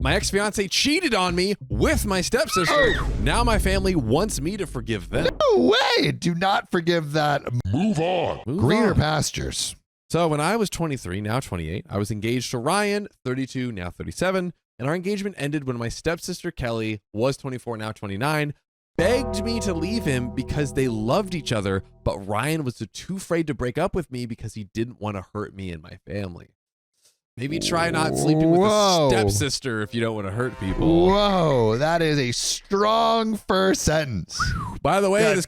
My ex-fiance cheated on me with my stepsister. Oh. Now my family wants me to forgive them. No way. Do not forgive that. Move on. Greener pastures. So when I was 23, now 28, I was engaged to Ryan, 32, now 37, and our engagement ended when my stepsister Kelly was 24, now 29, begged me to leave him because they loved each other, but Ryan was too afraid to break up with me because he didn't want to hurt me and my family. Maybe try not sleeping with a stepsister if you don't want to hurt people. Whoa, that is a strong first sentence. By the way, this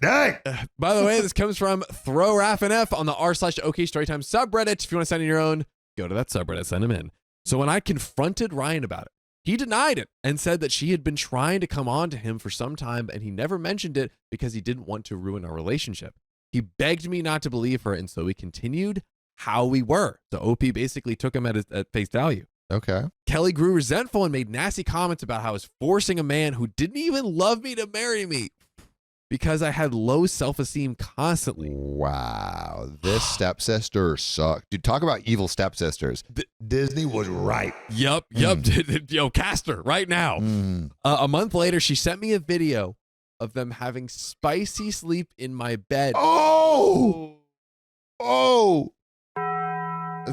comes from ThrowRaffNF on the r/OK Storytime subreddit. If you want to send in your own, go to that subreddit, send them in. So when I confronted Ryan about it, he denied it and said that she had been trying to come on to him for some time and he never mentioned it because he didn't want to ruin our relationship. He begged me not to believe her, and so we continued how we were. So OP basically took him at face value. Okay. Kelly grew resentful and made nasty comments about how I was forcing a man who didn't even love me to marry me because I had low self-esteem constantly. Wow. This stepsister sucked. Dude, talk about evil stepsisters. Disney was right. Yup. Yo, cast her right now. A month later, she sent me a video of them having spicy sleep in my bed. Oh!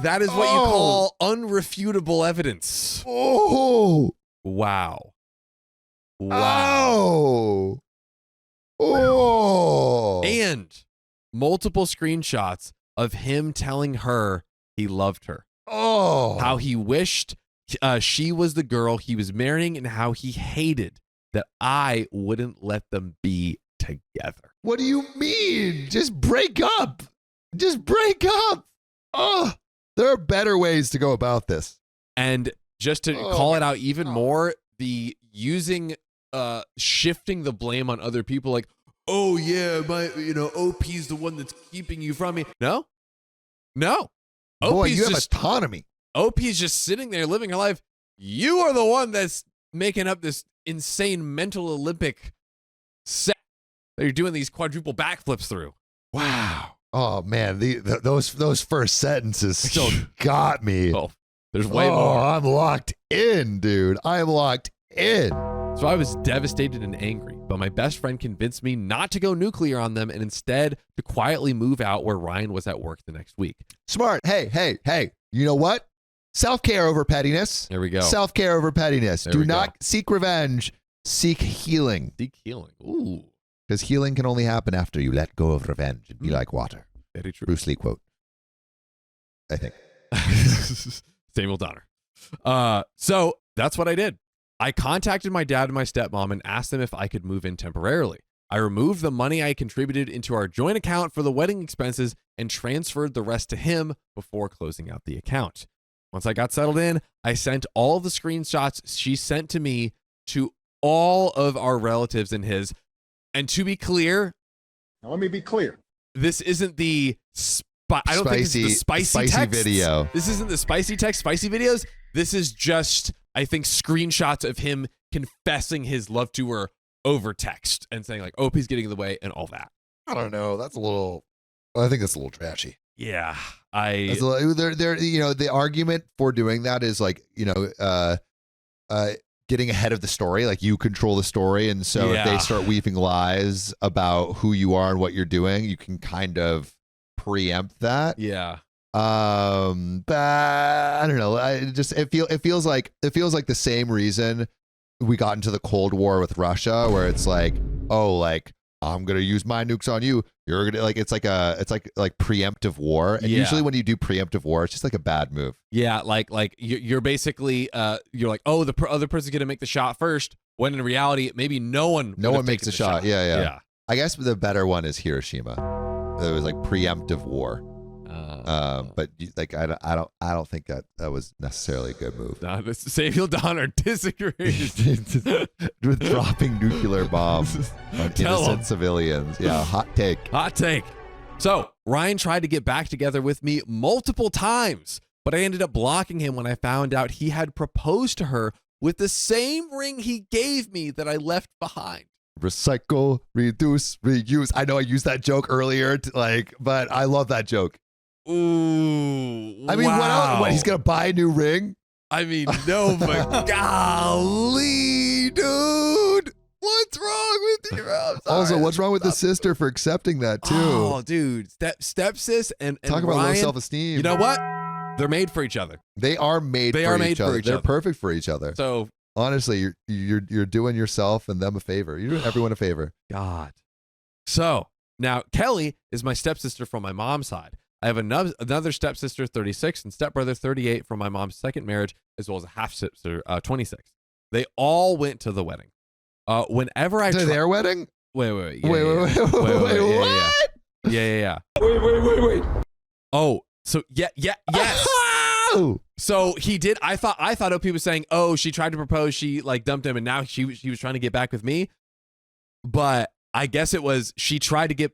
That is what you call unrefutable evidence. Oh! Wow. Oh! And multiple screenshots of him telling her he loved her. Oh! How he wished she was the girl he was marrying and how he hated that I wouldn't let them be together. What do you mean? Just break up. Just break up. Oh, there are better ways to go about this. And just to call it out even more, the shifting the blame on other people, like, oh yeah, OP's the one that's keeping you from me. No. Boy, you have autonomy. OP's just sitting there living her life. You are the one that's making up this insane mental Olympic set that you're doing these quadruple backflips through. Wow. Oh man, those first sentences still got me. Oh, there's way more. I'm locked in, dude. I am locked in. So I was devastated and angry, but my best friend convinced me not to go nuclear on them and instead to quietly move out where Ryan was at work the next week. Smart. Hey. You know what? Self-care over pettiness. There we go. Self-care over pettiness. Do not go. seek revenge. Seek healing. Seek healing. Ooh. Because healing can only happen after you let go of revenge and be like water. Very true. Bruce Lee quote. I think. Samuel Donner. So that's what I did. I contacted my dad and my stepmom and asked them if I could move in temporarily. I removed the money I contributed into our joint account for the wedding expenses and transferred the rest to him before closing out the account. Once I got settled in, I sent all the screenshots she sent to me to all of our relatives and his. And to be clear, Now let me be clear. this isn't the I don't think it's the spicy text video. This isn't the spicy text, spicy videos. This is just, I think, screenshots of him confessing his love to her over text and saying like, "Oh, he's getting in the way" and all that. I don't know. That's a little. I think that's a little trashy. Yeah, the argument for doing that is like, getting ahead of the story. Like you control the story, and so if they start weaving lies about who you are and what you're doing, you can kind of preempt that. Yeah. But I don't know. It feels like the same reason we got into the Cold War with Russia, where it's like, oh, like I'm gonna use my nukes on you. You're gonna it's like preemptive war. And usually when you do preemptive war, it's just like a bad move. Yeah, like you're basically you're like, oh, the other person's gonna make the shot first, when in reality maybe no one makes a shot. Yeah. I guess the better one is Hiroshima. It was like preemptive war. But like I don't think that was necessarily a good move. Samuel Donner disagrees with dropping nuclear bombs on innocent civilians. Yeah, hot take. Hot take. So Ryan tried to get back together with me multiple times, but I ended up blocking him when I found out he had proposed to her with the same ring he gave me that I left behind. Recycle, reduce, reuse. I know I used that joke earlier, but I love that joke. Ooh. I mean, wow. what he's going to buy a new ring? I mean, no, but golly, dude. What's wrong with you? Also, what's wrong with the sister for accepting that too? Oh, dude, stepsis and Talk about Ryan, low self-esteem. You know what? They're made for each other. They are made for each other. They're perfect for each other. So honestly, you're doing yourself and them a favor. You're doing everyone a favor. God. So now Kelly is my stepsister from my mom's side. I have another stepsister, 36, and stepbrother, 38, from my mom's second marriage, as well as a half sister, 26. They all went to the wedding. Whenever I to their wedding? Wait. Wait, what? Yeah. Wait. Oh, so yes. So he did. I thought OP was saying, oh, she tried to propose, she like dumped him, and now she was trying to get back with me. But I guess it was he tried to get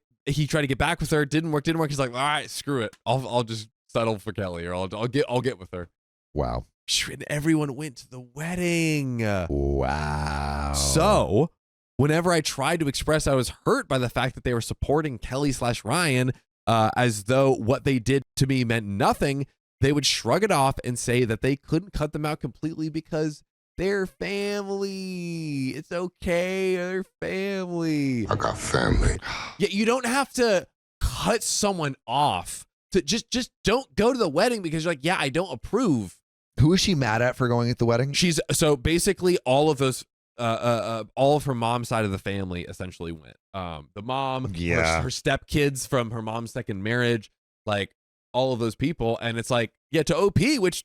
back with her, didn't work. He's like, all right, screw it. I'll just settle for Kelly, or I'll get with her. Wow. And everyone went to the wedding. Wow. So whenever I tried to express I was hurt by the fact that they were supporting Kelly/Ryan, as though what they did to me meant nothing, they would shrug it off and say that they couldn't cut them out completely because they're family. It's okay. They're family. I got family. Yeah, you don't have to cut someone off. To just don't go to the wedding because you're like, yeah, I don't approve. Who is she mad at for going at the wedding? So basically all of those all of her mom's side of the family essentially went. The mom, her stepkids from her mom's second marriage, like all of those people. And it's like, yeah, to OP, which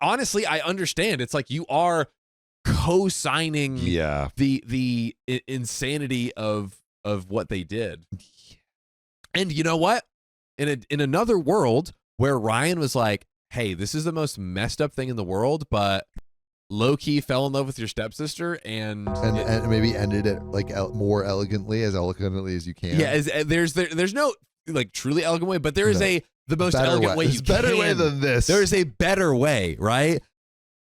honestly I understand. It's like you are co-signing the insanity of what they did. And you know what? In another world where Ryan was like, hey, this is the most messed up thing in the world, but low-key fell in love with your stepsister and maybe ended it like more elegantly as you can. Yeah, there's no like truly elegant way, but there is the most elegant way you can. Better way than this. There is a better way, right?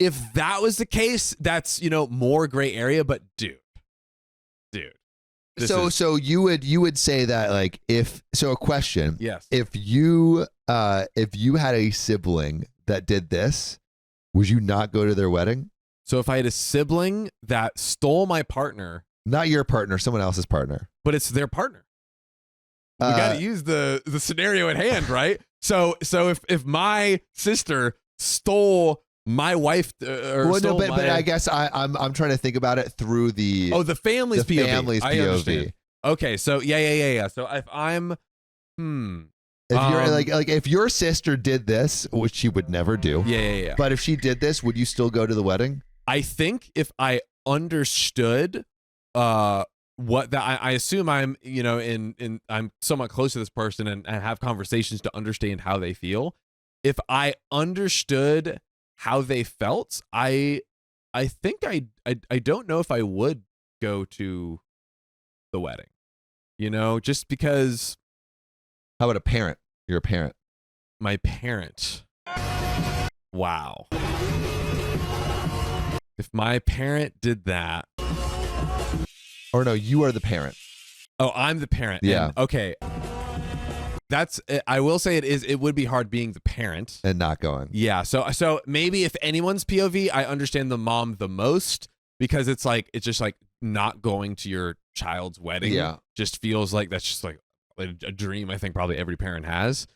If that was the case, that's more gray area, but dude. So you would say that like a question. Yes. If you had a sibling that did this, would you not go to their wedding? So if I had a sibling that stole my partner, not your partner, someone else's partner, but it's their partner, we got to use the scenario at hand, right? So if my sister stole my wife, but I guess I'm trying to think about it through the family's POV. Family's POV. Okay, so yeah. So if I'm, if you're like if your sister did this, which she would never do, yeah. But if she did this, would you still go to the wedding? I think if I understood, what that I assume I'm, I'm somewhat close to this person and have conversations to understand how they feel. If I understood how they felt, I think I don't know if I would go to the wedding, just because. How about a parent? You're a parent. My parent. Wow. If my parent did that. Or no, you are the parent. Oh, I'm the parent. Yeah. And, okay. I will say it would be hard being the parent and not going. Yeah. So maybe if anyone's POV, I understand the mom the most because it's just like not going to your child's wedding. Yeah. Just feels like that's just like a dream. I think probably every parent has.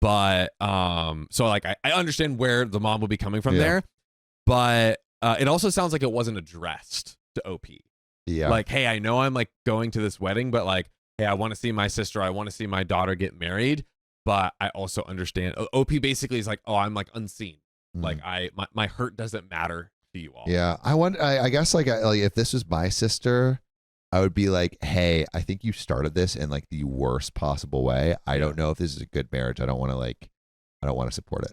But so like I understand where the mom will be coming from there, but it also sounds like it wasn't addressed to OP. Yeah. Like, hey, I know I'm like going to this wedding, but like, hey, I want to see my sister. I want to see my daughter get married. But I also understand. OP basically is like, oh, I'm like unseen. Like my hurt doesn't matter to you all. Yeah. I guess like if this was my sister, I would be like, hey, I think you started this in like the worst possible way. I don't know if this is a good marriage. I don't want to support it.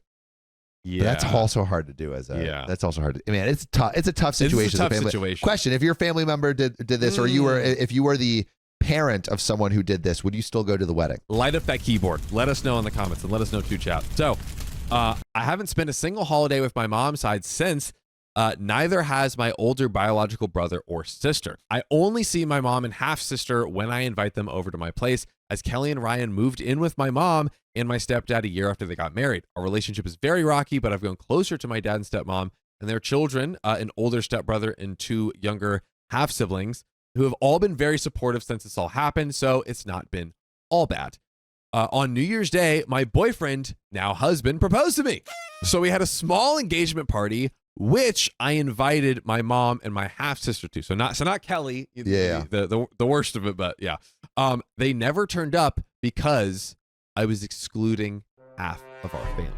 Yeah. But that's also hard to do that's also hard to, man, it's tough. It's a tough situation. It's a tough situation. Question: if your family member did this, or if you were the parent of someone who did this, would you still go to the wedding? Light up that keyboard. Let us know in the comments and let us know too, chat. So I haven't spent a single holiday with my mom's side since Neither has my older biological brother or sister. I only see my mom and half-sister when I invite them over to my place, as Kelly and Ryan moved in with my mom and my stepdad a year after they got married. Our relationship is very rocky, but I've grown closer to my dad and stepmom and their children, an older stepbrother and 2 younger half-siblings, who have all been very supportive since this all happened, so it's not been all bad. On New Year's Day, my boyfriend, now husband, proposed to me. So we had a small engagement party, which I invited my mom and my half sister to. So not Kelly, the worst of it, but yeah. They never turned up because I was excluding half of our family.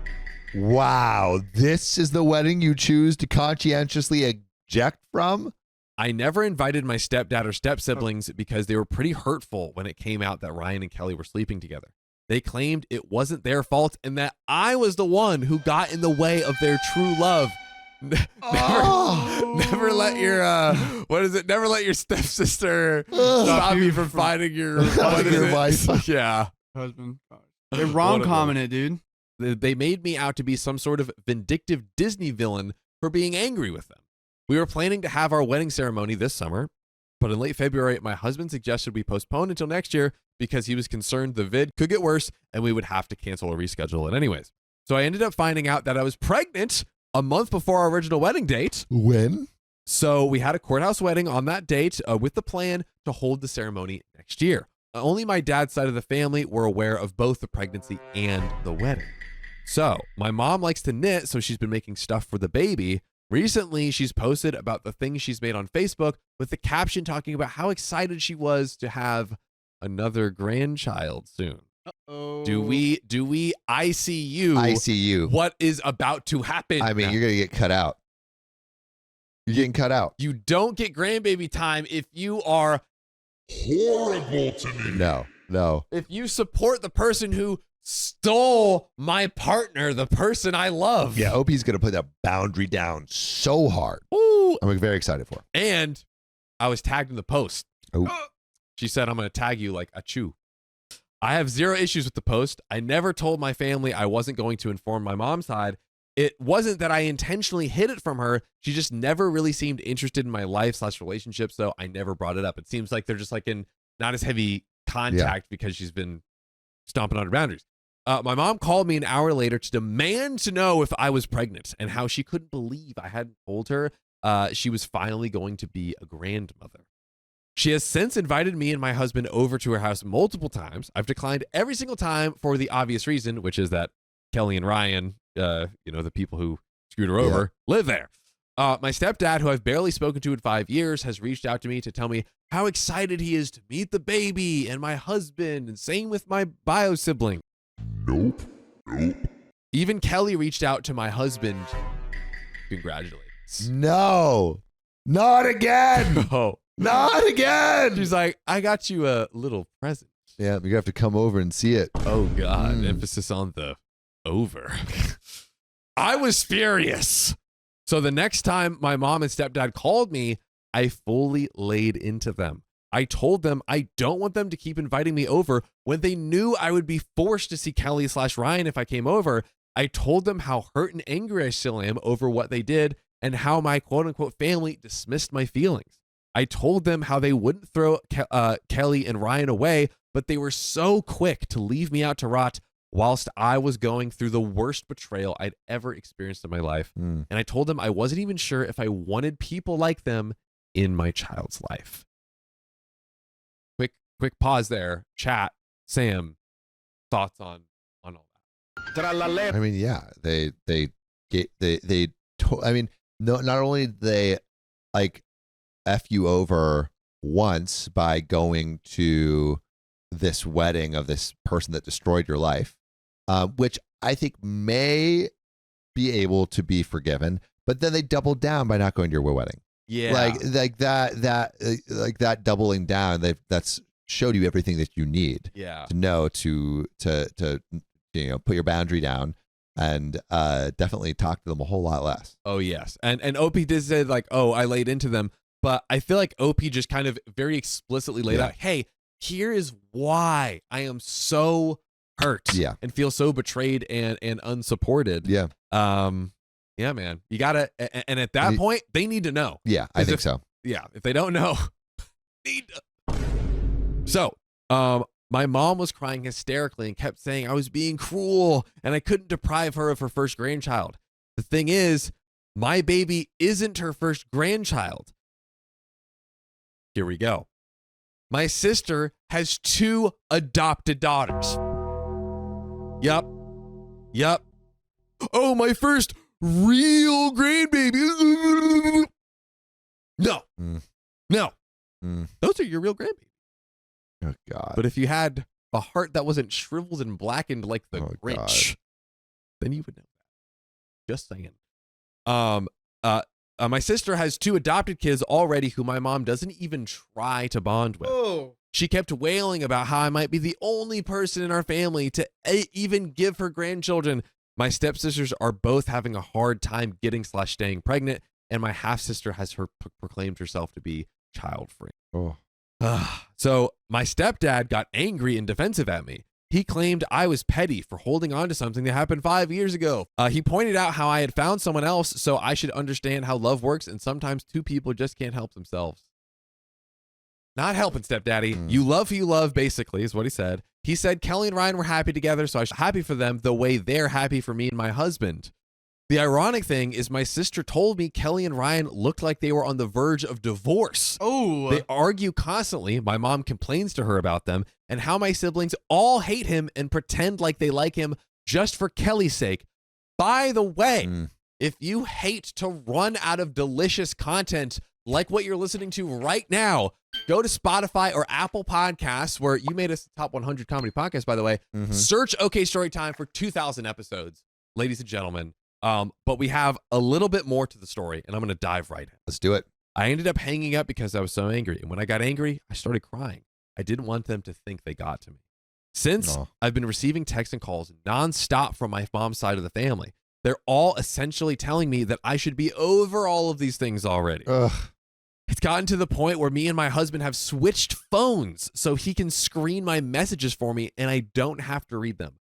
Wow, this is the wedding you choose to conscientiously eject from? I never invited my stepdad or step siblings because they were pretty hurtful when it came out that Ryan and Kelly were sleeping together. They claimed it wasn't their fault and that I was the one who got in the way of their true love. Never let your Never let your stepsister stop you from finding your wife. Yeah, husband. They're rom-comming it, dude. They made me out to be some sort of vindictive Disney villain for being angry with them. We were planning to have our wedding ceremony this summer, but in late February, my husband suggested we postpone until next year because he was concerned the vid could get worse and we would have to cancel or reschedule it anyways. So I ended up finding out that I was pregnant a month before our original wedding date. When? So we had a courthouse wedding on that date with the plan to hold the ceremony next year. Only my dad's side of the family were aware of both the pregnancy and the wedding. So my mom likes to knit, so she's been making stuff for the baby. Recently, she's posted about the things she's made on Facebook with the caption talking about how excited she was to have another grandchild soon. Uh-oh. Do we ICU what is about to happen? I mean, you're going to get cut out. You're getting cut out. You don't get grandbaby time if you are Horrible to me. No. if you support the person who stole my partner, the person I love. Yeah, OP's going to put that boundary down so hard. Ooh. I'm very excited for it. And I was tagged in the post. Oh. She said, I'm going to tag you like a chew. I have 0 issues with the post. I never told my family I wasn't going to inform my mom's side. It wasn't that I intentionally hid it from her. She just never really seemed interested in my life/relationship, so I never brought it up. It seems like they're just like in not as heavy contact because she's been stomping on her boundaries. My mom called me an hour later to demand to know if I was pregnant and how she couldn't believe I hadn't told her she was finally going to be a grandmother. She has since invited me and my husband over to her house multiple times. I've declined every single time for the obvious reason, which is that Kelly and Ryan, the people who screwed her over, live there. My stepdad, who I've barely spoken to in 5 years, has reached out to me to tell me how excited he is to meet the baby and my husband, and same with my bio sibling. Nope. Even Kelly reached out to my husband. Congratulations. No. Not again. Oh, Not again. she's like, I got you a little present. Yeah, you have to come over and see it. Oh, God. Emphasis on the over. I was furious. So the next time my mom and stepdad called me, I fully laid into them. I told them I don't want them to keep inviting me over when they knew I would be forced to see Kelly/Ryan if I came over. I told them how hurt and angry I still am over what they did and how my quote-unquote family dismissed my feelings. I told them how they wouldn't throw Kelly and Ryan away, but they were so quick to leave me out to rot whilst I was going through the worst betrayal I'd ever experienced in my life. And I told them I wasn't even sure if I wanted people like them in my child's life. Quick pause there. Chat, Sam, thoughts on all that? I mean, yeah, not only did they like F you over once by going to this wedding of this person that destroyed your life, which I think may be able to be forgiven, but then they doubled down by not going to your wedding. Yeah. Like that doubling down, that's showed you everything that you need to know to put your boundary down and definitely talk to them a whole lot less. Oh, yes. And OP did say like, oh, I laid into them, but I feel like OP just kind of very explicitly laid out, hey, here is why I am so hurt and feel so betrayed and unsupported. Yeah. Yeah, man. You gotta, and at that point, they need to know. Yeah, I think so. Yeah, if they don't know, need to. So, my mom was crying hysterically and kept saying I was being cruel and I couldn't deprive her of her first grandchild. The thing is, my baby isn't her first grandchild. Here we go. My sister has 2 adopted daughters. Yup. Oh, my first real grandbaby. No. No. Those are your real grandbabies. Oh, God. But if you had a heart that wasn't shriveled and blackened like the Grinch, then you would know that. Just saying. My sister has 2 adopted kids already who my mom doesn't even try to bond with. Oh. She kept wailing about how I might be the only person in our family to even give her grandchildren. My stepsisters are both having a hard time getting/staying pregnant, and my half-sister has proclaimed herself to be child-free. Oh. So my stepdad got angry and defensive at me. He claimed I was petty for holding on to something that happened 5 years ago. He pointed out how I had found someone else, so I should understand how love works, and sometimes 2 people just can't help themselves. Not helping, stepdaddy. You love who you love, basically, is what he said. He said Kelly and Ryan were happy together, so I should be happy for them the way they're happy for me and my husband. The ironic thing is my sister told me Kelly and Ryan looked like they were on the verge of divorce. Oh. They argue constantly. My mom complains to her about them and how my siblings all hate him and pretend like they like him just for Kelly's sake. By the way, if you hate to run out of delicious content like what you're listening to right now, go to Spotify or Apple Podcasts, where you made us the top 100 comedy podcast, by the way. Search OK Storytime for 2,000 episodes, ladies and gentlemen. But we have a little bit more to the story, and I'm going to dive right in. Let's do it. I ended up hanging up because I was so angry. And when I got angry, I started crying. I didn't want them to think they got to me. Since I've been receiving texts and calls nonstop from my mom's side of the family, they're all essentially telling me that I should be over all of these things already. It's gotten to the point where me and my husband have switched phones so he can screen my messages for me and I don't have to read them.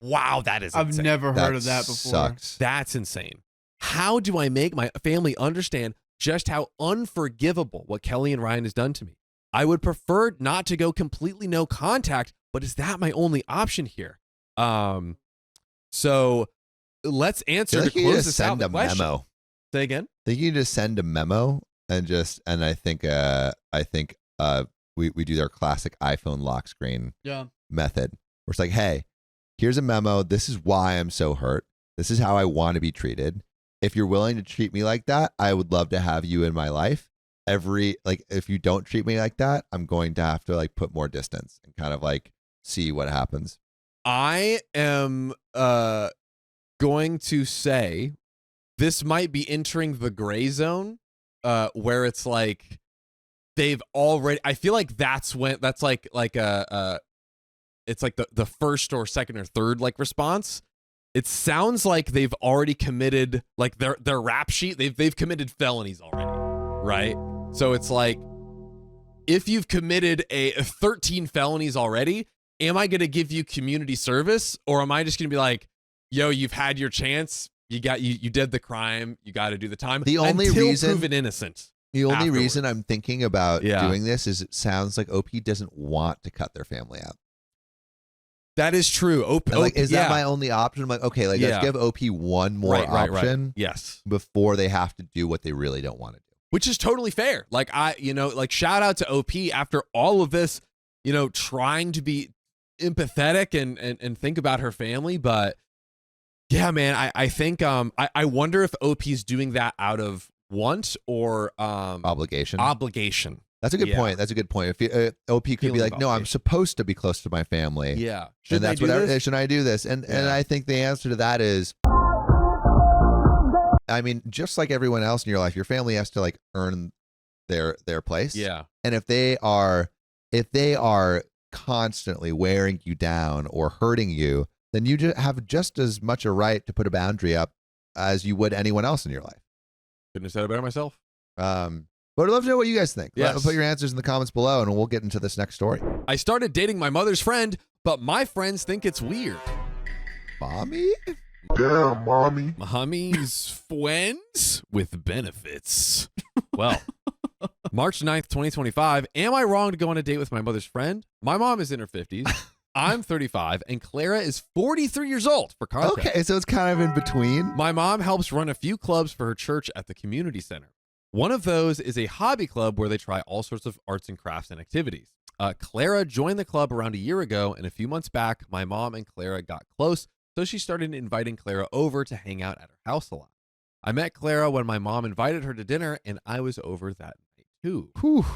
Wow, that is insane. I've never heard of that before. Sucks. That's insane. How do I make my family understand just how unforgivable what Kelly and Ryan has done to me? I would prefer not to go completely no contact, but is that my only option here? So let's answer to close this out. Send a memo. Say again? I think you just send a memo and I think we do their classic iPhone lock screen method. Where it's like, hey, here's a memo. This is why I'm so hurt. This is how I want to be treated. If you're willing to treat me like that, I would love to have you in my life. If you don't treat me like that, I'm going to have to put more distance and kind of see what happens. I am going to say this might be entering the gray zone where it's they've already, I feel like that's when it's like the first or second or third response. It sounds like they've already committed their rap sheet. They've committed felonies already, right? So it's if you've committed 13 felonies already, am I going to give you community service, or am I just going to be yo, you've had your chance. You did the crime. You got to do the time. The only until reason proven innocent. The only afterwards. reason I'm thinking about doing this is it sounds like OP doesn't want to cut their family out. That is true. Is that my only option? I'm let's give OP one more option. Right. Yes. Before they have to do what they really don't want to do. Which is totally fair. Shout out to OP after all of this, trying to be empathetic and think about her family. But yeah, man, I think I wonder if OP's doing that out of want or obligation. That's a good point. That's a good point. If OP could be no, I'm supposed to be close to my family. Yeah. Should I do this? And I think the answer to that is, I mean, just like everyone else in your life, your family has to earn their place. Yeah. And if they are constantly wearing you down or hurting you, then you have just as much a right to put a boundary up as you would anyone else in your life. Couldn't have said it better myself. But I'd love to know what you guys think. Yes. Put your answers in the comments below, and we'll get into this next story. I started dating my mother's friend, but my friends think it's weird. Mommy? Damn, mommy. Mommy's friends with benefits. Well, March 9th, 2025. Am I wrong to go on a date with my mother's friend? My mom is in her 50s. I'm 35, and Clara is 43 years old for context. Okay, so it's kind of in between. My mom helps run a few clubs for her church at the community center. One of those is a hobby club where they try all sorts of arts and crafts and activities. Clara joined the club around a year ago, and a few months back, my mom and Clara got close, so she started inviting Clara over to hang out at her house a lot. I met Clara when my mom invited her to dinner, and I was over that night too. Whew.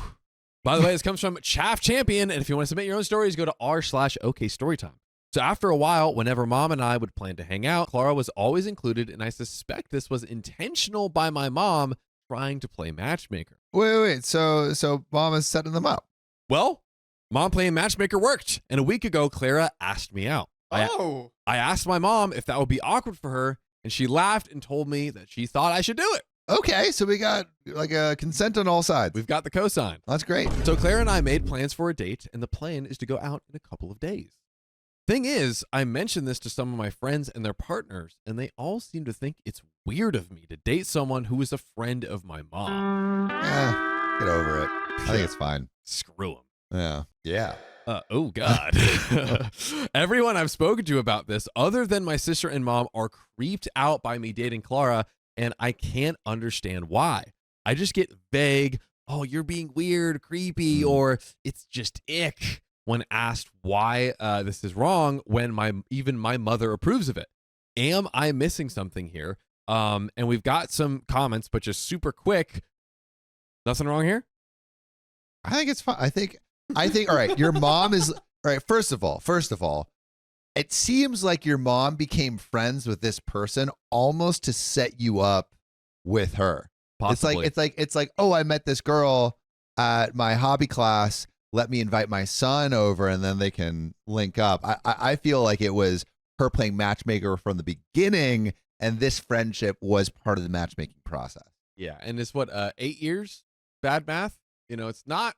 By the way, this comes from Chaff Champion, and if you want to submit your own stories, go to r/OKStorytime. So after a while, whenever mom and I would plan to hang out, Clara was always included, and I suspect this was intentional by my mom trying to play matchmaker. Wait. So mom is setting them up. Well, mom playing matchmaker worked, and a week ago, Clara asked me out. Oh. I asked my mom if that would be awkward for her, and she laughed and told me that she thought I should do it. Okay, so we got like a consent on all sides. We've got the cosign. That's great. So Clara and I made plans for a date, and the plan is to go out in a couple of days. Thing is, I mentioned this to some of my friends and their partners, and they all seem to think it's weird of me to date someone who is a friend of my mom. Get over it. I think it's fine. Screw them. Yeah. Oh, God. Everyone I've spoken to about this, other than my sister and mom, are creeped out by me dating Clara, and I can't understand why. I just get vague, oh, you're being weird, creepy, or it's just ick when asked why this is wrong when even my mother approves of it. Am I missing something here? And we've got some comments, but just super quick. Nothing wrong here? I think it's fine. I think all right, your mom is all right. First of all, it seems like your mom became friends with this person almost to set you up with her. Possibly. It's like, oh, I met this girl at my hobby class. Let me invite my son over and then they can link up. I feel like it was her playing matchmaker from the beginning, and this friendship was part of the matchmaking process. Yeah, and it's what, 8 years? Bad math? You know, it's not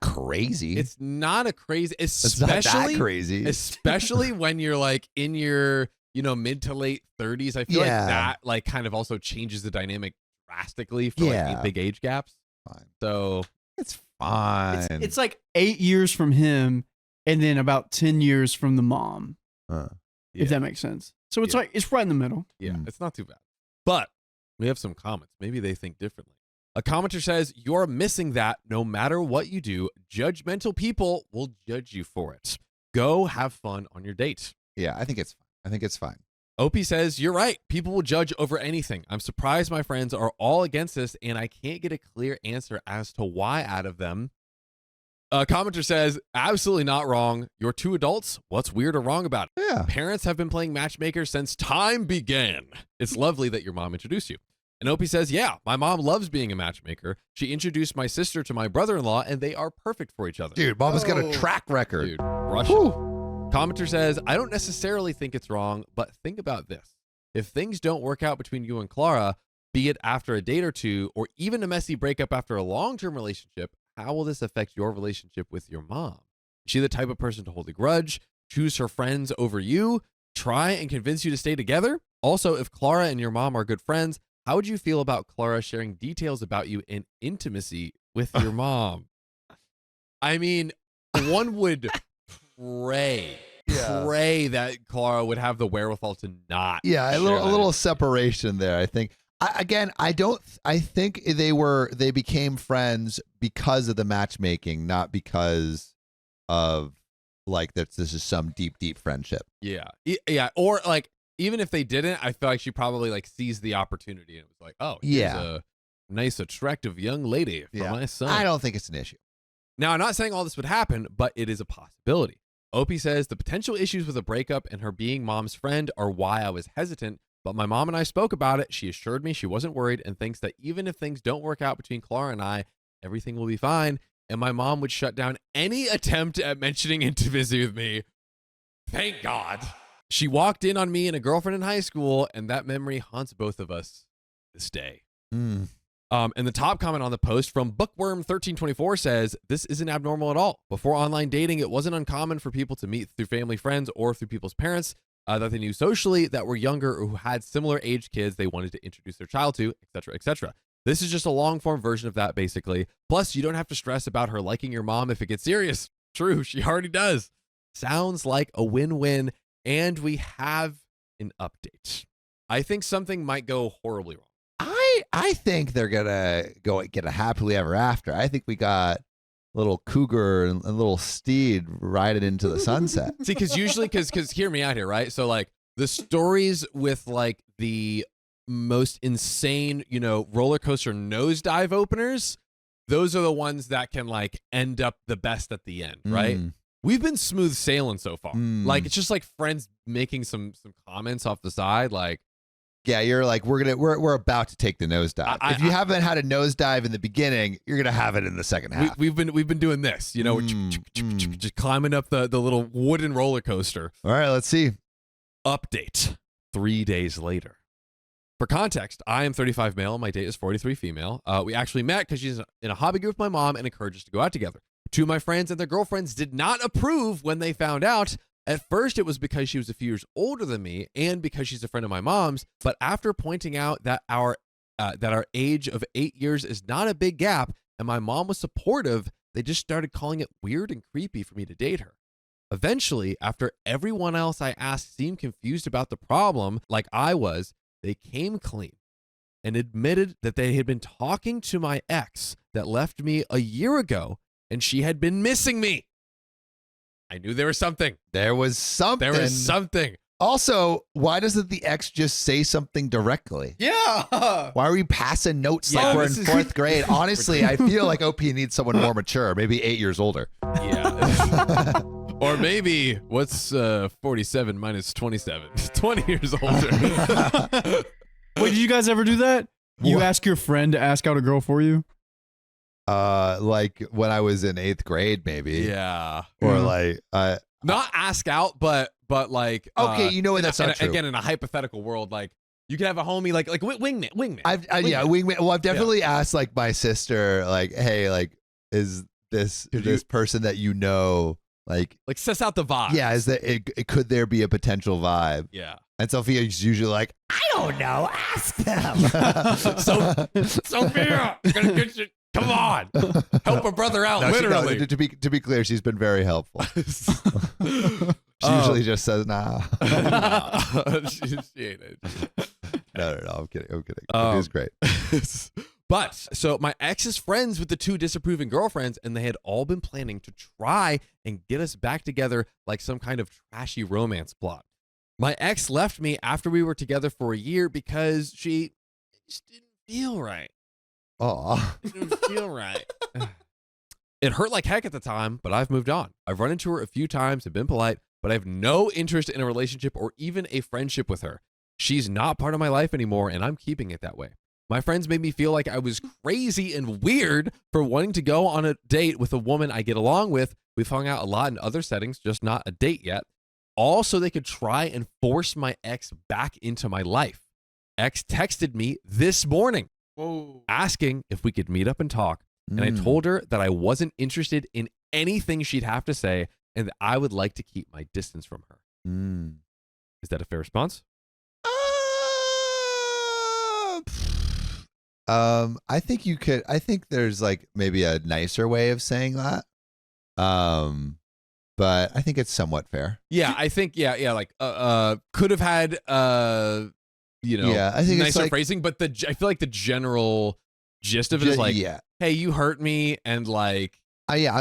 crazy. It's not a crazy, It's not that crazy. Especially when you're like in your, mid to late 30s. I feel like that like kind of also changes the dynamic drastically for like big age gaps. Fine. So it's fine. It's like 8 years from him and then about 10 years from the mom, if that makes sense. So it's like, it's right in the middle. Yeah, it's not too bad. But we have some comments. Maybe they think differently. A commenter says, you're missing that no matter what you do, judgmental people will judge you for it. Go have fun on your date. Yeah, I think it's fine. Opie says, you're right. People will judge over anything. I'm surprised my friends are all against this, and I can't get a clear answer as to why out of them. A commenter says, absolutely not wrong. You're two adults. What's weird or wrong about it? Yeah. Parents have been playing matchmaker since time began. It's lovely that your mom introduced you. And Opie says, yeah, my mom loves being a matchmaker. She introduced my sister to my brother-in-law, and they are perfect for each other. Dude, mom has got a track record. Dude, Russian. Commenter says, I don't necessarily think it's wrong, but think about this. If things don't work out between you and Clara, be it after a date or two, or even a messy breakup after a long-term relationship, how will this affect your relationship with your mom? Is she the type of person to hold a grudge, choose her friends over you, try and convince you to stay together? Also, if Clara and your mom are good friends, how would you feel about Clara sharing details about you in intimacy with your mom? I mean, one would pray that Clara would have the wherewithal to not. Yeah, a little separation there, I think. I think they became friends because of the matchmaking, not because of like that this is some deep friendship. Yeah. Yeah. Or like, even if they didn't, I feel like she probably like seized the opportunity and was like, oh, here's a nice, attractive young lady for my son. I don't think it's an issue. Now, I'm not saying all this would happen, but it is a possibility. Opie says the potential issues with a breakup and her being mom's friend are why I was hesitant, but my mom and I spoke about it. She assured me she wasn't worried and thinks that even if things don't work out between Clara and I, everything will be fine. And my mom would shut down any attempt at mentioning intimacy with me. Thank God. She walked in on me and a girlfriend in high school, and that memory haunts both of us this day. And the top comment on the post from Bookworm1324 says, this isn't abnormal at all. Before online dating, it wasn't uncommon for people to meet through family friends or through people's parents. that they knew socially that were younger or who had similar age kids they wanted to introduce their child to, etc., etc. This is just a long form version of that, basically. Plus, you don't have to stress about her liking your mom if it gets serious. True, she already does. Sounds like a win-win, and we have an update. I think something might go horribly wrong. I think they're gonna go get a happily ever after. I think we got little cougar and a little steed riding into the sunset. See, because usually, because hear me out here, right? So like the stories with like the most insane, roller coaster nosedive openers, those are the ones that can like end up the best at the end, right? We've been smooth sailing so far. Like it's just like friends making some comments off the side, like. Yeah, you're like we're about to take the nosedive. If you haven't had a nosedive in the beginning, you're gonna have it in the second half. We've been doing this, just climbing up the little wooden roller coaster. All right, let's see. Update 3 days later. For context, I am 35 male. My date is 43 female. We actually met because she's in a hobby group with my mom and encouraged us to go out together. Two of my friends and their girlfriends did not approve when they found out. At first, it was because she was a few years older than me and because she's a friend of my mom's. But after pointing out that our age of 8 years is not a big gap and my mom was supportive, they just started calling it weird and creepy for me to date her. Eventually, after everyone else I asked seemed confused about the problem, like I was, they came clean and admitted that they had been talking to my ex that left me a year ago and she had been missing me. I knew there was something. There was something. Also, why doesn't the ex just say something directly? Yeah. Why are we passing notes like we're in fourth grade? Honestly, I feel like OP needs someone more mature, maybe 8 years older. Yeah. Or maybe, what's 47 minus 27? 20 years older. Wait, did you guys ever do that? You What? ask your friend to ask out a girl for you? Like when I was in 8th grade, maybe. Yeah. Or like, Not ask out, but like. okay, you know what? That's not true. Again, in a hypothetical world, like you can have a homie like wingman. Yeah, wingman. Well, I've definitely asked like my sister, like, hey, like, is this person that you know, like suss out the vibe. Yeah, is that could there be a potential vibe? Yeah. And Sophia's usually like, I don't know, ask them. Sophia, gonna get you. Come on, help a brother out. No, literally. to be clear, she's been very helpful. She usually just says, nah. She ain't it. No, I'm kidding. It was great. But so my ex is friends with the two disapproving girlfriends, and they had all been planning to try and get us back together like some kind of trashy romance plot. My ex left me after we were together for a year because she just didn't feel right. Aw. It didn't feel right. It hurt like heck at the time, but I've moved on. I've run into her a few times and been polite, but I have no interest in a relationship or even a friendship with her. She's not part of my life anymore, and I'm keeping it that way. My friends made me feel like I was crazy and weird for wanting to go on a date with a woman I get along with. We've hung out a lot in other settings, just not a date yet. All so they could try and force my ex back into my life. Ex texted me this morning. Whoa. Asking if we could meet up and talk. And I told her that I wasn't interested in anything she'd have to say and that I would like to keep my distance from her. Is that a fair response? I think you could. I think there's like maybe a nicer way of saying that. But I think it's somewhat fair. Yeah, I think like could have had I think nicer it's phrasing, but I feel like the general gist of it is like, hey, you hurt me, and like,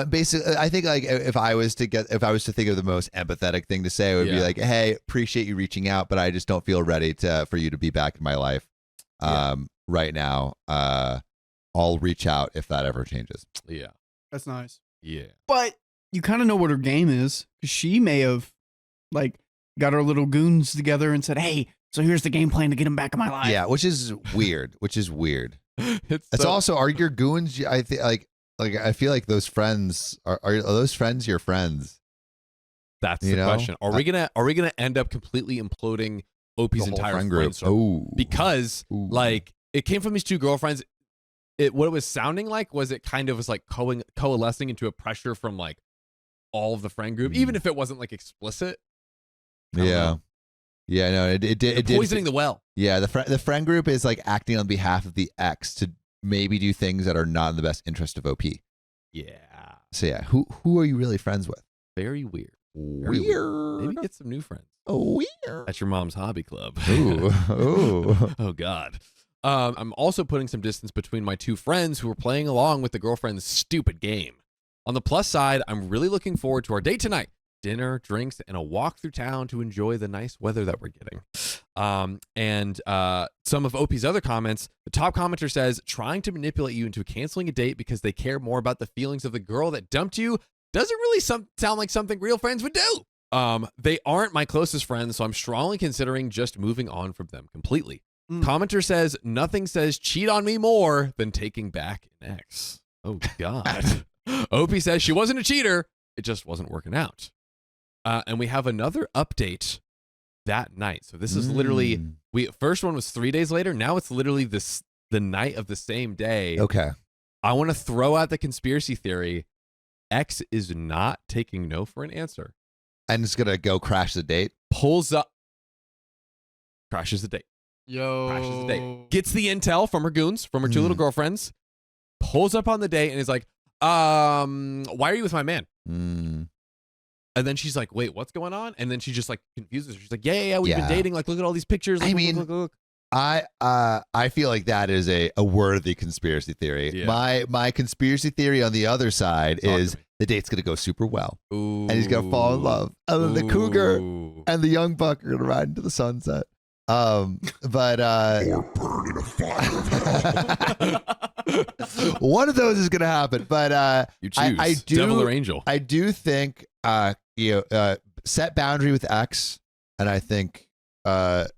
basically, I think like if I was to think of the most empathetic thing to say, it would be like, hey, appreciate you reaching out, but I just don't feel ready for you to be back in my life right now. I'll reach out if that ever changes. Yeah, That's nice. yeah. But you kind of know what her game is, because she may have like got her little goons together and said, hey, so here's the game plan to get him back in my life. Yeah, which is weird. It's So- also, are your goons? I think like I feel like those friends are those friends your friends? That's You the know? question. Are we gonna end up completely imploding OP's The whole entire friend group. circle? Oh, Because like it came from these two girlfriends. What it was sounding like was it kind of was like coalescing into a pressure from like all of the friend group, even if it wasn't like explicit. I don't know. Yeah, no, it did. You're It did. poisoning the well. Yeah, the friend group is like acting on behalf of the ex to maybe do things that are not in the best interest of OP. Yeah. So yeah, who are you really friends with? Very weird. Very weird. Maybe get some new friends. Weird. At your mom's hobby club. Ooh. Oh, God. I'm also putting some distance between my two friends who are playing along with the girlfriend's stupid game. On the plus side, I'm really looking forward to our date tonight. Dinner, drinks, and a walk through town to enjoy the nice weather that we're getting. And some of OP's other comments, the top commenter says, trying to manipulate you into canceling a date because they care more about the feelings of the girl that dumped you doesn't really sound like something real friends would do. They aren't my closest friends, so I'm strongly considering just moving on from them completely. Commenter says, nothing says cheat on me more than taking back an ex. Oh, God. OP says she wasn't a cheater. It just wasn't working out. And we have another update that night. So this is literally, first one was 3 days later. Now it's literally the night of the same day. Okay. I want to throw out the conspiracy theory. X is not taking no for an answer. And it's gonna go crash the date. Pulls up, crashes the date. Crashes the date. Gets the intel from her goons, from her two little girlfriends. Pulls up on the date and is like, why are you with my man? And then she's like, wait, what's going on? And then she just like confuses her. She's like, yeah, we've been dating. Like, look at all these pictures. Look, I mean, look. I feel like that is a worthy conspiracy theory. Yeah. My conspiracy theory on the other side is the date's gonna go super well. Ooh. And he's gonna fall in love. And then the cougar and the young buck are gonna ride into the sunset. Or burn in a fire. One of those is gonna happen. But You choose. I do, Devil or angel. I do think set boundary with X, and I think OP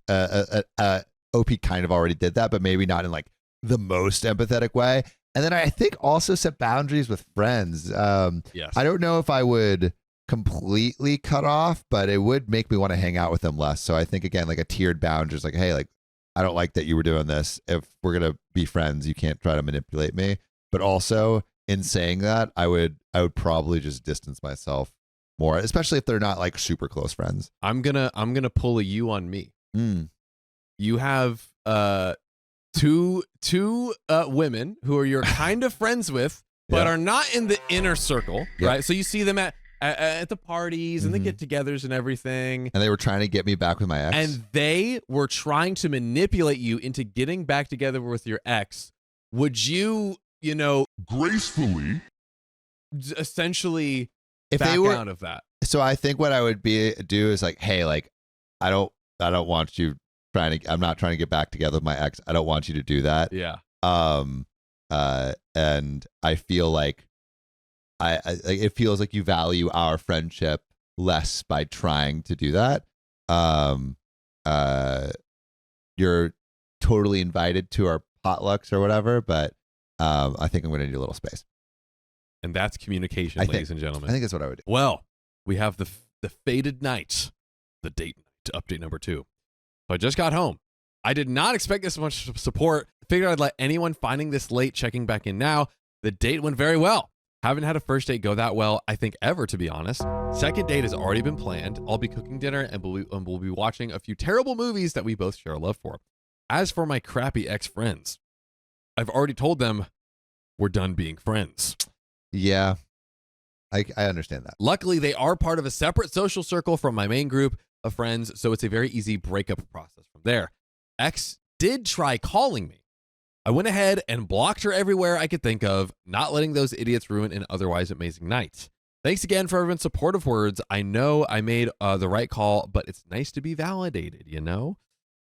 kind of already did that, but maybe not in like the most empathetic way. And then I think also set boundaries with friends. Yes. I don't know if I would completely cut off, but it would make me want to hang out with them less. So I think again, like a tiered boundary is like, hey, like I don't like that you were doing this. If we're gonna be friends, you can't try to manipulate me. But also in saying that, I would probably just distance myself more, especially if they're not like super close friends. I'm gonna pull a you on me. You have two women who are you're kind of friends with, but are not in the inner circle, right? So you see them at the parties and the get-togethers and everything. And they were trying to get me back with my ex. And they were trying to manipulate you into getting back together with your ex. Would you, gracefully, essentially if back they were out of that? So I think what I would do is like, hey, like I don't want you I'm not trying to get back together with my ex. I don't want you to do that. Yeah. And I feel like it feels like you value our friendship less by trying to do that. You're totally invited to our potlucks or whatever, but I think I'm going to need a little space. And that's communication, ladies and gentlemen. I think that's what I would do. Well, we have the fated night, the date night, update number 2. So I just got home. I did not expect this much support. Figured I'd let anyone finding this late checking back in now. The date went very well. Haven't had a first date go that well, I think, ever, to be honest. Second date has already been planned. I'll be cooking dinner and we'll be watching a few terrible movies that we both share a love for. As for my crappy ex-friends, I've already told them we're done being friends. Yeah, I understand that. Luckily, they are part of a separate social circle from my main group of friends, so it's a very easy breakup process from there. X did try calling me. I went ahead and blocked her everywhere I could think of, not letting those idiots ruin an otherwise amazing night. Thanks again for everyone's supportive words. I know I made the right call, but it's nice to be validated,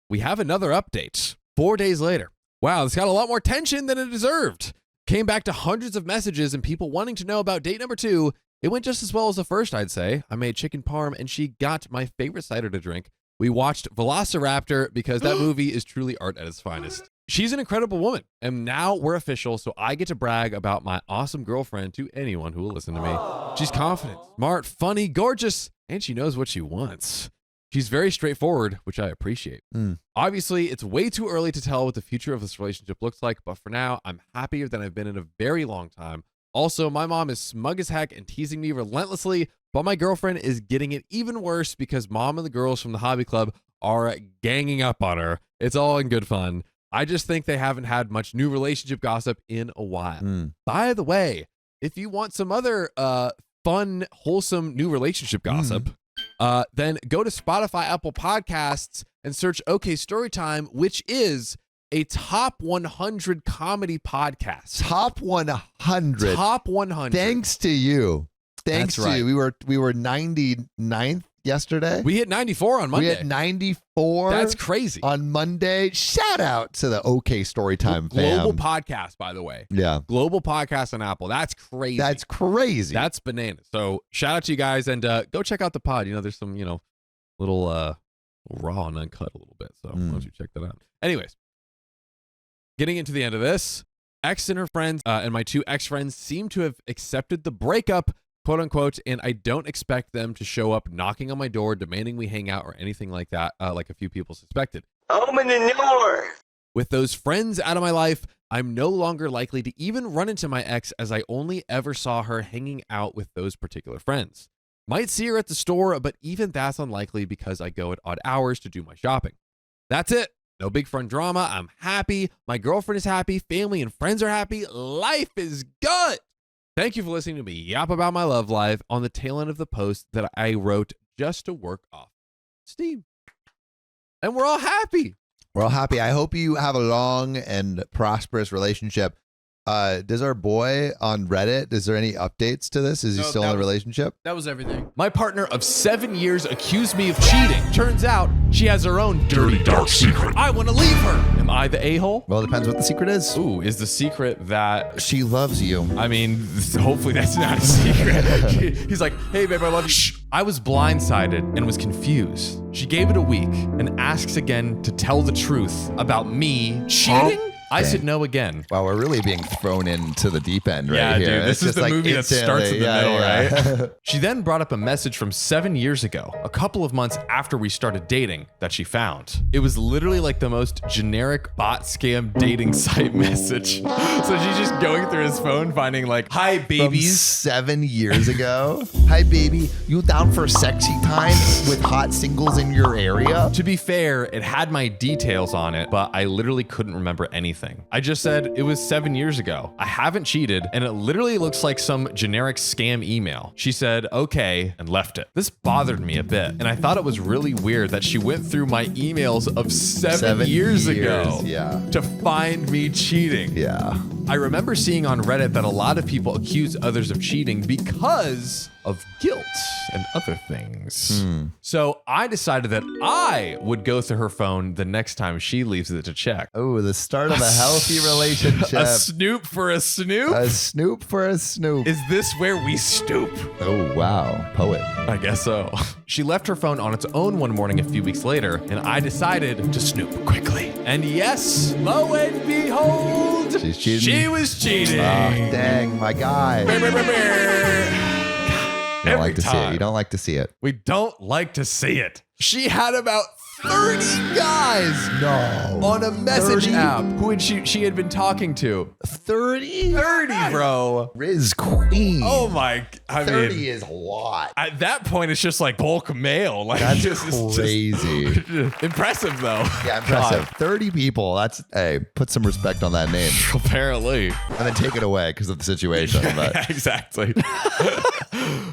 We have another update. 4 days later. Wow, this got a lot more tension than it deserved. Came back to hundreds of messages and people wanting to know about date number 2. It went just as well as the first, I'd say. I made chicken parm and she got my favorite cider to drink. We watched Velociraptor because that movie is truly art at its finest. She's an incredible woman, and now we're official, so I get to brag about my awesome girlfriend to anyone who will listen to me. She's confident, smart, funny, gorgeous, and she knows what she wants. She's very straightforward, which I appreciate. Obviously, it's way too early to tell what the future of this relationship looks like, but for now, I'm happier than I've been in a very long time. Also, my mom is smug as heck and teasing me relentlessly, but my girlfriend is getting it even worse because mom and the girls from the hobby club are ganging up on her. It's all in good fun. I just think they haven't had much new relationship gossip in a while. By the way, if you want some other fun, wholesome new relationship gossip, then go to Spotify, Apple Podcasts, and search OK Storytime, which is a top 100 comedy podcast. Top 100. Top 100. Thanks to you. Thanks That's to right. you. We were 99th yesterday. We hit 94 on Monday. We hit 94. That's crazy. On Monday. Shout out to the OK Storytime Global fam. podcast, by the way. Yeah. Global podcast on Apple. That's crazy. That's crazy. That's bananas. So shout out to you guys, and go check out the pod. There's some, little raw and uncut a little bit. So why don't you check that out? Anyways, getting into the end of this, X and her friends and my 2 ex-friends seem to have accepted the breakup, quote unquote, and I don't expect them to show up knocking on my door, demanding we hang out or anything like that, like a few people suspected. Open the door. With those friends out of my life, I'm no longer likely to even run into my ex, as I only ever saw her hanging out with those particular friends. Might see her at the store, but even that's unlikely because I go at odd hours to do my shopping. That's it. No big friend drama. I'm happy. My girlfriend is happy. Family and friends are happy. Life is good. Thank you for listening to me yap about my love life on the tail end of the post that I wrote just to work off steam. And we're all happy. We're all happy. I hope you have a long and prosperous relationship. Does our boy on Reddit, is there any updates to this? Is he No, still in a relationship? That was everything. My partner of 7 years accused me of cheating. Turns out she has her own dirty, dark secret. I want to leave her. Am I the a-hole? Well, it depends what the secret is. Ooh, is the secret that... She loves you. I mean, hopefully that's not a secret. He's like, hey, babe, I love you. Shh. I was blindsided and was confused. She gave it a week and asks again to tell the truth about me cheating? I said no again. Wow, we're really being thrown into the deep end right here. Dude, this It's is just the like movie that starts in the instantly, middle, right? She then brought up a message from 7 years ago, a couple of months after we started dating, that she found. It was literally like the most generic bot scam dating site message. So she's just going through his phone, finding like, hi, From babies. 7 years ago. Hi, baby. You down for sexy time with hot singles in your area? To be fair, it had my details on it, but I literally couldn't remember anything. I just said it was 7 years ago. I haven't cheated, and it literally looks like some generic scam email. She said, okay, and left it. This bothered me a bit, and I thought it was really weird that she went through my emails of 7 years ago to find me cheating. Yeah. I remember seeing on Reddit that a lot of people accuse others of cheating because of guilt and other things. So I decided that I would go through her phone the next time she leaves it to check. Oh, the start of a healthy relationship. A snoop for a snoop? A snoop for a snoop. Is this where we stoop? Oh, wow. Poet. I guess so. She left her phone on its own one morning a few weeks later, and I decided to snoop quickly. And yes, lo and behold, She's cheating. she was cheating. Oh, dang, my guy. Brr, brr, brr, brr. You don't Every like to see it. time. You don't like to see it. We don't like to see it. She had about 30 guys No. on a message 30? app who she had been talking to. 30? 30, bro. Riz Queen. Oh my, I 30 mean, is a lot. at that point, it's just like bulk mail. Like, That's it's just crazy. impressive, though. Yeah, impressive. 30 people. That's, hey, put some respect on that name. Apparently. And then take it away because of the situation. But Yeah, exactly.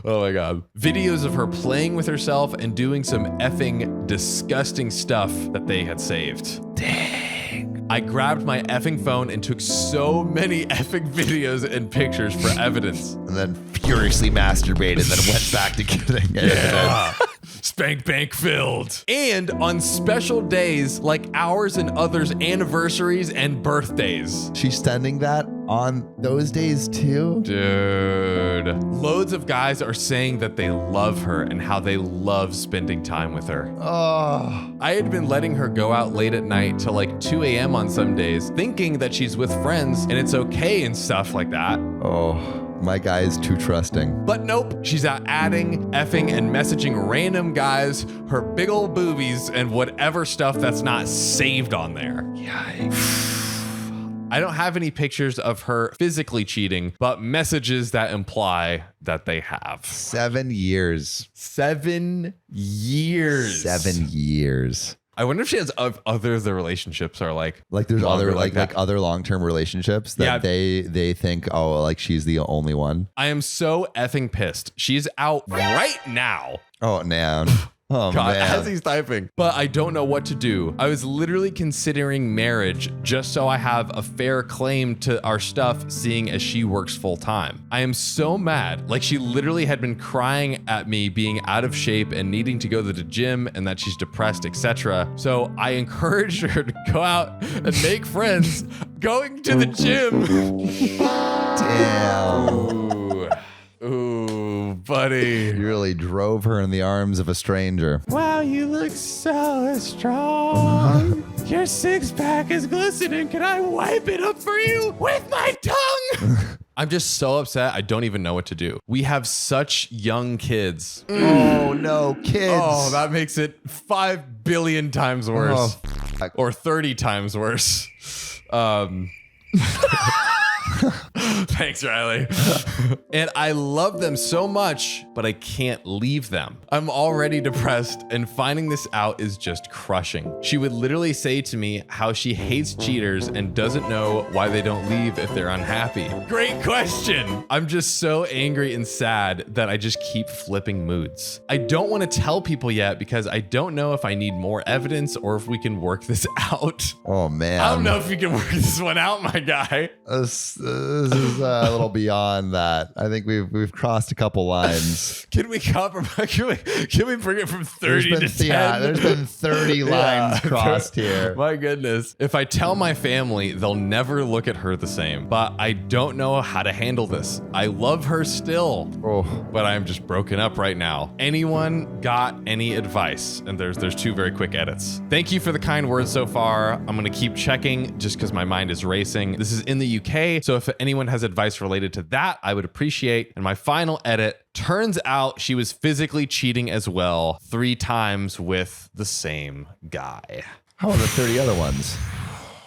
Oh my God. Videos of her playing with herself and doing some effing disgusting stuff that they had saved. Dang. I grabbed my effing phone and took so many effing videos and pictures for evidence. and then furiously masturbated, then went back to getting it. Yeah. Spank bank filled. And on special days like ours and others' anniversaries and birthdays. She's sending that on those days too? Dude. Loads of guys are saying that they love her and how they love spending time with her. Oh. I had been letting her go out late at night till like 2 a.m. on some days, thinking that she's with friends and it's okay and stuff like that. Oh. My guy is too trusting. But nope, she's out adding, effing, and messaging random guys, her big old boobies, and whatever stuff that's not saved on there. Yikes. I don't have any pictures of her physically cheating, but messages that imply that they have. 7 years. 7 years. 7 years. I wonder if she has other the relationships are like There's longer other like that. other long-term relationships that they think, oh, like she's the only one. I am so effing pissed. She's out right now. Oh, man. Oh, God, man. as he's typing. But I don't know what to do. I was literally considering marriage just so I have a fair claim to our stuff, seeing as she works full time. I am so mad. Like, she literally had been crying at me being out of shape and needing to go to the gym and that she's depressed, etc. So I encouraged her to go out and make friends going to the gym. Damn. Ooh, buddy. You really drove her in the arms of a stranger. Wow, you look so strong. Your six-pack is glistening. Can I wipe it up for you with my tongue? I'm just so upset. I don't even know what to do. We have such young kids. Oh, no, kids. Oh, that makes it 5 billion times worse. Oh, or 30 times worse. Thanks, Riley. And I love them so much, but I can't leave them. I'm already depressed, and finding this out is just crushing. She would literally say to me how she hates cheaters and doesn't know why they don't leave if they're unhappy. Great question. I'm just so angry and sad that I just keep flipping moods. I don't want to tell people yet because I don't know if I need more evidence or if we can work this out. Oh, man. I don't know if we can work this one out, my guy. This is a little beyond that. I think we've crossed a couple lines. Can we compromise? Can we bring it from 30 to 10? Yeah, there's been 30 lines crossed here. My goodness. If I tell my family, they'll never look at her the same. But I don't know how to handle this. I love her still, but I'm just broken up right now. Anyone got any advice? And there's 2 very quick edits. Thank you for the kind words so far. I'm going to keep checking just because my mind is racing. This is in the UK, so if anyone has advice related to that, I would appreciate. And my final edit, turns out she was physically cheating as well 3 times with the same guy. How are the 30 other ones?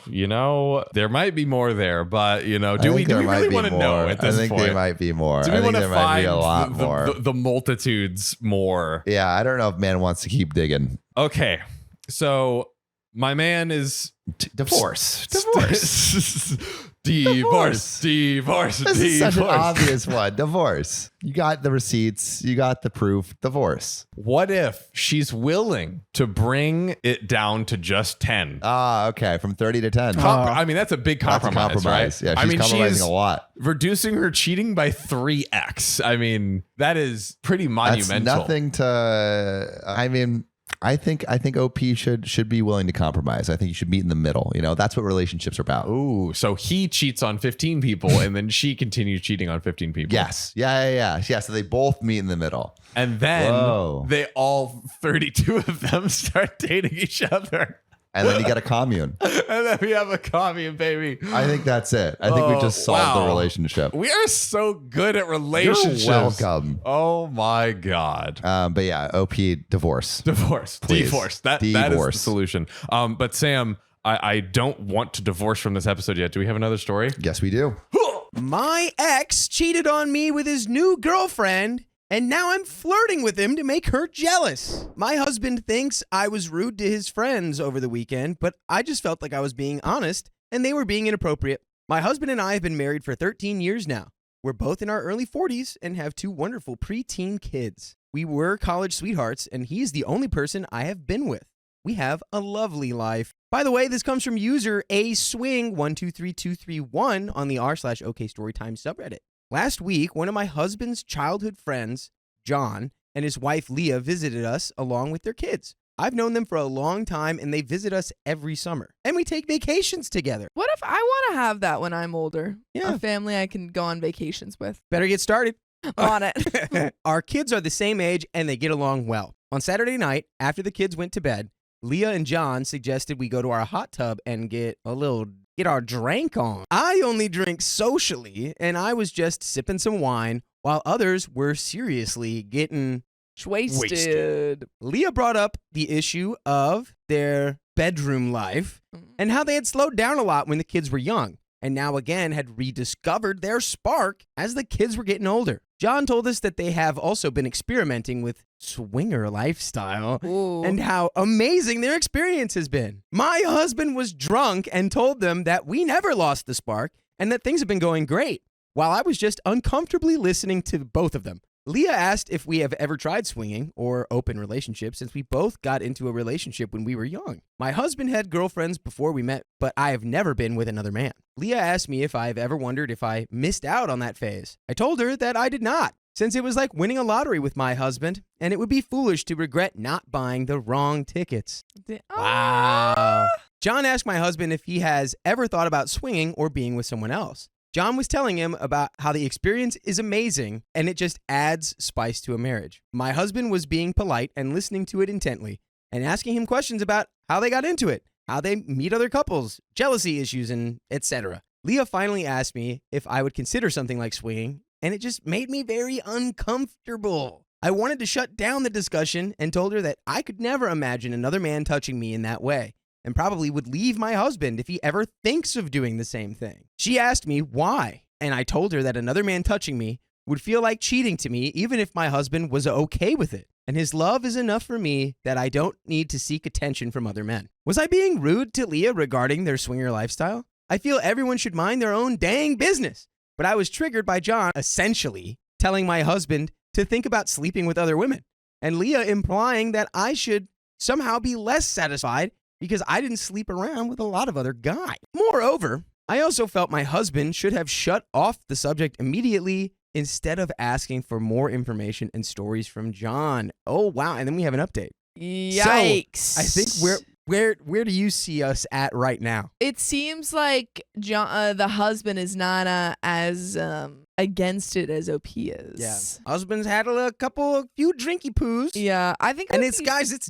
You know, there might be more there, but do we really want to know at this point? I think there might be more. Do we want to find a lot more? The multitudes more? Yeah, I don't know if man wants to keep digging. Okay, so my man is Divorce. Divorce. This is such an obvious one. Divorce. You got the receipts. You got the proof. Divorce. What if she's willing to bring it down to just 10? Okay. From 30 to 10. I mean, that's a big compromise, right? Yeah, she's compromising a lot. Reducing her cheating by 3x. I mean, that is pretty monumental. That's nothing to... I mean... I think OP should be willing to compromise. I think you should meet in the middle. That's what relationships are about. Ooh, so he cheats on 15 people and then she continues cheating on 15 people. Yes. Yeah. So they both meet in the middle. And then they all 32 of them start dating each other. And then you get a commune. And then we have a commune, baby. I think that's it. I think we just solved the relationship. We are so good at relationships. You're welcome. Oh my God. But yeah, OP, divorce. Please. Divorce. That is the solution. But Sam, I don't want to divorce from this episode yet. Do we have another story? Yes, we do. My ex cheated on me with his new girlfriend, and now I'm flirting with him to make her jealous. My husband thinks I was rude to his friends over the weekend, but I just felt like I was being honest, and they were being inappropriate. My husband and I have been married for 13 years now. We're both in our early 40s and have 2 wonderful preteen kids. We were college sweethearts, and he's the only person I have been with. We have a lovely life. By the way, this comes from user aswing123231 on the r/OKStorytime subreddit. Last week, one of my husband's childhood friends, John, and his wife, Leah, visited us along with their kids. I've known them for a long time, and they visit us every summer. And we take vacations together. What if I want to have that when I'm older? Yeah. A family I can go on vacations with. Better get started. On it. Our kids are the same age, and they get along well. On Saturday night, after the kids went to bed, Leah and John suggested we go to our hot tub and get our drink on. I only drink socially, and I was just sipping some wine while others were seriously getting wasted. Leah brought up the issue of their bedroom life and how they had slowed down a lot when the kids were young. and now again had rediscovered their spark as the kids were getting older. John told us that they have also been experimenting with swinger lifestyle Ooh. and how amazing their experience has been. My husband was drunk and told them that we never lost the spark and that things have been going great, while I was just uncomfortably listening to both of them. Leah asked if we have ever tried swinging or open relationships since we both got into a relationship when we were young. My husband had girlfriends before we met, but I have never been with another man. Leah asked me if I've ever wondered if I missed out on that phase. I told her that I did not, since it was like winning a lottery with my husband, and it would be foolish to regret not buying the wrong tickets. Wow. John asked my husband if he has ever thought about swinging or being with someone else. John was telling him about how the experience is amazing and it just adds spice to a marriage. My husband was being polite and listening to it intently and asking him questions about how they got into it, how they meet other couples, jealousy issues, and etc. Leah finally asked me if I would consider something like swinging, and it just made me very uncomfortable. I wanted to shut down the discussion and told her that I could never imagine another man touching me in that way, and probably would leave my husband if he ever thinks of doing the same thing. She asked me why, and I told her that another man touching me would feel like cheating to me even if my husband was okay with it, and his love is enough for me that I don't need to seek attention from other men. Was I being rude to Leah regarding their swinger lifestyle? I feel everyone should mind their own dang business, but I was triggered by John essentially telling my husband to think about sleeping with other women, and Leah implying that I should somehow be less satisfied because I didn't sleep around with a lot of other guys. Moreover, I also felt my husband should have shut off the subject immediately instead of asking for more information and stories from John. Oh, wow. And then we have an update. Yikes. So, I think where do you see us at right now? It seems like John, the husband is not as against it as OP is. Yeah. Husband's had a few drinky poos. Yeah, I think. And it's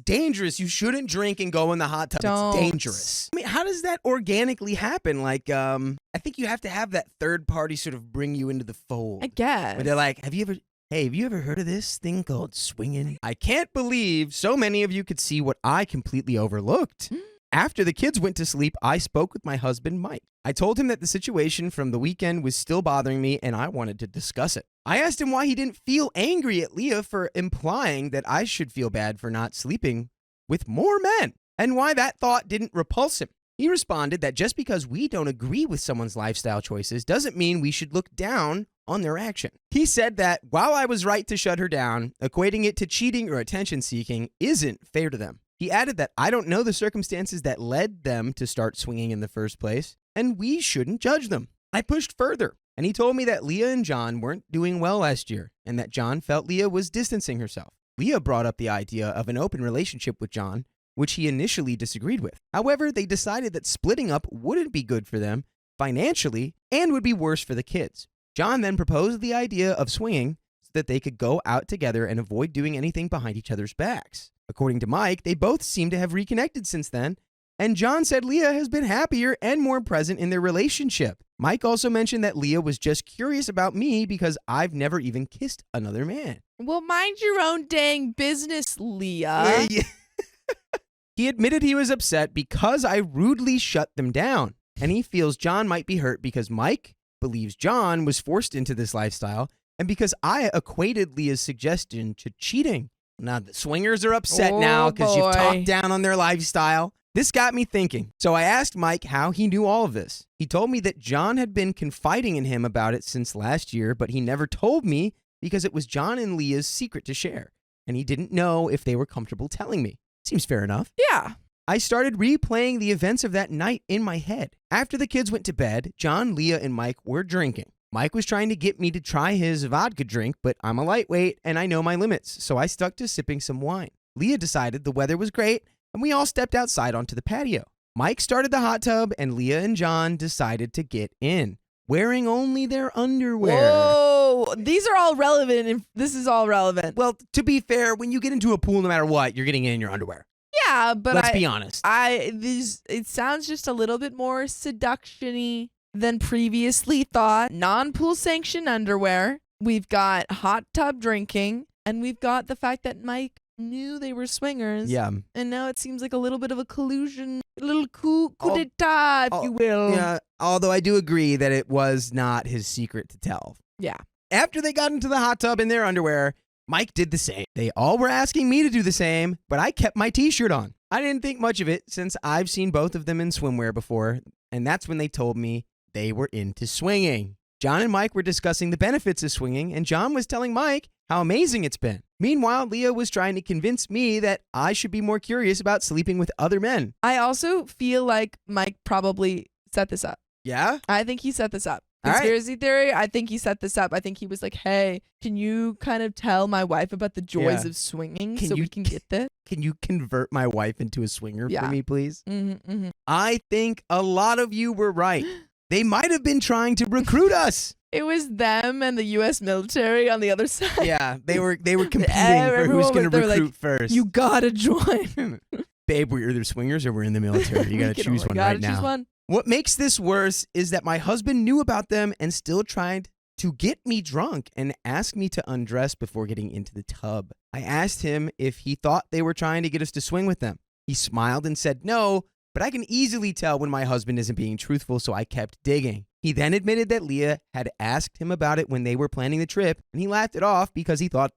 dangerous. You shouldn't drink and go in the hot tub. Don't. It's dangerous. I mean, how does that organically happen? Like, I think you have to have that third party sort of bring you into the fold. I guess. But they're like, have you ever heard of this thing called swinging? I can't believe so many of you could see what I completely overlooked. After the kids went to sleep, I spoke with my husband, Mike. I told him that the situation from the weekend was still bothering me and I wanted to discuss it. I asked him why he didn't feel angry at Leah for implying that I should feel bad for not sleeping with more men and why that thought didn't repulse him. He responded that just because we don't agree with someone's lifestyle choices doesn't mean we should look down on their action. He said that while I was right to shut her down, equating it to cheating or attention seeking isn't fair to them. He added that I don't know the circumstances that led them to start swinging in the first place, and we shouldn't judge them. I pushed further, and he told me that Leah and John weren't doing well last year, and that John felt Leah was distancing herself. Leah brought up the idea of an open relationship with John, which he initially disagreed with. However, they decided that splitting up wouldn't be good for them financially and would be worse for the kids. John then proposed the idea of swinging so that they could go out together and avoid doing anything behind each other's backs. According to Mike, they both seem to have reconnected since then, and John said Leah has been happier and more present in their relationship. Mike also mentioned that Leah was just curious about me because I've never even kissed another man. Well, mind your own dang business, Leah. He admitted he was upset because I rudely shut them down, and he feels John might be hurt because Mike believes John was forced into this lifestyle and because I equated Leah's suggestion to cheating. Now, the swingers are upset now because you've talked down on their lifestyle. This got me thinking. So I asked Mike how he knew all of this. He told me that John had been confiding in him about it since last year, but he never told me because it was John and Leah's secret to share, and he didn't know if they were comfortable telling me. Seems fair enough. Yeah. I started replaying the events of that night in my head. After the kids went to bed, John, Leah, and Mike were drinking. Mike was trying to get me to try his vodka drink, but I'm a lightweight and I know my limits, so I stuck to sipping some wine. Leah decided the weather was great, and we all stepped outside onto the patio. Mike started the hot tub, and Leah and John decided to get in, wearing only their underwear. Whoa, these are all relevant, and this is all relevant. Well, to be fair, when you get into a pool, no matter what, you're getting in your underwear. Yeah, but Let's be honest. It sounds just a little bit more seduction-y than previously thought. Non-pool sanctioned underwear. We've got hot tub drinking, and we've got the fact that Mike knew they were swingers. Yeah. And now it seems like a little bit of a collusion, a little coup d'etat, if you will. Yeah. Although I do agree that it was not his secret to tell. Yeah. After they got into the hot tub in their underwear, Mike did the same. They all were asking me to do the same, but I kept my t-shirt on. I didn't think much of it since I've seen both of them in swimwear before, and that's when they told me they were into swinging. John and Mike were discussing the benefits of swinging, and John was telling Mike how amazing it's been. Meanwhile, Leah was trying to convince me that I should be more curious about sleeping with other men. I also feel like Mike probably set this up. Yeah? I think he set this up. All right. Conspiracy theory, I think he set this up. I think he was like, hey, can you kind of tell my wife about the joys Yeah. of swinging Can so you- we can get this? Can you convert my wife into a swinger Yeah. for me, please? Mm-hmm. I think a lot of you were right. They might have been trying to recruit us. It was them and the U.S. military on the other side. Yeah, they were competing for Everyone who's was- going to they were like, recruit first. You gotta join. Babe, we're either swingers or we're in the military. You got to choose one gotta right choose now. one. What makes this worse is that my husband knew about them and still tried to get me drunk and ask me to undress before getting into the tub. I asked him if he thought they were trying to get us to swing with them. He smiled and said no, but I can easily tell when my husband isn't being truthful, so I kept digging. He then admitted that Leah had asked him about it when they were planning the trip, and he laughed it off because he thought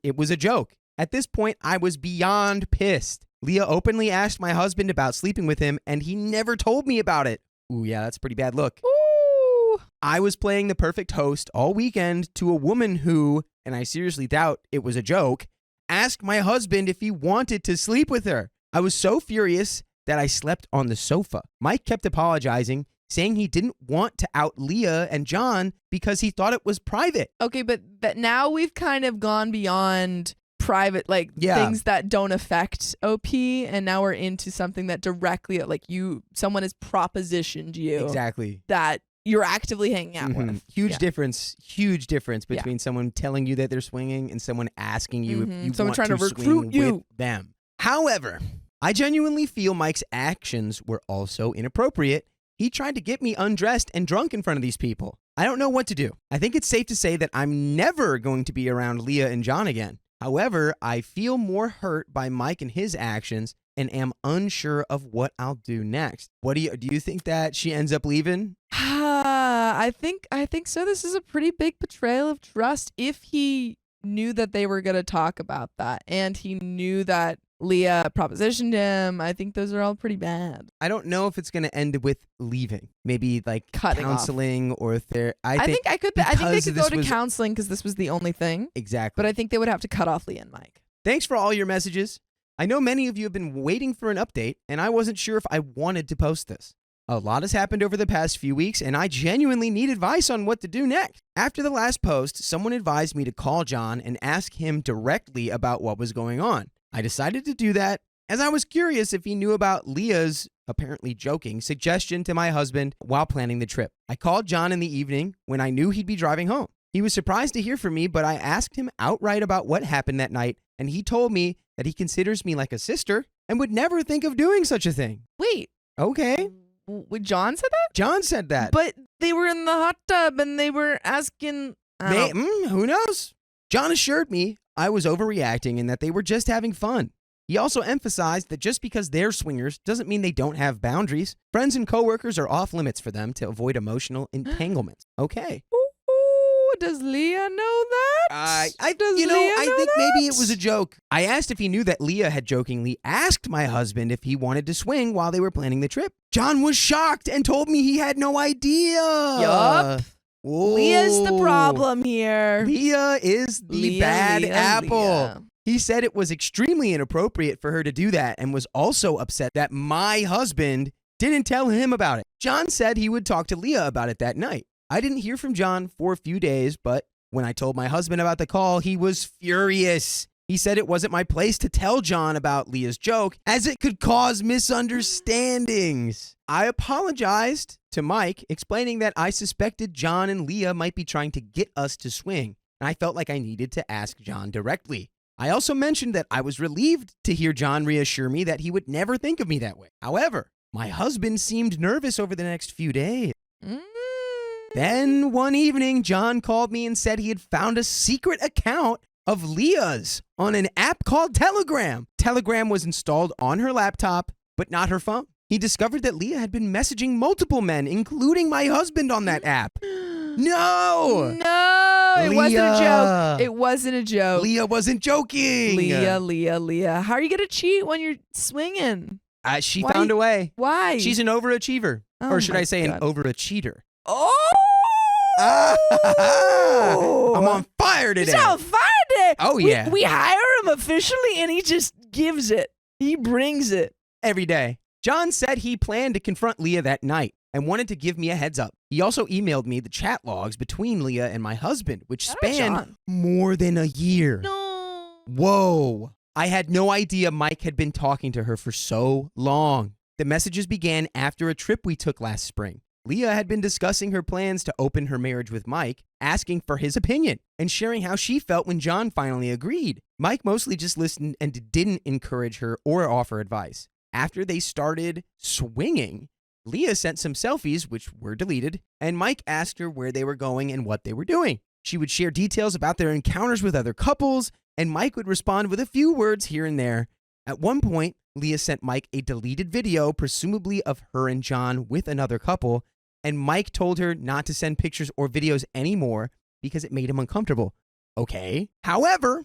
it was a joke. At this point, I was beyond pissed. Leah openly asked my husband about sleeping with him, and he never told me about it. Ooh, yeah, that's a pretty bad look. Ooh. I was playing the perfect host all weekend to a woman who, and I seriously doubt it was a joke, asked my husband if he wanted to sleep with her. I was so furious that I slept on the sofa. Mike kept apologizing, saying he didn't want to out Leah and John because he thought it was private. Okay, but now we've kind of gone beyond private, like Yeah. things that don't affect OP, and now we're into something that directly, like someone has propositioned you Exactly. that you're actively hanging out Mhm. with. Huge Yeah. difference Yeah. between someone telling you that they're swinging and someone asking you if you Someone want trying to recruit swing you. with them. However, I genuinely feel Mike's actions were also inappropriate. He tried to get me undressed and drunk in front of these people. I don't know what to do. I think it's safe to say that I'm never going to be around Leah and John again. However, I feel more hurt by Mike and his actions and am unsure of what I'll do next. What do you think that she ends up leaving? I think so. This is a pretty big betrayal of trust. If he knew that they were going to talk about that and he knew that Leah propositioned him, I think those are all pretty bad. I don't know if it's going to end with leaving. Maybe like Cutting off. counseling or therapy. I think they could because go this to was- counseling because this was the only thing. Exactly. But I think they would have to cut off Leah and Mike. Thanks for all your messages. I know many of you have been waiting for an update, and I wasn't sure if I wanted to post this. A lot has happened over the past few weeks, and I genuinely need advice on what to do next. After the last post, someone advised me to call John and ask him directly about what was going on. I decided to do that as I was curious if he knew about Leah's, apparently joking, suggestion to my husband while planning the trip. I called John in the evening when I knew he'd be driving home. He was surprised to hear from me, but I asked him outright about what happened that night, and he told me that he considers me like a sister and would never think of doing such a thing. Wait, Okay. John said that? John said that. But they were in the hot tub and they were asking. Who knows? John assured me I was overreacting and that they were just having fun. He also emphasized that just because they're swingers doesn't mean they don't have boundaries. Friends and coworkers are off limits for them to avoid emotional entanglements. Okay. Ooh, does Leah know that? I Does think Leah know maybe that? it was a joke. I asked if he knew that Leah had jokingly asked my husband if he wanted to swing while they were planning the trip. John was shocked and told me he had no idea. Yup. Leah's the Whoa. problem here. Leah is the Leah, bad Leah, apple. Leah. He said it was extremely inappropriate for her to do that and was also upset that my husband didn't tell him about it. John said he would talk to Leah about it that night. I didn't hear from John for a few days, but when I told my husband about the call, he was furious. He said it wasn't my place to tell John about Leah's joke, as it could cause misunderstandings. I apologized to Mike, explaining that I suspected John and Leah might be trying to get us to swing, and I felt like I needed to ask John directly. I also mentioned that I was relieved to hear John reassure me that he would never think of me that way. However, my husband seemed nervous over the next few days. Then one evening, John called me and said he had found a secret account of Leah's on an app called Telegram. Telegram was installed on her laptop, but not her phone. He discovered that Leah had been messaging multiple men, including my husband, on that app. No! No, it wasn't a Leah. joke. It wasn't a joke. Leah wasn't joking. Leah. How are you going to cheat when you're swinging? She Why found a way. Why? She's an overachiever. Oh or should my I say God. an overacheater? Oh! I'm on fire today. He's on fire today. Oh, yeah. We hire him officially, and he just gives it. He brings it. Every day. John said he planned to confront Leah that night and wanted to give me a heads up. He also emailed me the chat logs between Leah and my husband, which Shout out spanned John. more than a year. No. Whoa. I had no idea Mike had been talking to her for so long. The messages began after a trip we took last spring. Leah had been discussing her plans to open her marriage with Mike, asking for his opinion, and sharing how she felt when John finally agreed. Mike mostly just listened and didn't encourage her or offer advice. After they started swinging, Leah sent some selfies, which were deleted, and Mike asked her where they were going and what they were doing. She would share details about their encounters with other couples, and Mike would respond with a few words here and there. At one point, Leah sent Mike a deleted video, presumably of her and John with another couple, and Mike told her not to send pictures or videos anymore because it made him uncomfortable. Okay. However,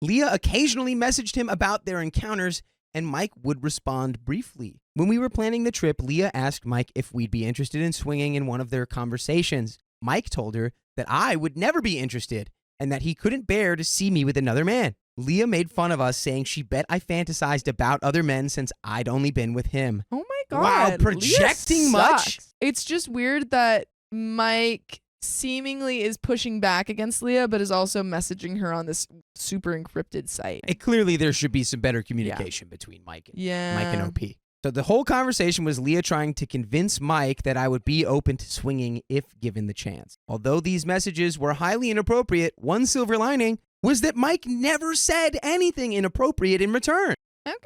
Leah occasionally messaged him about their encounters, and Mike would respond briefly. When we were planning the trip, Leah asked Mike if we'd be interested in swinging in one of their conversations. Mike told her that I would never be interested and that he couldn't bear to see me with another man. Leah made fun of us, saying she bet I fantasized about other men since I'd only been with him. Oh my God. Wow, projecting Leah much? sucks. It's just weird that Mike seemingly is pushing back against Leah, but is also messaging her on this super encrypted site. Clearly, there should be some better communication between Mike and OP. So the whole conversation was Leah trying to convince Mike that I would be open to swinging if given the chance. Although these messages were highly inappropriate, one silver lining was that Mike never said anything inappropriate in return. Okay.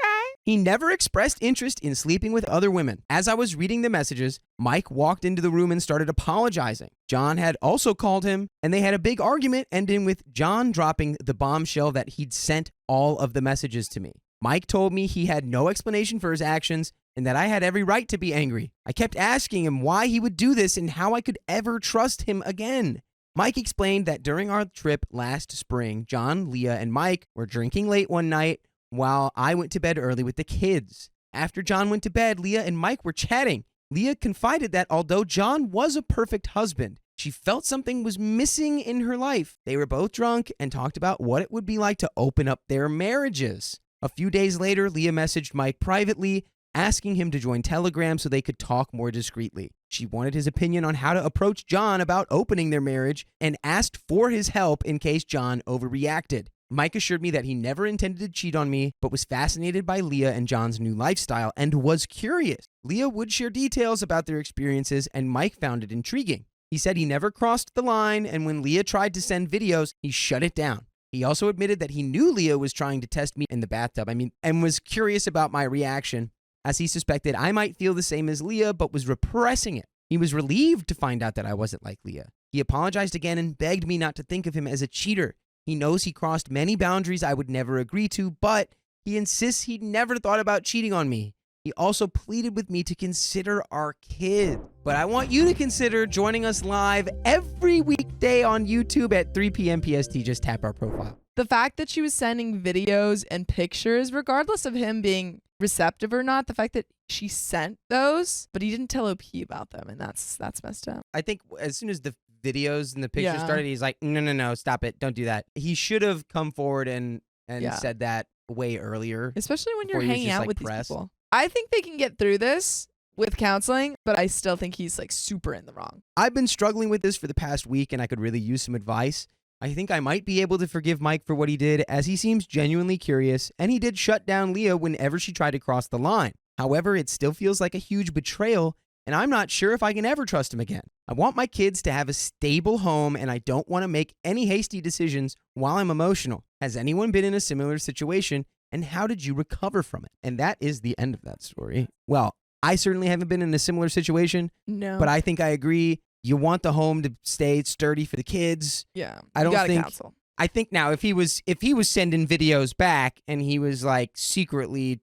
He never expressed interest in sleeping with other women. As I was reading the messages, Mike walked into the room and started apologizing. John had also called him, and they had a big argument, ending with John dropping the bombshell that he'd sent all of the messages to me. Mike told me he had no explanation for his actions and that I had every right to be angry. I kept asking him why he would do this and how I could ever trust him again. Mike explained that during our trip last spring, John, Leah, and Mike were drinking late one night while I went to bed early with the kids. After John went to bed, Leah and Mike were chatting. Leah confided that although John was a perfect husband, she felt something was missing in her life. They were both drunk and talked about what it would be like to open up their marriages. A few days later, Leah messaged Mike privately, asking him to join Telegram so they could talk more discreetly. She wanted his opinion on how to approach John about opening their marriage and asked for his help in case John overreacted. Mike assured me that he never intended to cheat on me, but was fascinated by Leah and John's new lifestyle and was curious. Leah would share details about their experiences, and Mike found it intriguing. He said he never crossed the line, and when Leah tried to send videos, he shut it down. He also admitted that he knew Leah was trying to test me in the bathtub, and was curious about my reaction, as he suspected I might feel the same as Leah, but was repressing it. He was relieved to find out that I wasn't like Leah. He apologized again and begged me not to think of him as a cheater. He knows he crossed many boundaries I would never agree to, but he insists he'd never thought about cheating on me. He also pleaded with me to consider our kid. But I want you to consider joining us live every weekday on YouTube at 3 p.m. PST. Just tap our profile. The fact that she was sending videos and pictures, regardless of him being receptive or not, the fact that she sent those, but he didn't tell OP about them, and that's messed up. I think as soon as the videos and the pictures Yeah. started, he's like, no, stop it. Don't do that. He should have come forward and said that way earlier. Especially when Before you're he was hanging just, out like, with pressed. these people. I think they can get through this with counseling, but I still think he's like super in the wrong. I've been struggling with this for the past week, and I could really use some advice. I think I might be able to forgive Mike for what he did, as he seems genuinely curious, and he did shut down Leah whenever she tried to cross the line. However, it still feels like a huge betrayal, and I'm not sure if I can ever trust him again. I want my kids to have a stable home, and I don't want to make any hasty decisions while I'm emotional. Has anyone been in a similar situation, and how did you recover from it? And that is the end of that story. Well, I certainly haven't been in a similar situation, No. but I think I agree. You want the home to stay sturdy for the kids. yeah. I You don't gotta think counsel. I think now if he was sending videos back and he was like secretly,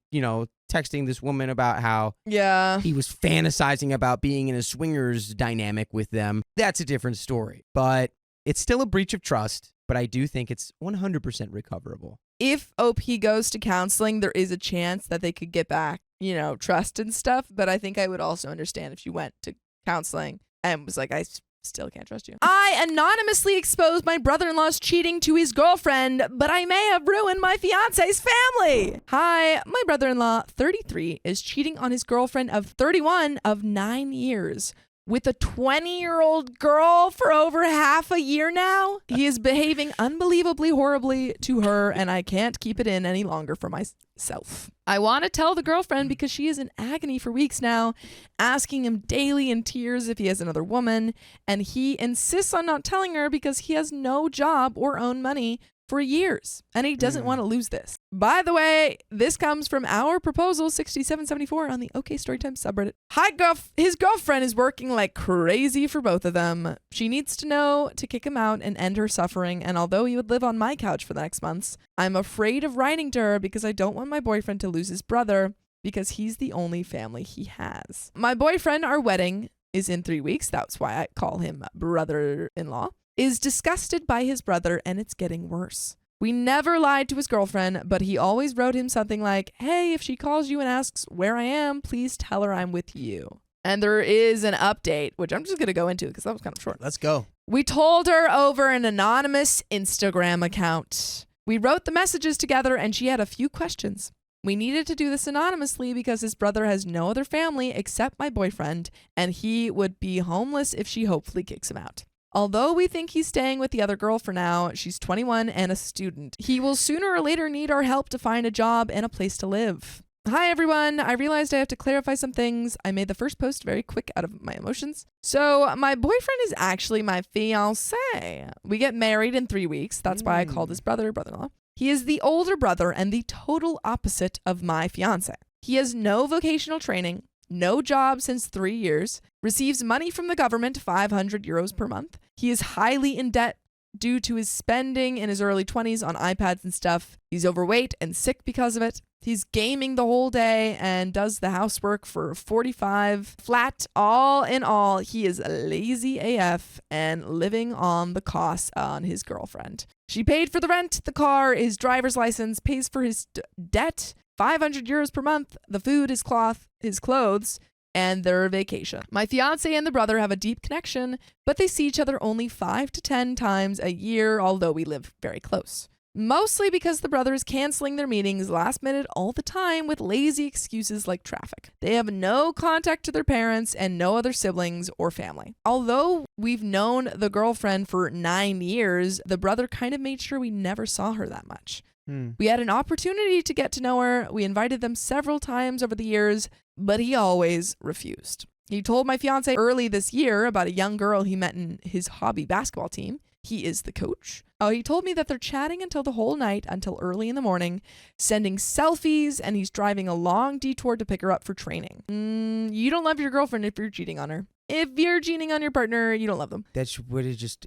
texting this woman about how he was fantasizing about being in a swingers dynamic with them, that's a different story. But it's still a breach of trust, but I do think it's 100% recoverable. If OP goes to counseling, there is a chance that they could get back, trust and stuff. But I think I would also understand if she went to counseling and was like, I still can't trust you. I anonymously exposed my brother-in-law's cheating to his girlfriend, but I may have ruined my fiance's family. Hi, my brother-in-law, 33, is cheating on his girlfriend of 31 of 9 years with a 20-year-old girl for over half a year now. He is behaving unbelievably horribly to her, and I can't keep it in any longer for myself. I want to tell the girlfriend because she is in agony for weeks now, asking him daily in tears if he has another woman, and he insists on not telling her because he has no job or own money for years, and he doesn't want to lose this. By the way, this comes from our proposal 6774 on the OK Storytime subreddit. His girlfriend is working like crazy for both of them. She needs to know to kick him out and end her suffering, and although he would live on my couch for the next months, I'm afraid of writing to her because I don't want my boyfriend to lose his brother because he's the only family he has. My boyfriend, our wedding is in 3 weeks. That's why I call him brother-in-law. Is disgusted by his brother, and it's getting worse. We never lied to his girlfriend, but he always wrote him something like, hey, if she calls you and asks where I am, please tell her I'm with you. And there is an update, which I'm just going to go into because that was kind of short. Let's go. We told her over an anonymous Instagram account. We wrote the messages together, and she had a few questions. We needed to do this anonymously because his brother has no other family except my boyfriend, and he would be homeless if she hopefully kicks him out. Although we think he's staying with the other girl for now, she's 21 and a student. He will sooner or later need our help to find a job and a place to live. Hi, everyone. I realized I have to clarify some things. I made the first post very quick out of my emotions. So my boyfriend is actually my fiance. We get married in 3 weeks. That's why I called his brother-in-law. He is the older brother and the total opposite of my fiance. He has no vocational training, no job since 3 years, receives money from the government, 500 euros per month. He is highly in debt due to his spending in his early 20s on iPads and stuff. He's overweight and sick because of it. He's gaming the whole day and does the housework for 45 flat. All in all, he is lazy AF and living on the costs on his girlfriend. She paid for the rent, the car, his driver's license, pays for his debt, 500 euros per month, the food, his clothes, and their vacation. My fiance and the brother have a deep connection, but they see each other only 5 to 10 times a year, although we live very close. Mostly because the brother is canceling their meetings last minute all the time with lazy excuses like traffic. They have no contact to their parents and no other siblings or family. Although we've known the girlfriend for 9 years, the brother kind of made sure we never saw her that much. We had an opportunity to get to know her. We invited them several times over the years, but he always refused. He told my fiance early this year about a young girl he met in his hobby basketball team. He is the coach. He told me that they're chatting until the whole night, until early in the morning, sending selfies, and he's driving a long detour to pick her up for training. You don't love your girlfriend if you're cheating on her. If you're cheating on your partner, you don't love them. That's what it just,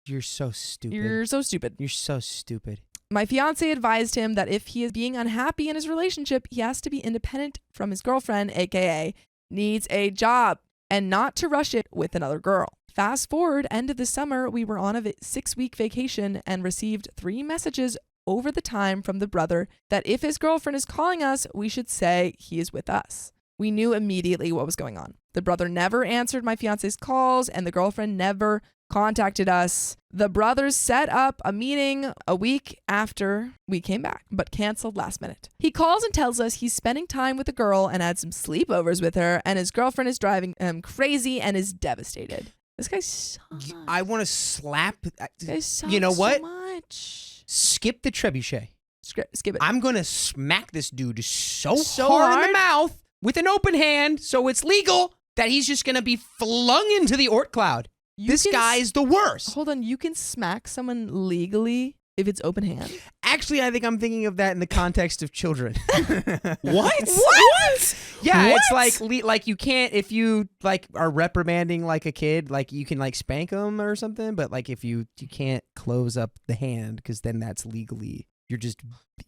you're so stupid. You're so stupid. You're so stupid. My fiance advised him that if he is being unhappy in his relationship, he has to be independent from his girlfriend, aka needs a job, and not to rush it with another girl. Fast forward, end of the summer, we were on a 6-week vacation and received 3 messages over the time from the brother that if his girlfriend is calling us, we should say he is with us. We knew immediately what was going on. The brother never answered my fiance's calls, and the girlfriend never contacted us. The brothers set up a meeting a week after we came back, but canceled last minute. He calls and tells us he's spending time with a girl and had some sleepovers with her, and his girlfriend is driving him crazy and is devastated. This guy sucks. I want to slap. This guy sucks You know what? so much. Skip the trebuchet. Skip it. I'm going to smack this dude so hard hard in the mouth with an open hand so it's legal that he's just going to be flung into the Oort cloud. This guy is the worst. Hold on, you can smack someone legally if it's open hand? Actually, I think I'm thinking of that in the context of children. What? Yeah, What? it's like you can't, if you like are reprimanding like a kid, like you can like spank them or something, but like if you can't close up the hand because then that's legally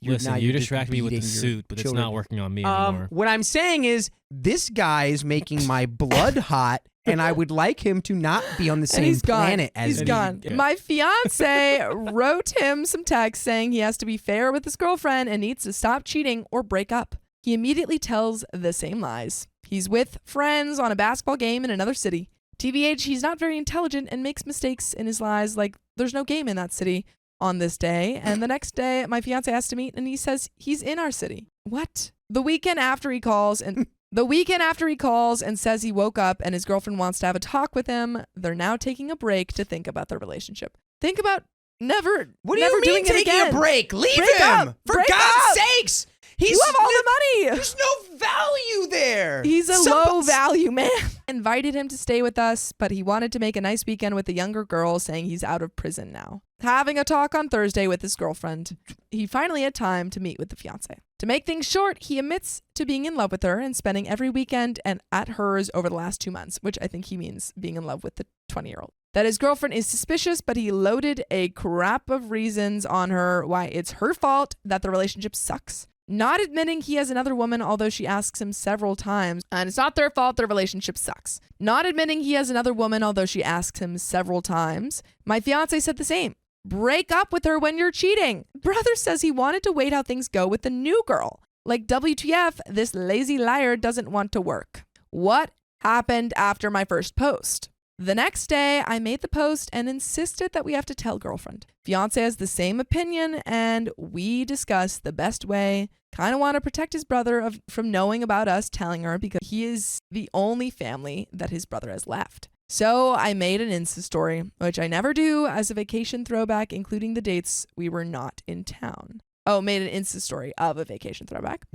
Listen, you distract me with the beating your suit, but children. it's not working on me anymore. What I'm saying is this guy is making my blood hot, and I would like him to not be on the And same he's gone. planet as He's me. gone. Yeah. My fiance wrote him some text saying he has to be fair with his girlfriend and needs to stop cheating or break up. He immediately tells the same lies. He's with friends on a basketball game in another city. TBH, he's not very intelligent and makes mistakes in his lies, like there's no game in that city on this day. And the next day, my fiance has to meet and he says he's in our city. What? The weekend after he calls and says he woke up and his girlfriend wants to have a talk with him, they're now taking a break to think about their relationship. Think about never What do never you mean doing it taking again. a break? Leave Break him! up! For Break God's up! sakes! You have all the money. There's no value there. He's a Somebody- low value man. Invited him to stay with us, but he wanted to make a nice weekend with the younger girl, saying he's out of prison now. Having a talk on Thursday with his girlfriend, he finally had time to meet with the fiance. To make things short, he admits to being in love with her and spending every weekend and at hers over the last 2 months, which I think he means being in love with the 20-year-old. That his girlfriend is suspicious, but he loaded a crap of reasons on her why it's her fault that the relationship sucks. Not admitting he has another woman, although she asks him several times, and it's not their fault their relationship sucks. Not admitting he has another woman, although she asks him several times. My fiance said the same. Break up with her when you're cheating. Brother says he wanted to wait how things go with the new girl. Like WTF, this lazy liar doesn't want to work. What happened after my first post? The next day, I made the post and insisted that we have to tell girlfriend. Fiance has the same opinion, and we discussed the best way. Kind of want to protect his brother from knowing about us telling her because he is the only family that his brother has left. So I made an Insta story, which I never do, as a vacation throwback, including the dates we were not in town. Oh, made an Insta story of a vacation throwback.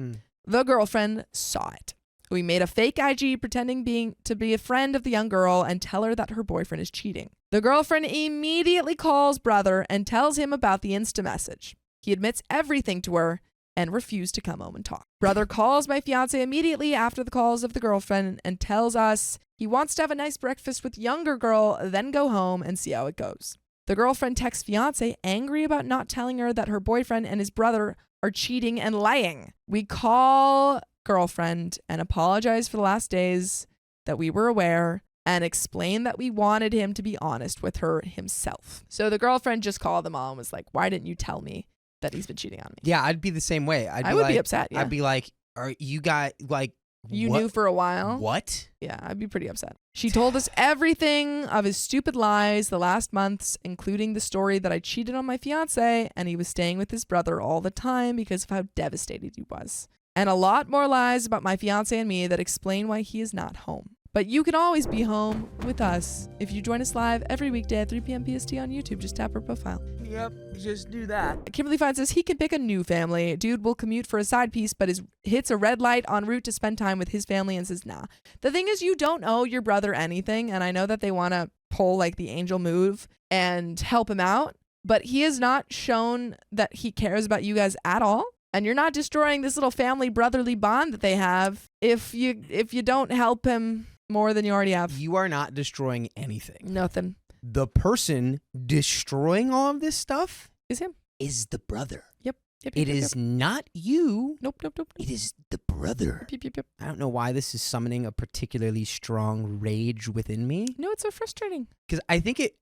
The girlfriend saw it. We made a fake IG pretending to be a friend of the young girl and tell her that her boyfriend is cheating. The girlfriend immediately calls brother and tells him about the Insta message. He admits everything to her and refused to come home and talk. Brother calls my fiance immediately after the calls of the girlfriend and tells us he wants to have a nice breakfast with younger girl, then go home and see how it goes. The girlfriend texts fiance angry about not telling her that her boyfriend and his brother are cheating and lying. We call girlfriend and apologize for the last days that we were aware and explain that we wanted him to be honest with her himself. So the girlfriend just called them all and was like, why didn't you tell me that he's been cheating on me? Yeah, I'd be the same way. I would be upset. Yeah. I'd be like, "Are you got like You what? knew for a while? What? Yeah, I'd be pretty upset. She told us everything of his stupid lies the last months, including the story that I cheated on my fiance and he was staying with his brother all the time because of how devastated he was. And a lot more lies about my fiance and me that explain why he is not home. But you can always be home with us if you join us live every weekday at 3 p.m. PST on YouTube. Just tap our profile. Yep, just do that. Kimberly Fine says he can pick a new family. Dude will commute for a side piece, but hits a red light en route to spend time with his family and says, nah. The thing is, you don't owe your brother anything, and I know that they want to pull like the angel move and help him out, but he has not shown that he cares about you guys at all. And you're not destroying this little family brotherly bond that they have if you don't help him more than you already have. You are not destroying anything. Nothing. The person destroying all of this stuff Is him. is the brother. Yep. It is not you. Nope. It is the brother. Yep. I don't know why this is summoning a particularly strong rage within me. No, it's so frustrating. Because I think it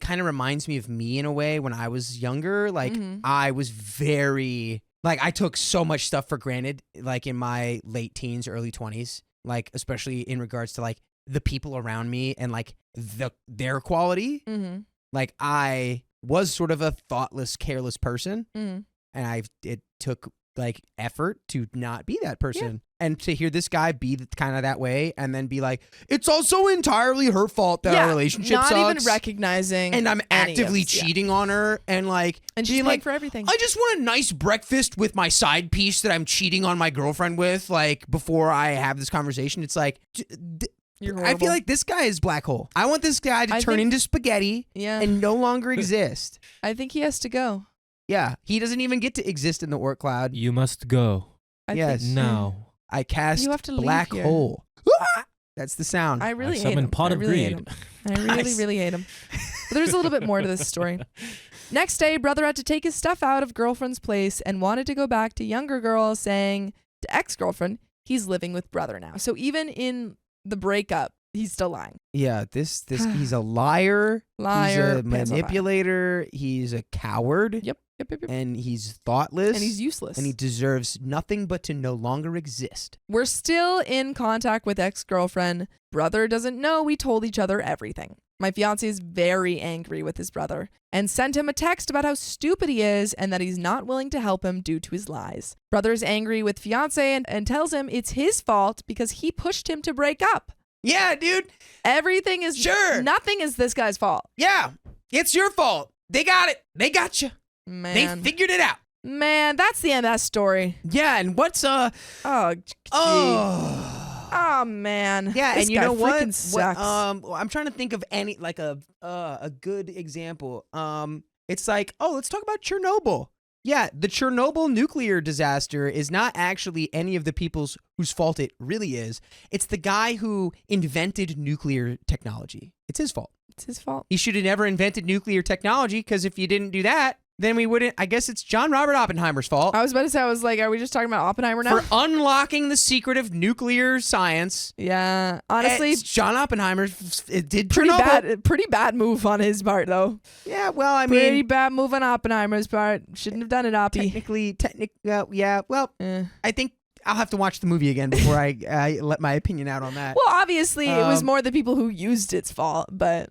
kind of reminds me of me in a way when I was younger. Like, I was very, like, I took so much stuff for granted, like, in my late teens, early 20s. Like, especially in regards to, like, the people around me and, like, their quality. Mm-hmm. Like, I was sort of a thoughtless, careless person. Mm. And it took like effort to not be that person. And to hear this guy be kind of that way and then be like, it's also entirely her fault that our relationship not sucks. even recognizing And I'm any actively of this, cheating on her and like and she's being paying like, for everything. I just want a nice breakfast with my side piece that I'm cheating on my girlfriend with, like, before I have this conversation. It's like, You're I horrible. feel like this guy is black hole. I want this guy to turn into spaghetti Yeah. and no longer exist. I think he has to go. Yeah, he doesn't even get to exist in the orc cloud. You must go I Yes. think- now. I cast You have to leave black here. hole. That's the sound. I really I've hate summoned him. Pot I of really hate Greed. him. I really, Nice. really hate him. But there's a little bit more to this story. Next day, brother had to take his stuff out of girlfriend's place and wanted to go back to younger girl, saying to ex-girlfriend, he's living with brother now. So even in the breakup, he's still lying. Yeah, this he's a liar. Liar, He's a pants on fire. manipulator. He's a coward. Yep. And he's thoughtless. And he's useless. And he deserves nothing but to no longer exist. We're still in contact with ex-girlfriend. Brother doesn't know we told each other everything. My fiance is very angry with his brother and sent him a text about how stupid he is and that he's not willing to help him due to his lies. Brother's angry with fiance and tells him it's his fault because he pushed him to break up. Yeah, dude. Everything is Sure. Nothing is this guy's fault. Yeah, it's your fault. They got it. They got you. Man. They figured it out. Man, that's the end of that story. Yeah, and what's Oh, gee. oh. Oh man. Yeah, This and you guy know what? freaking sucks. I'm trying to think of any like a good example. It's like, oh, let's talk about Chernobyl. Yeah, the Chernobyl nuclear disaster is not actually any of the people's whose fault it really is. It's the guy who invented nuclear technology. It's his fault. It's his fault. He should have never invented nuclear technology because if you didn't do that, then we wouldn't. I guess it's John Robert Oppenheimer's fault. I was about to say, are we just talking about Oppenheimer now? For unlocking the secret of nuclear science. Yeah, honestly, It's John Oppenheimer it did pretty Chernobyl. pretty bad move on his part, though. Yeah, well, I Pretty mean, bad move on Oppenheimer's part. Shouldn't have done it, Oppie. technically, yeah. Well, Eh. I think I'll have to watch the movie again before I let my opinion out on that. Well, obviously, it was Um, more the people who used its fault, but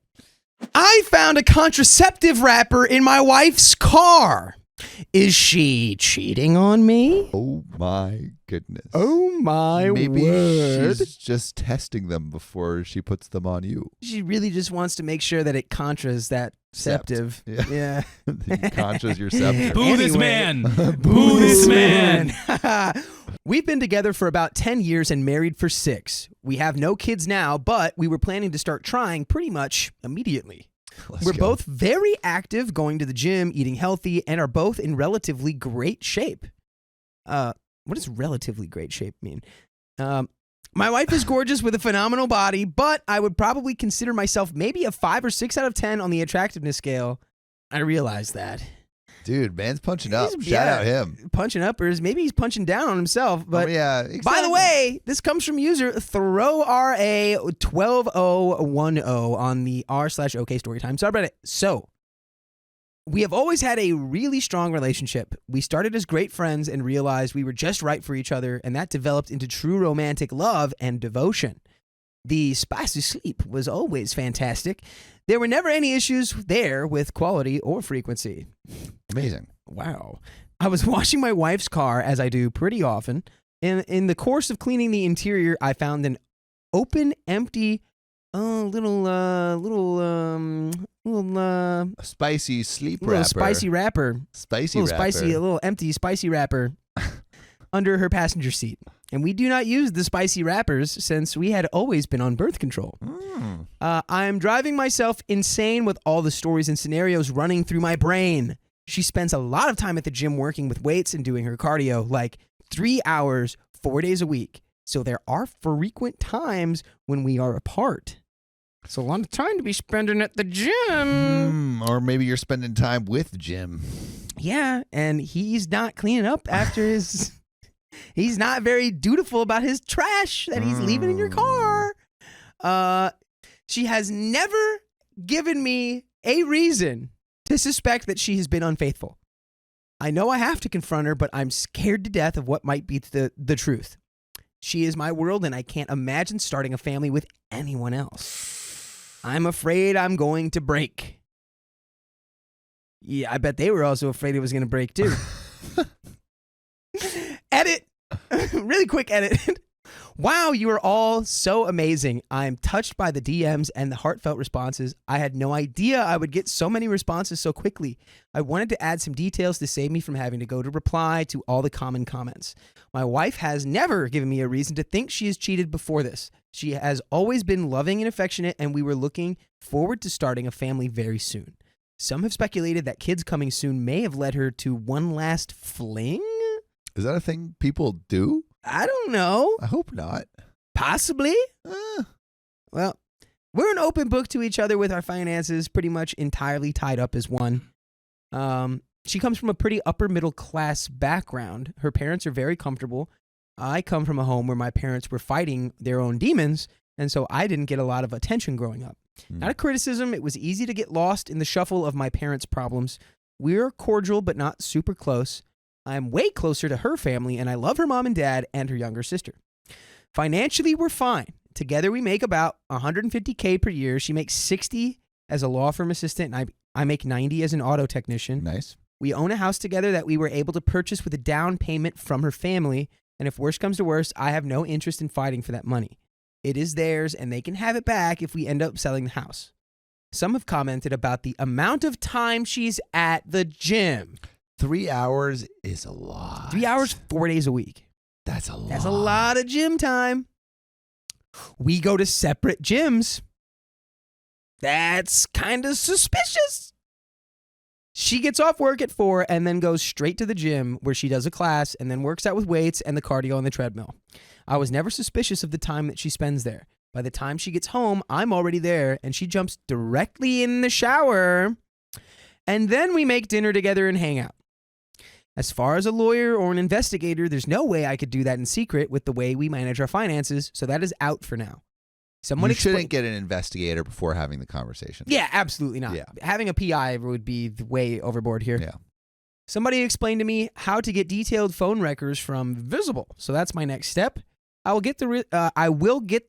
I found a contraceptive wrapper in my wife's car. Is she cheating on me? Oh my goodness. Oh my Maybe word. she's just testing them before she puts them on you. She really just wants to make sure that it contras that septive. Yeah. Yeah. Contras your septum. Boo this Anyway. man. Boo this man. We've been together for about 10 years and married for 6. We have no kids now, but we were planning to start trying pretty much immediately. Let's We're go. both very active, going to the gym, eating healthy, and are both in relatively great shape. What does relatively great shape mean? My wife is gorgeous with a phenomenal body, but I would probably consider myself maybe a 5 or 6 out of 10 on the attractiveness scale. I realize that. Dude, man's punching up. He's- Shout yeah, out him. Punching uppers. Maybe he's punching down on himself, but yeah. by the exactly. way, this comes from user ThrowRA12010 on the r/OK Storytime subreddit. So, we have always had a really strong relationship. We started as great friends and realized we were just right for each other, and that developed into true romantic love and devotion. The spicy sleep was always fantastic. There were never any issues there with quality or frequency. Amazing. Wow. I was washing my wife's car, as I do pretty often. In the course of cleaning the interior, I found an open, empty, little A spicy sleep wrapper. spicy wrapper. Spicy Little wrapper. spicy, a little empty spicy wrapper under her passenger seat. And we do not use the spicy wrappers since we had always been on birth control. Mm. I'm driving myself insane with all the stories and scenarios running through my brain. She spends a lot of time at the gym working with weights and doing her cardio, like 3 hours, 4 days a week. So there are frequent times when we are apart. It's a lot of time to be spending at the gym. Or maybe you're spending time with Jim. Yeah, and he's not cleaning up after his... He's not very dutiful about his trash that he's leaving in your car. She has never given me a reason to suspect that she has been unfaithful. I know I have to confront her, but I'm scared to death of what might be the truth. She is my world, and I can't imagine starting a family with anyone else. I'm afraid I'm going to break. Yeah, I bet they were also afraid it was going to break, too. Edit. Really quick edit. Wow, you are all so amazing. I'm touched by the DMs and the heartfelt responses. I had no idea I would get so many responses so quickly. I wanted to add some details to save me from having to go to reply to all the common comments. My wife has never given me a reason to think she has cheated before this. She has always been loving and affectionate, and we were looking forward to starting a family very soon. Some have speculated that kids coming soon may have led her to one last fling. Is that a thing people do? I don't know. I hope not. Possibly. Well, we're an open book to each other with our finances, pretty much entirely tied up as one. She comes from a pretty upper middle class background. Her parents are very comfortable. I come from a home where my parents were fighting their own demons, and so I didn't get a lot of attention growing up. Not a criticism. It was easy to get lost in the shuffle of my parents' problems. We're cordial, but not super close. I'm way closer to her family, and I love her mom and dad and her younger sister. Financially, we're fine. Together, we make about $150K per year. She makes $60 as a law firm assistant, and I make $90 as an auto technician. Nice. We own a house together that we were able to purchase with a down payment from her family, and if worse comes to worse, I have no interest in fighting for that money. It is theirs, and they can have it back if we end up selling the house. Some have commented about the amount of time she's at the gym. 3 hours is a lot. 3 hours, 4 days a week. That's a lot. That's a lot of gym time. We go to separate gyms. That's kind of suspicious. She gets off work at 4 and then goes straight to the gym where she does a class and then works out with weights and the cardio on the treadmill. I was never suspicious of the time that she spends there. By the time she gets home, I'm already there and she jumps directly in the shower. And then we make dinner together and hang out. As far as a lawyer or an investigator, there's no way I could do that in secret with the way we manage our finances, so that is out for now. You shouldn't get an investigator before having the conversation. Yeah, absolutely not. Yeah. Having a PI would be way overboard here. Yeah. Somebody explained to me how to get detailed phone records from Visible, so that's my next step. I will get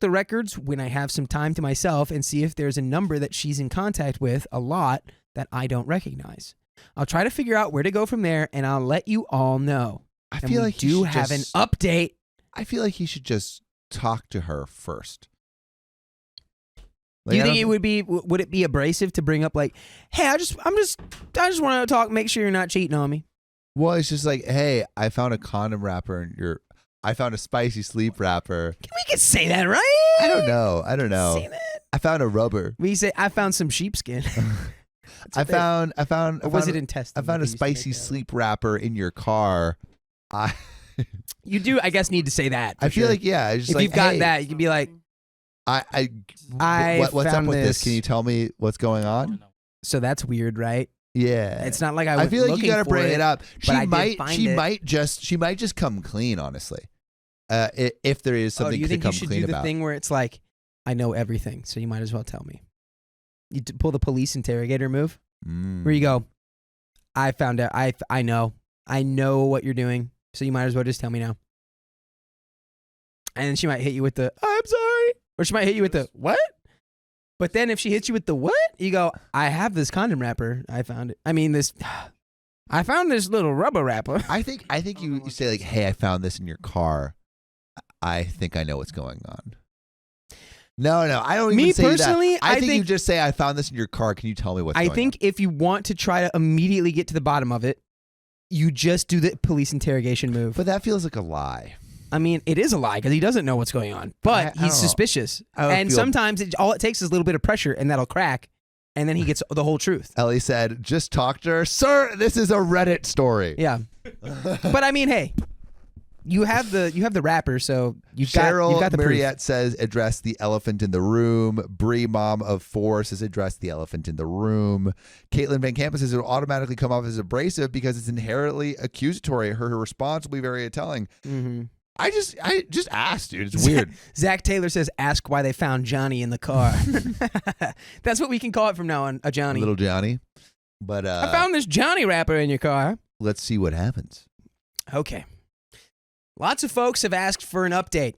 the records when I have some time to myself and see if there's a number that she's in contact with a lot that I don't recognize. I'll try to figure out where to go from there, and I'll let you all know. I feel like you have an update. I feel like he should just talk to her first. Do you think would it be abrasive to bring up like, hey, I just want to talk, make sure you're not cheating on me? Well, it's just like, hey, I found a condom wrapper in I found a spicy sleep wrapper. We can say that, right? I don't know. Say that. I found a rubber. We say I found some sheepskin. I found it intestine? I found a spicy sleep wrapper in your car. You do, I guess, need to say that. I feel like, yeah. It's just if you've got hey, that, you can be like, what's up with this? Can you tell me what's going on? So that's weird, right? Yeah. It's not like I feel like you got to bring it up. She might just come clean, honestly. If there is something to come clean about. Do you think you should do the thing where it's like, I know everything, so you might as well tell me? You pull the police interrogator move, where you go, I found out, I know what you're doing, so you might as well just tell me now. And then she might hit you with the, I'm sorry, or she might hit you with the, what? But then if she hits you with the what, you go, I have this condom wrapper, I found it. I found this little rubber wrapper. I think you say like, hey, I found this in your car. I think I know what's going on. No, I don't even say personally, that. I think you just say, I found this in your car. Can you tell me what's going on? I think if you want to try to immediately get to the bottom of it, you just do the police interrogation move. But that feels like a lie. I mean, it is a lie because he doesn't know what's going on. But he's suspicious. And sometimes all it takes is a little bit of pressure and that'll crack. And then he gets the whole truth. Ellie said, just talk to her. Sir, this is a Reddit story. Yeah. But I mean, hey. You have the wrapper, so you've got the Mariette proof. says address the elephant in the room. Bree, mom of 4, says address the elephant in the room. Caitlin Van Camp says it will automatically come off as abrasive because it's inherently accusatory. Her response will be very telling. Mm-hmm. I just asked, dude. It's weird. Zach Taylor says ask why they found Johnny in the car. That's what we can call it from now on, a Johnny. Little Johnny. But I found this Johnny wrapper in your car. Let's see what happens. Okay. Lots of folks have asked for an update.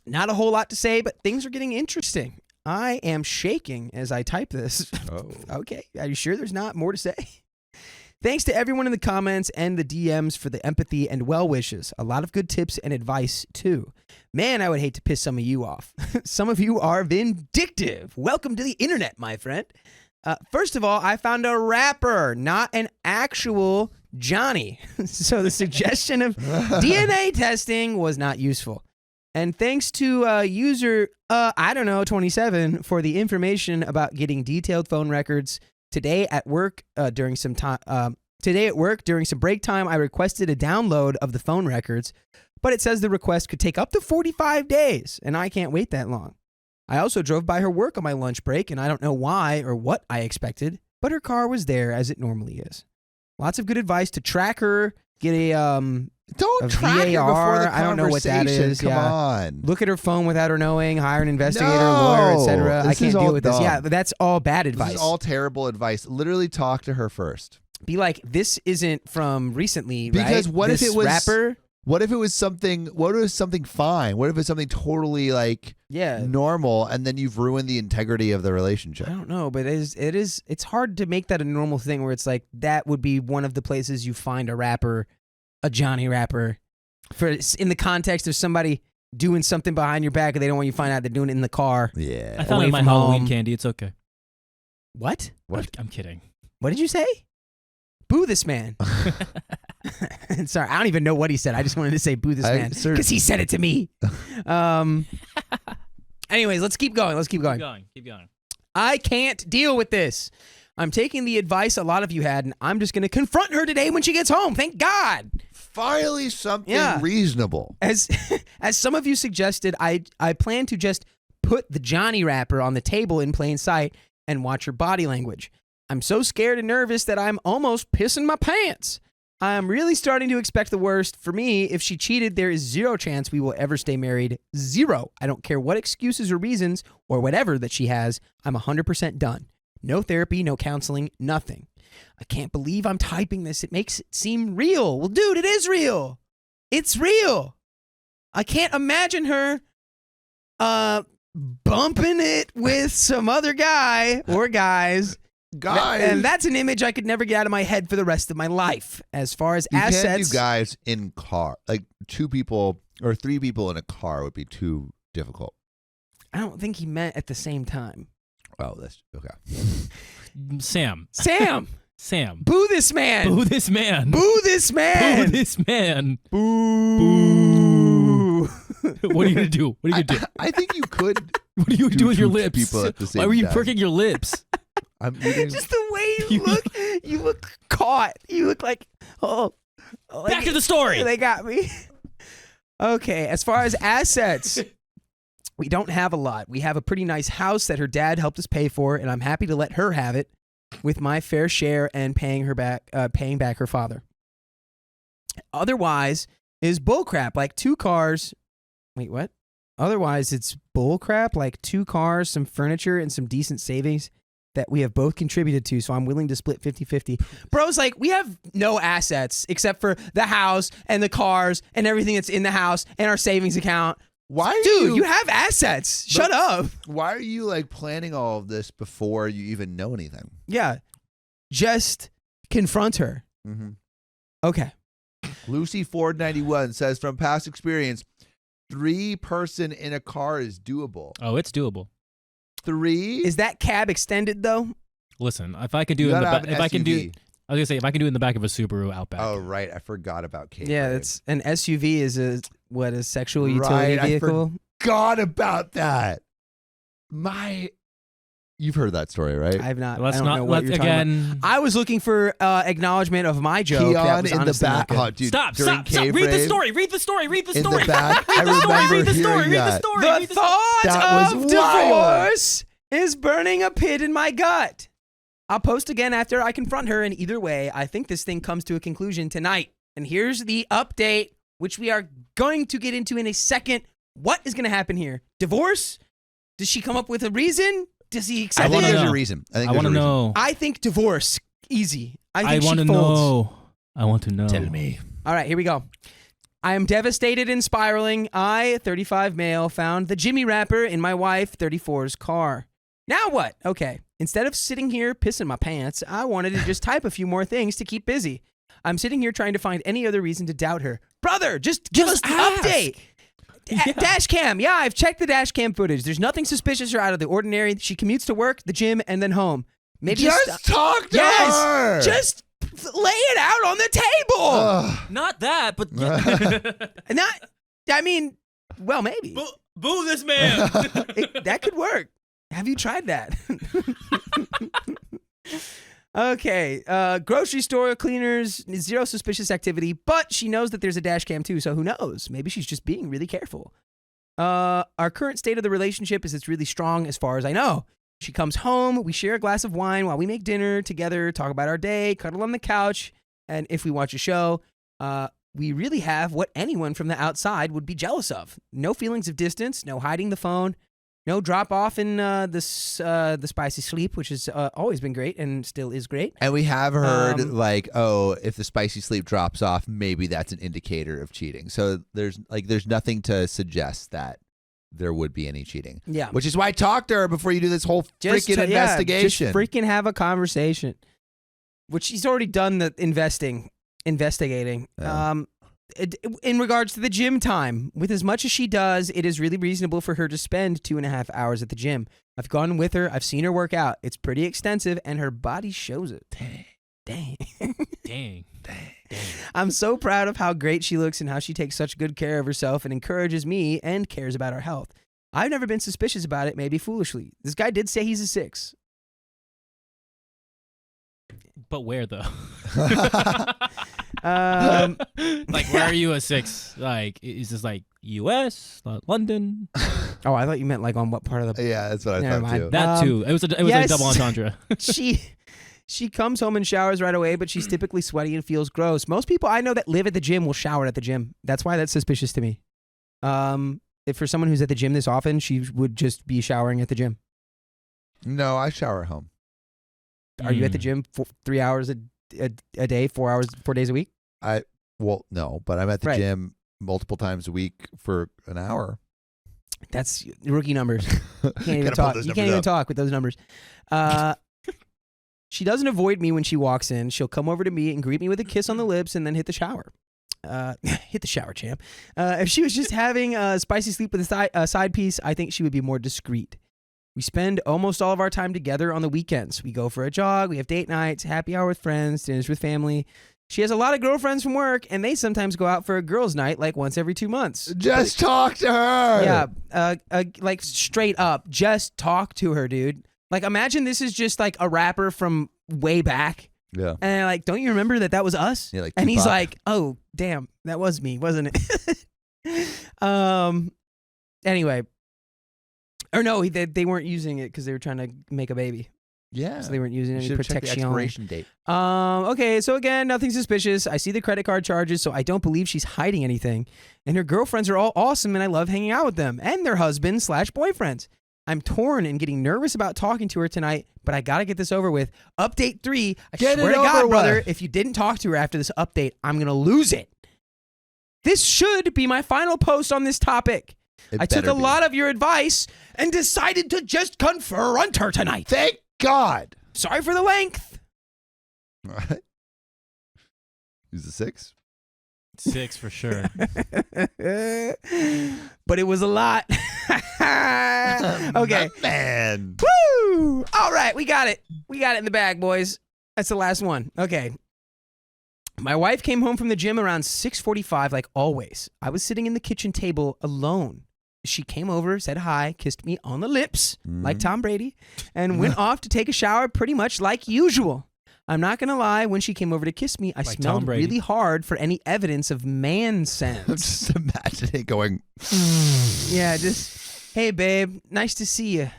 Not a whole lot to say, but things are getting interesting. I am shaking as I type this. Oh. Okay. Are you sure there's not more to say? Thanks to everyone in the comments and the DMs for the empathy and well wishes. A lot of good tips and advice, too. Man, I would hate to piss some of you off. Some of you are vindictive. Welcome to the internet, my friend. First of all, I found a rapper, not an actual Johnny. So the suggestion of DNA testing was not useful. And thanks to user, 27 for the information about getting detailed phone records. Today at work, during some break time, I requested a download of the phone records, but it says the request could take up to 45 days, and I can't wait that long. I also drove by her work on my lunch break, and I don't know why or what I expected, but her car was there as it normally is. Lots of good advice to track her, get a Don't track her before VAR. the I don't know what that conversation. is. Come Yeah. on. Look at her phone without her knowing, hire an investigator, No. lawyer, etc. I This can't is all deal with this. dumb. Yeah, but that's all bad advice. This is all terrible advice. Literally talk to her first. Be like, this isn't from recently, Because right? what if This it was- rapper? What if it was something? What if it was something fine? What if it's something totally like Yeah. normal, and then you've ruined the integrity of the relationship? I don't know, but it's hard to make that a normal thing where it's like that would be one of the places you find a rapper, a Johnny rapper, in the context of somebody doing something behind your back and they don't want you to find out they're doing it in the car. Yeah. I found Away it in my from Halloween home. candy. It's okay. What? I'm kidding. What did you say? Boo this man. Sorry, I don't even know what he said. I just wanted to say boo this man because he said it to me. Anyways, let's keep going. Keep going. I can't deal with this. I'm taking the advice a lot of you had, and I'm just going to confront her today when she gets home. Thank God. Finally, something Yeah. reasonable. As some of you suggested, I plan to just put the Johnny rapper on the table in plain sight and watch her body language. I'm so scared and nervous that I'm almost pissing my pants. I'm really starting to expect the worst. For me, if she cheated, there is zero chance we will ever stay married. Zero. I don't care what excuses or reasons or whatever that she has. I'm 100% done. No therapy, no counseling, nothing. I can't believe I'm typing this. It makes it seem real. Well, dude, it is real. It's real. I can't imagine her bumping it with some other guy or guys. And that's an image I could never get out of my head for the rest of my life. As far as You assets, can't do guys in car. Like 2 people or 3 people in a car would be too difficult. I don't think he meant at the same time. Oh, that's okay. Sam. Sam, boo this man. Boo this man. Boo this man. Boo this man. Boo. What are you gonna do? What are you gonna do? I think you could. What do you do with your 2 lips? people at the same Why were you time. perking your lips? I'm eating. Just the way you look. You look caught. You look like, Back to the story. They got me. Okay, as far as assets, we don't have a lot. We have a pretty nice house that her dad helped us pay for, and I'm happy to let her have it with my fair share and paying back her father. Otherwise is bullcrap, like 2 cars. Wait, what? Otherwise, it's bullcrap, like 2 cars, some furniture, and some decent savings that we have both contributed to, so I'm willing to split 50-50. Bro's like, we have no assets except for the house and the cars and everything that's in the house and our savings account. Why are Dude, you have assets. Shut up. Why are you like planning all of this before you even know anything? Yeah. Just confront her. Mm-hmm. Okay. Lucy Ford 91 says, from past experience, 3-person in a car is doable. Oh, it's doable. 3? Is that cab extended though? Listen, if I could do You it in the gotta have back, an if I can do, SUV. I was gonna say if I can do it in the back of a Subaru Outback. Oh, right. I forgot about Kate. Yeah, that's an SUV is a sexual utility Right, I vehicle. forgot about that. You've heard that story, right? I've not. Let's I don't not. know what Let's you're talking about. again. I was looking for acknowledgement of my joke. that Keon was in the honestly not back. good. Oh, dude, Stop! during Stop! Stop! Cave Read the Raid, story. Read the story. Read the in story. the back, I Read the story. remember Read the story. hearing Read the that. story. The Read the story. thought That of was wild. divorce is burning a pit in my gut. I'll post again after I confront her, and either way, I think this thing comes to a conclusion tonight. And here's the update, which we are going to get into in a second. What is going to happen here? Divorce? Does she come up with a reason? Does he I accept think wanna it? there's know. a reason. I I want to know. I think divorce. Easy. I I think want she to folds. know. I want to know. Tell me. All right, here we go. I am devastated and spiraling. I, 35 male, found the Jimmy rapper in my wife, 34's car. Now what? Okay. Instead of sitting here pissing my pants, I wanted to just type a few more things to keep busy. I'm sitting here trying to find any other reason to doubt her. Brother, just give us the ask. update. Dash cam. Yeah, I've checked the dash cam footage. There's nothing suspicious or out of the ordinary. She commutes to work, the gym, and then home. Maybe Just talk to Yes, her. just lay it out on the table. Ugh. Not that, but Not, I mean, well, maybe. boo this man. That could work. Have you tried that? Okay, grocery store cleaners, zero suspicious activity, but she knows that there's a dash cam too, so who knows? Maybe she's just being really careful. Our current state of the relationship is it's really strong as far as I know. She comes home, we share a glass of wine while we make dinner together, talk about our day, cuddle on the couch, and if we watch a show, we really have what anyone from the outside would be jealous of. No feelings of distance, no hiding the phone, no drop off in the spicy sleep, which has always been great and still is great. And we have heard if the spicy sleep drops off, maybe that's an indicator of cheating. So there's nothing to suggest that there would be any cheating. Yeah. Which is why talk to her before you do this whole freaking investigation. Just freaking have a conversation. Which she's already done the investigating. Yeah. In regards to the gym time, with as much as she does, it is really reasonable for her to spend 2.5 hours at the gym. I've gone with her. I've seen her work out. It's pretty extensive, and her body shows it. Dang. I'm so proud of how great she looks and how she takes such good care of herself and encourages me and cares about our health. I've never been suspicious about it, maybe foolishly. This guy did say he's a 6. But where though? Like, where are you a 6? Like, is this like U.S., London? Oh, I thought you meant like on what part of the... Yeah, that's what I Never thought mind. too. That too. It was a yes. double entendre. She comes home and showers right away, but she's typically sweaty and feels gross. Most people I know that live at the gym will shower at the gym. That's why that's suspicious to me. If for someone who's at the gym this often, she would just be showering at the gym. No, I shower at home. Are you at the gym for 3 hours a day, 4 hours, 4 days a week? Well, no, but I'm at the Right. gym multiple times a week for an hour. That's rookie numbers. You can't even Gotta pull talk. those You numbers can't even up. talk with those numbers. She doesn't avoid me when she walks in. She'll come over to me and greet me with a kiss on the lips and then hit the shower. Hit the shower, champ. If she was just having a spicy sleep with a side piece, I think she would be more discreet. We spend almost all of our time together on the weekends. We go for a jog, we have date nights, happy hour with friends, dinners with family. She has a lot of girlfriends from work, and they sometimes go out for a girls' night like once every 2 months. Just talk to her. Yeah, like straight up, just talk to her, dude. Like, imagine this is just like a rapper from way back. Yeah. And they're like, don't you remember that was us? Yeah, like and he's Tupac. like, oh, damn, that was me, wasn't it? Anyway. Or no, they weren't using it because they were trying to make a baby. Yeah. So they weren't using any Should check the protection. expiration date. Okay, so again, nothing suspicious. I see the credit card charges, so I don't believe she's hiding anything. And her girlfriends are all awesome, and I love hanging out with them and their husbands/boyfriends. I'm torn and getting nervous about talking to her tonight, but I gotta get this over with. Update 3. I Get swear it to God, over brother, with. if you didn't talk to her after this update, I'm gonna lose it. This should be my final post on this topic. I took a lot of your advice and decided to just confront her tonight. Thank God. Sorry for the length. All right. Who's the 6? 6 for sure. But it was a lot. Okay. Man. Woo! All right, we got it. We got it in the bag, boys. That's the last one. Okay. My wife came home from the gym around 6:45, like always. I was sitting in the kitchen table alone. She came over, said hi, kissed me on the lips, like Tom Brady, and went off to take a shower pretty much like usual. I'm not going to lie, when she came over to kiss me, I Like Tom smelled Brady. really hard for any evidence of man I'm sense. just imagining going. Yeah, just, hey, babe, nice to see you.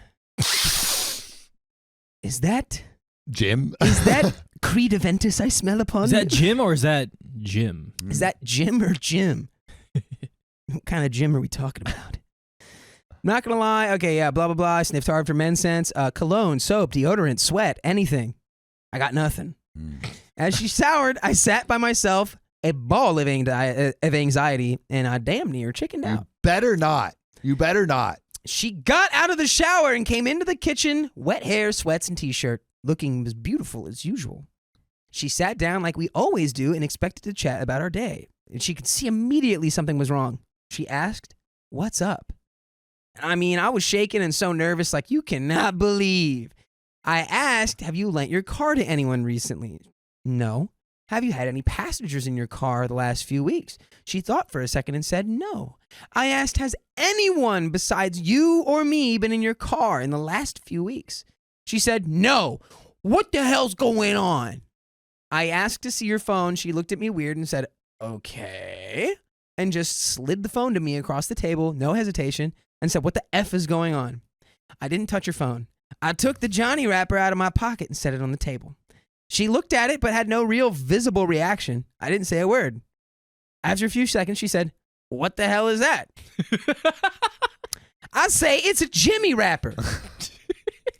Is that Jim. Creed Aventus I smell upon Is that you? Jim or is that Jim? Is that Jim or Jim? What kind of Jim are we talking about? Not gonna lie. Okay, yeah, blah, blah, blah. I sniffed hard for men's scents. Cologne, soap, deodorant, sweat, anything. I got nothing. As she showered, I sat by myself, a ball of anxiety, and I damn near chickened out. You better not. You better not. She got out of the shower and came into the kitchen, wet hair, sweats, and t-shirt, looking as beautiful as usual. She sat down like we always do and expected to chat about our day. And she could see immediately something was wrong. She asked, "What's up?" I mean, I was shaking and so nervous, like you cannot believe. I asked, "Have you lent your car to anyone recently?" "No." "Have you had any passengers in your car the last few weeks?" She thought for a second and said, "No." I asked, "Has anyone besides you or me been in your car in the last few weeks?" She said, "No." What the hell's going on? I asked to see her phone. She looked at me weird and said, okay, and just slid the phone to me across the table, no hesitation, and said, what the F is going on? I didn't touch her phone. I took the Johnny wrapper out of my pocket and set it on the table. She looked at it but had no real visible reaction. I didn't say a word. After a few seconds, she said, what the hell is that? I say, it's a Jimmy wrapper.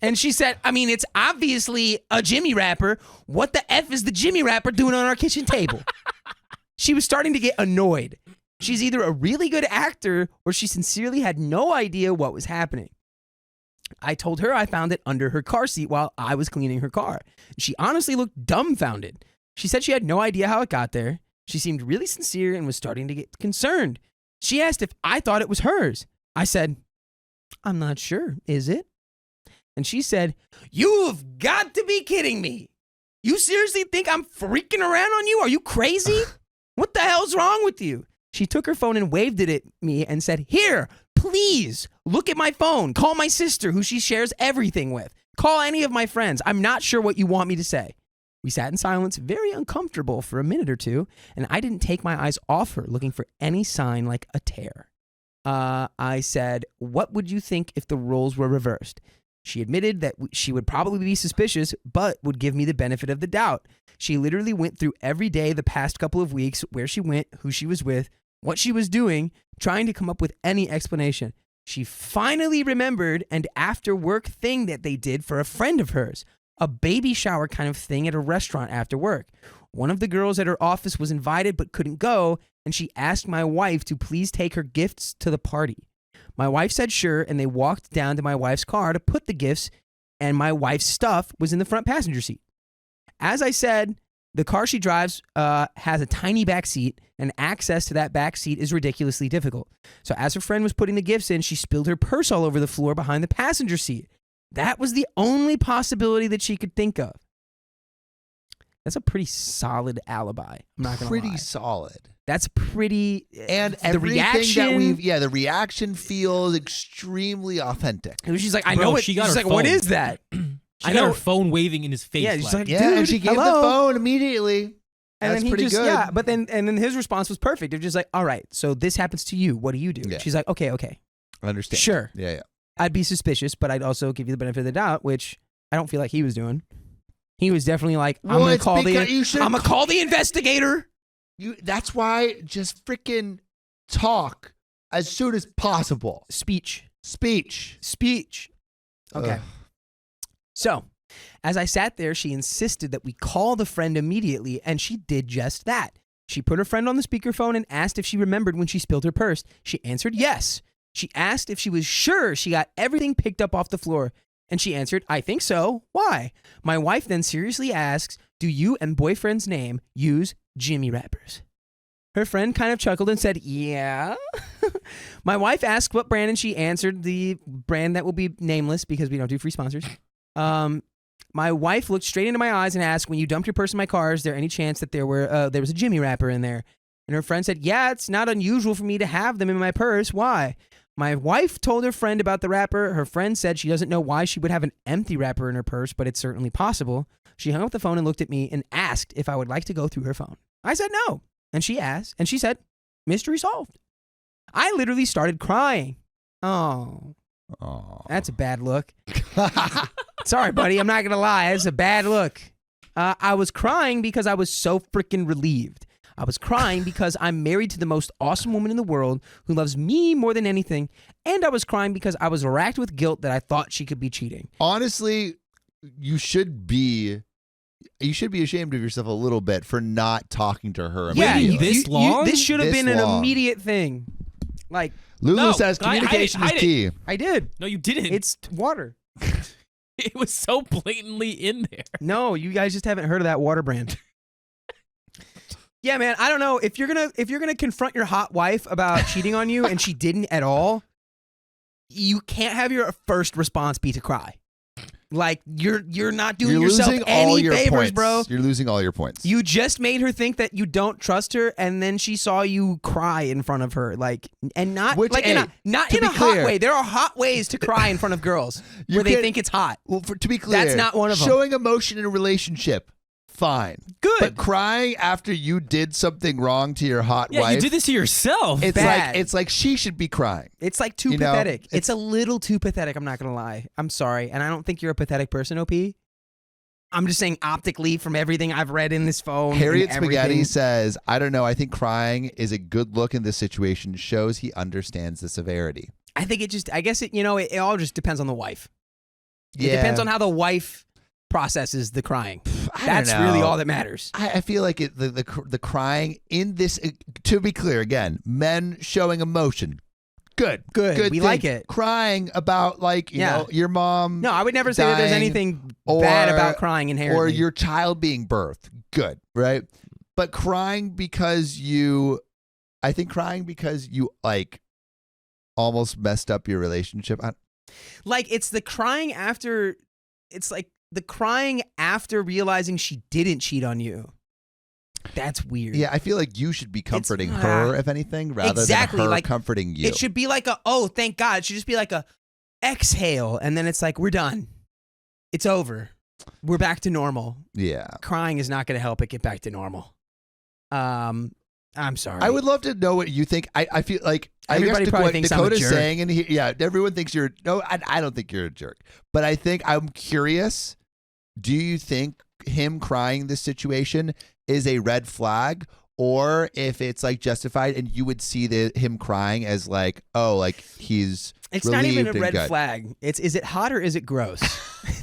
And she said, I mean, it's obviously a Jimmy wrapper. What the F is the Jimmy wrapper doing on our kitchen table? She was starting to get annoyed. She's either a really good actor or she sincerely had no idea what was happening. I told her I found it under her car seat while I was cleaning her car. She honestly looked dumbfounded. She said she had no idea how it got there. She seemed really sincere and was starting to get concerned. She asked if I thought it was hers. I said, I'm not sure. Is it? And she said, you've got to be kidding me. You seriously think I'm freaking around on you? Are you crazy? What the hell's wrong with you? She took her phone and waved it at me and said, here, please look at my phone. Call my sister, who she shares everything with. Call any of my friends. I'm not sure what you want me to say. We sat in silence, very uncomfortable for a minute or two, and I didn't take my eyes off her, looking for any sign like a tear. I said, what would you think if the roles were reversed? She admitted that she would probably be suspicious, but would give me the benefit of the doubt. She literally went through every day the past couple of weeks, where she went, who she was with, what she was doing, trying to come up with any explanation. She finally remembered an after-work thing that they did for a friend of hers, a baby shower kind of thing at a restaurant after work. One of the girls at her office was invited but couldn't go, and she asked my wife to please take her gifts to the party. My wife said sure, and they walked down to my wife's car to put the gifts, and my wife's stuff was in the front passenger seat. As I said, the car she drives has a tiny back seat, and access to that back seat is ridiculously difficult. So as her friend was putting the gifts in, she spilled her purse all over the floor behind the passenger seat. That was the only possibility that she could think of. That's a pretty solid alibi. I'm not gonna lie. Pretty solid. That's pretty. And the everything reaction. the reaction feels extremely authentic. She's like, I Bro, know it. she got She's her like, what phone. is that? She got her phone waving in his face. Yeah, she's like, Yeah, dude, and she gave hello. the phone immediately. And That's then he pretty just, good. yeah, but then his response was perfect. It was just like, all right, so this happens to you. What do you do? Yeah. She's like, okay. I understand. Sure. Yeah. I'd be suspicious, but I'd also give you the benefit of the doubt, which I don't feel like he was doing. He was definitely like, I'm Well, gonna call the investigator. That's why just freaking talk as soon as possible. Speech. Okay. Ugh. So, as I sat there, she insisted that we call the friend immediately, and she did just that. She put her friend on the speakerphone and asked if she remembered when she spilled her purse. She answered yes. She asked if she was sure she got everything picked up off the floor, and she answered, I think so. Why? My wife then seriously asks, do you and boyfriend's name use Jimmy wrappers? Her friend kind of chuckled and said, yeah. My wife asked what brand, and she answered the brand that will be nameless because we don't do free sponsors. My wife looked straight into my eyes and asked, when you dumped your purse in my car, is there any chance that there was a Jimmy wrapper in there? And her friend said, yeah, it's not unusual for me to have them in my purse. Why? My wife told her friend about the wrapper. Her friend said she doesn't know why she would have an empty wrapper in her purse, but it's certainly possible. She hung up the phone and looked at me and asked if I would like to go through her phone. I said no. And she said, mystery solved. I literally started crying. Oh, that's a bad look. Sorry, buddy. I'm not going to lie. It's a bad look. I was crying because I was so freaking relieved. I was crying because I'm married to the most awesome woman in the world who loves me more than anything. And I was crying because I was racked with guilt that I thought she could be cheating. Honestly, you should be ashamed of yourself a little bit for not talking to her Yeah, immediately. This long? this should have This been an long. immediate thing. Like, Lulu No, says communication hide is it. key. I did. No, you didn't. It's water. It was so blatantly in there. No, you guys just haven't heard of that water brand. Yeah, man, I don't know if you're gonna confront your hot wife about cheating on you and she didn't at all. You can't have your first response be to cry. Like you're not doing You're yourself losing all any your favors, points. bro. You're losing all your points. You just made her think that you don't trust her, and then she saw you cry in front of her, like, and not Which, like hey, not to in a be hot clear- way. There are hot ways to cry in front of girls You where they can- think it's hot. Well, to be clear, That's not one of them. Showing emotion in a relationship, fine. Good. But crying after you did something wrong to your hot Yeah, wife, you did this to yourself. Bad. it's like she should be crying. It's like too You know, pathetic. It's a little too pathetic. I'm not gonna lie. I'm sorry, and I don't think you're a pathetic person, OP. I'm just saying optically from everything I've read in this phone. and Harriet everything. Spaghetti says, I don't know. I think crying is a good look in this situation. Shows he understands the severity. I think it just. I guess it. It all just depends on the wife. Yeah. It depends on how the wife processes the crying. I don't That's know. really all that matters. I feel like the crying in this, to be clear again, men showing emotion. Good. Good. We thing. like it. Crying about you know, your mom. No, I would never say that there's dying, anything or- bad about crying inherently. or your child being birthed. Good, right? But crying because I think crying because you almost messed up your relationship. Like it's the crying after. It's like the crying after realizing she didn't cheat on you. That's weird. Yeah, I feel like you should be comforting It's- her, if anything, rather Exactly, than her like, comforting you. It should be like oh, thank God. It should just be like a exhale, and then it's like we're done. It's over. We're back to normal. Yeah. Crying is not going to help it get back to normal. I'm sorry. I would love to know what you think. I feel like Everybody I guess probably what thinks I'm a Dakota's jerk. saying, and yeah, everyone thinks you're. No, I don't think you're a jerk. But I think I'm curious. Do you think him crying this situation is a red flag, or if it's justified, and you would see him crying as he's It's not even a relieved and red good? flag. Is it hot or is it gross?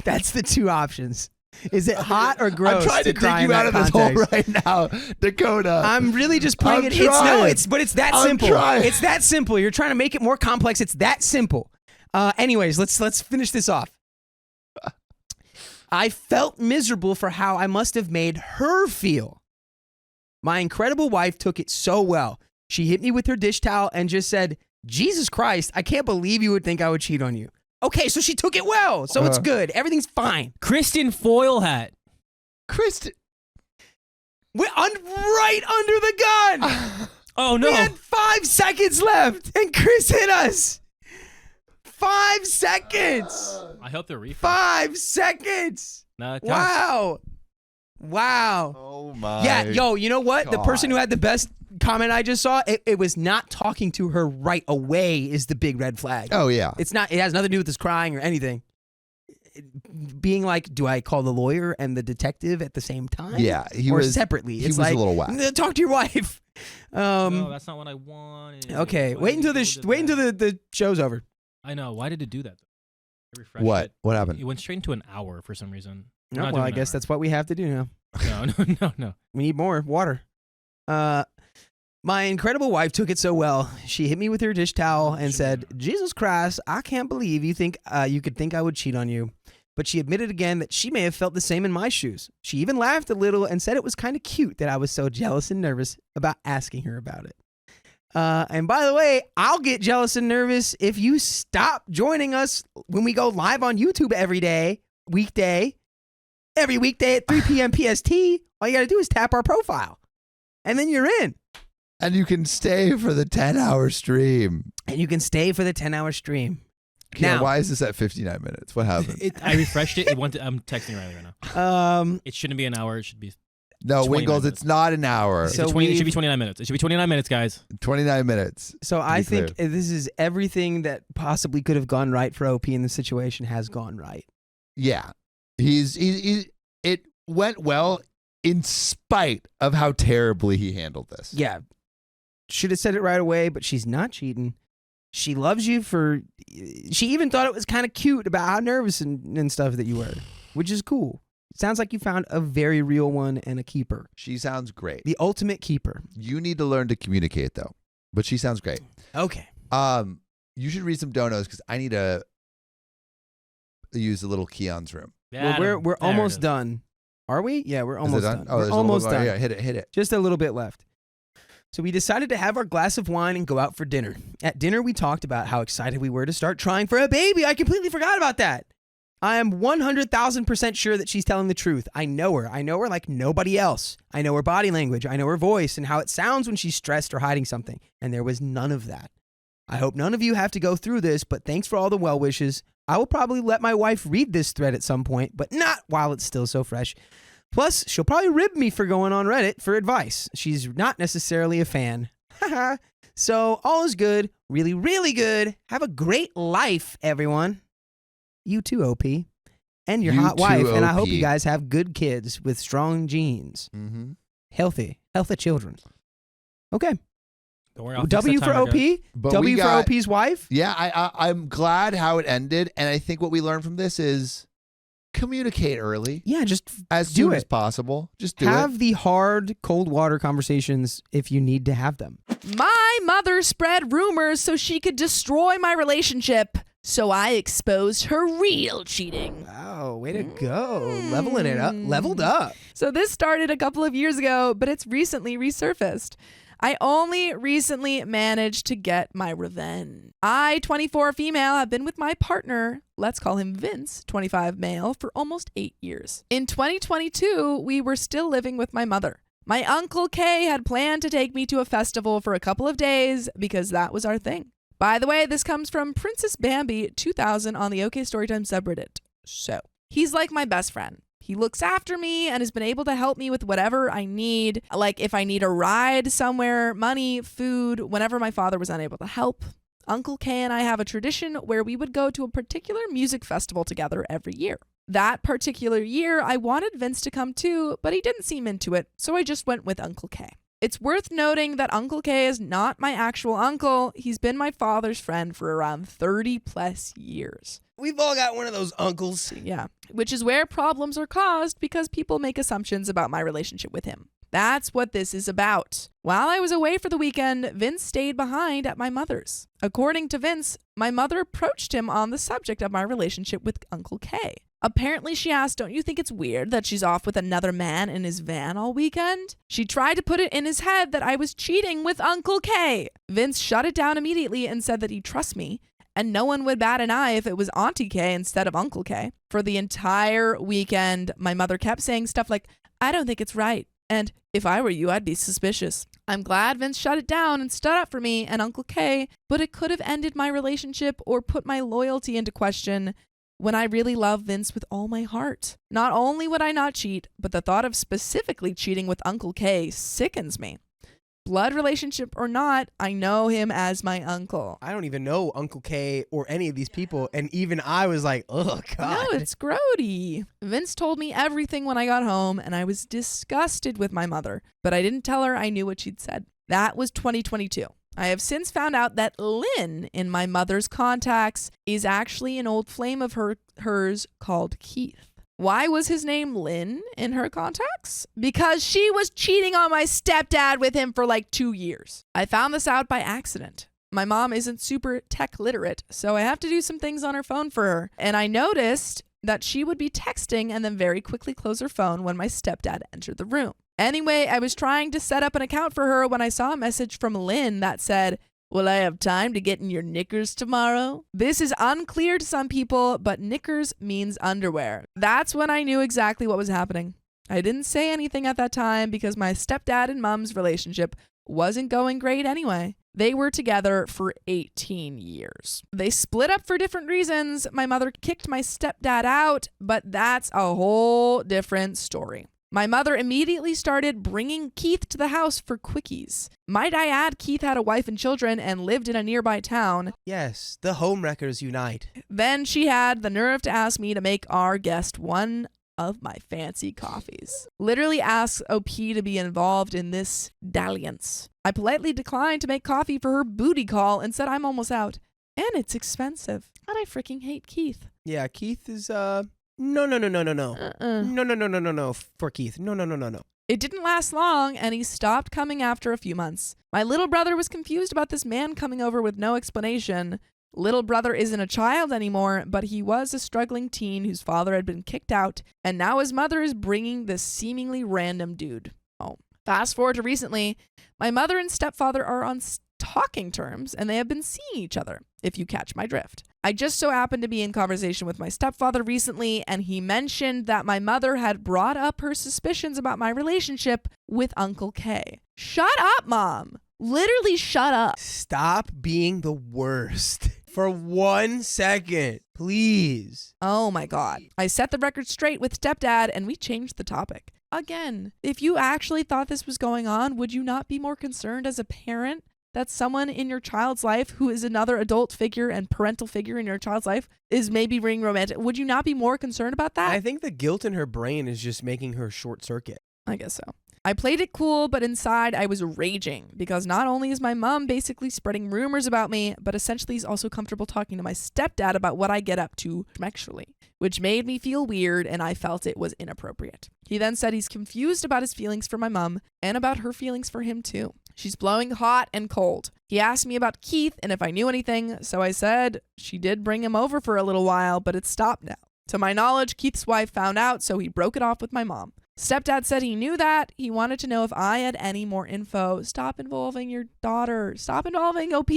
That's the two options. Is it hot or gross? I'm trying to cry dig in you out that of this hole context? right now, Dakota. I'm really just putting I'm it. It's trying. It's that I'm simple. trying. It's that simple. You're trying to make it more complex. It's that simple. Anyways, let's finish this off. I felt miserable for how I must have made her feel. My incredible wife took it so well. She hit me with her dish towel and just said, "Jesus Christ, I can't believe you would think I would cheat on you." Okay, so she took it well. So it's good. Everything's fine. Kristen Foil hat. Kristen. We're right under the gun. Oh no. We had 5 seconds left, and Chris hit us. 5 seconds. I hope they're refresh. 5 seconds. No, it counts. Wow. Wow. Oh my. Yeah, yo, you know what? The person who God. had the best comment I just saw, it was not talking to her right away is the big red flag. Oh yeah. It's not. It has nothing to do with this crying or anything. Being like, do I call the lawyer and the detective at the same time? Yeah, he or was separately. he It's was a like, little whack. Talk to your wife. No, that's not what I wanted. Okay, Why wait did until it go to wait until that? the show's over. I know. Why did it do that? I refreshed What? it. What happened? It went straight into an hour for some reason. We're No, not well, doing I guess an that's what we have to do now. hour. No. We need more water. My incredible wife took it so well. She hit me with her dish towel and said, "Jesus Christ, I can't believe you think you could think I would cheat on you." But she admitted again that she may have felt the same in my shoes. She even laughed a little and said it was kind of cute that I was so jealous and nervous about asking her about it. And by the way, I'll get jealous and nervous if you stop joining us when we go live on YouTube every weekday at 3 p.m. PST. All you got to do is tap our profile, and then you're in. And you can stay for the 10-hour stream. And you can stay for the 10-hour stream. Yeah, Now- why is this at 59 minutes? What happened? I refreshed it. I'm texting Riley right now. It It shouldn't be an hour. It should be. No, 29 Wingles, minutes. it's not an hour. So it should be 29 minutes. It should be 29 minutes, guys. 29 minutes. So be I think clear. this is everything that possibly could have gone right for OP in the situation has gone right. Yeah. It went well in spite of how terribly he handled this. Yeah. Should have said it right away, but she's not cheating. She loves you she even thought it was kind of cute about how nervous and stuff that you were, which is cool. Sounds like you found a very real one and a keeper. She sounds great. The ultimate keeper. You need to learn to communicate though. But she sounds great. Okay. You should read some donos because I need to use the little Keon's room. Well, we're There it almost is. done. Are we? Yeah, we're Is it almost done. Oh, We're there's a almost little, done. Yeah, hit it. Just a little bit left. So we decided to have our glass of wine and go out for dinner. At dinner, we talked about how excited we were to start trying for a baby. I completely forgot about that. I am 100,000% sure that she's telling the truth. I know her. I know her like nobody else. I know her body language. I know her voice and how it sounds when she's stressed or hiding something. And there was none of that. I hope none of you have to go through this, but thanks for all the well wishes. I will probably let my wife read this thread at some point, but not while it's still so fresh. Plus, she'll probably rib me for going on Reddit for advice. She's not necessarily a fan. Haha. So, all is good. Really, really good. Have a great life, everyone. You too, OP. And your You hot too, wife. And I hope OP. you guys have good kids with strong genes. Mm-hmm. Healthy children. Okay. Don't worry, I'll fix W that for timer, OP. guys. But W we for got- OP's wife. Yeah, I'm glad how it ended, and I think what we learned from this is communicate early, Yeah, just as do soon it. as possible. Just do it. have the hard, cold water conversations if you need to have them. My mother spread rumors so she could destroy my relationship. So I exposed her real cheating. Wow, way to go. Leveling it up. Leveled up. So this started a couple of years ago, but it's recently resurfaced. I only recently managed to get my revenge. I, 24 female, have been with my partner, let's call him Vince, 25 male, for almost 8 years. In 2022, we were still living with my mother. My Uncle Kay had planned to take me to a festival for a couple of days because that was our thing. By the way, this comes from Princess Bambi 2000 on the OK Storytime subreddit. So, he's like my best friend. He looks after me and has been able to help me with whatever I need. Like if I need a ride somewhere, money, food, whenever my father was unable to help. Uncle Kay and I have a tradition where we would go to a particular music festival together every year. That particular year, I wanted Vince to come too, but he didn't seem into it, so I just went with Uncle Kay. It's worth noting that Uncle Kay is not my actual uncle. He's been my father's friend for around 30 plus years. We've all got one of those uncles. Yeah, which is where problems are caused because people make assumptions about my relationship with him. That's what this is about. While I was away for the weekend, Vince stayed behind at my mother's. According to Vince, my mother approached him on the subject of my relationship with Uncle Kay. Apparently, she asked, "Don't you think it's weird that she's off with another man in his van all weekend?" She tried to put it in his head that I was cheating with Uncle Kay. Vince shut it down immediately and said that he'd trust me, and no one would bat an eye if it was Auntie Kay instead of Uncle Kay. For the entire weekend, my mother kept saying stuff like, "I don't think it's right," and "If I were you, I'd be suspicious." I'm glad Vince shut it down and stood up for me and Uncle Kay, but it could have ended my relationship or put my loyalty into question when I really love Vince with all my heart. Not only would I not cheat, but the thought of specifically cheating with Uncle Kay sickens me. Blood relationship or not, I know him as my uncle. I don't even know Uncle Kay or any of these people, and even I was like, oh, God. No, it's grody. Vince told me everything when I got home, and I was disgusted with my mother, but I didn't tell her I knew what she'd said. That was 2022. I have since found out that Lynn in my mother's contacts is actually an old flame of hers called Keith. Why was his name Lynn in her contacts? Because she was cheating on my stepdad with him for like 2 years. I found this out by accident. My mom isn't super tech literate, so I have to do some things on her phone for her. And I noticed that she would be texting and then very quickly close her phone when my stepdad entered the room. Anyway, I was trying to set up an account for her when I saw a message from Lynn that said, "Will I have time to get in your knickers tomorrow?" This is unclear to some people, but knickers means underwear. That's when I knew exactly what was happening. I didn't say anything at that time because my stepdad and mom's relationship wasn't going great anyway. They were together for 18 years. They split up for different reasons. My mother kicked my stepdad out, but that's a whole different story. My mother immediately started bringing Keith to the house for quickies. Might I add, Keith had a wife and children and lived in a nearby town. Yes, the homewreckers unite. Then she had the nerve to ask me to make our guest one of my fancy coffees. Literally asks OP to be involved in this dalliance. I politely declined to make coffee for her booty call and said I'm almost out. And it's expensive. And I freaking hate Keith. Yeah, Keith is, no. No, for Keith. No. It didn't last long, and he stopped coming after a few months. My little brother was confused about this man coming over with no explanation. Little brother isn't a child anymore, but he was a struggling teen whose father had been kicked out, and now his mother is bringing this seemingly random dude home. Fast forward to recently, my mother and stepfather are on talking terms, and they have been seeing each other, if you catch my drift. I just so happened to be in conversation with my stepfather recently, and he mentioned that my mother had brought up her suspicions about my relationship with Uncle K. Shut up, Mom. Literally shut up. Stop being the worst for 1 second, please. Oh my God. I set the record straight with stepdad and we changed the topic. Again, if you actually thought this was going on, would you not be more concerned as a parent that someone in your child's life who is another adult figure and parental figure in your child's life is maybe being romantic? Would you not be more concerned about that? I think the guilt in her brain is just making her short circuit. I guess so. I played it cool, but inside I was raging because not only is my mom basically spreading rumors about me, but essentially is also comfortable talking to my stepdad about what I get up to sexually, which made me feel weird and I felt it was inappropriate. He then said he's confused about his feelings for my mom and about her feelings for him too. She's blowing hot and cold. He asked me about Keith and if I knew anything, so I said she did bring him over for a little while, but it's stopped now. To my knowledge, Keith's wife found out, so he broke it off with my mom. Stepdad said he knew that. He wanted to know if I had any more info. Stop involving your daughter. Stop involving OP.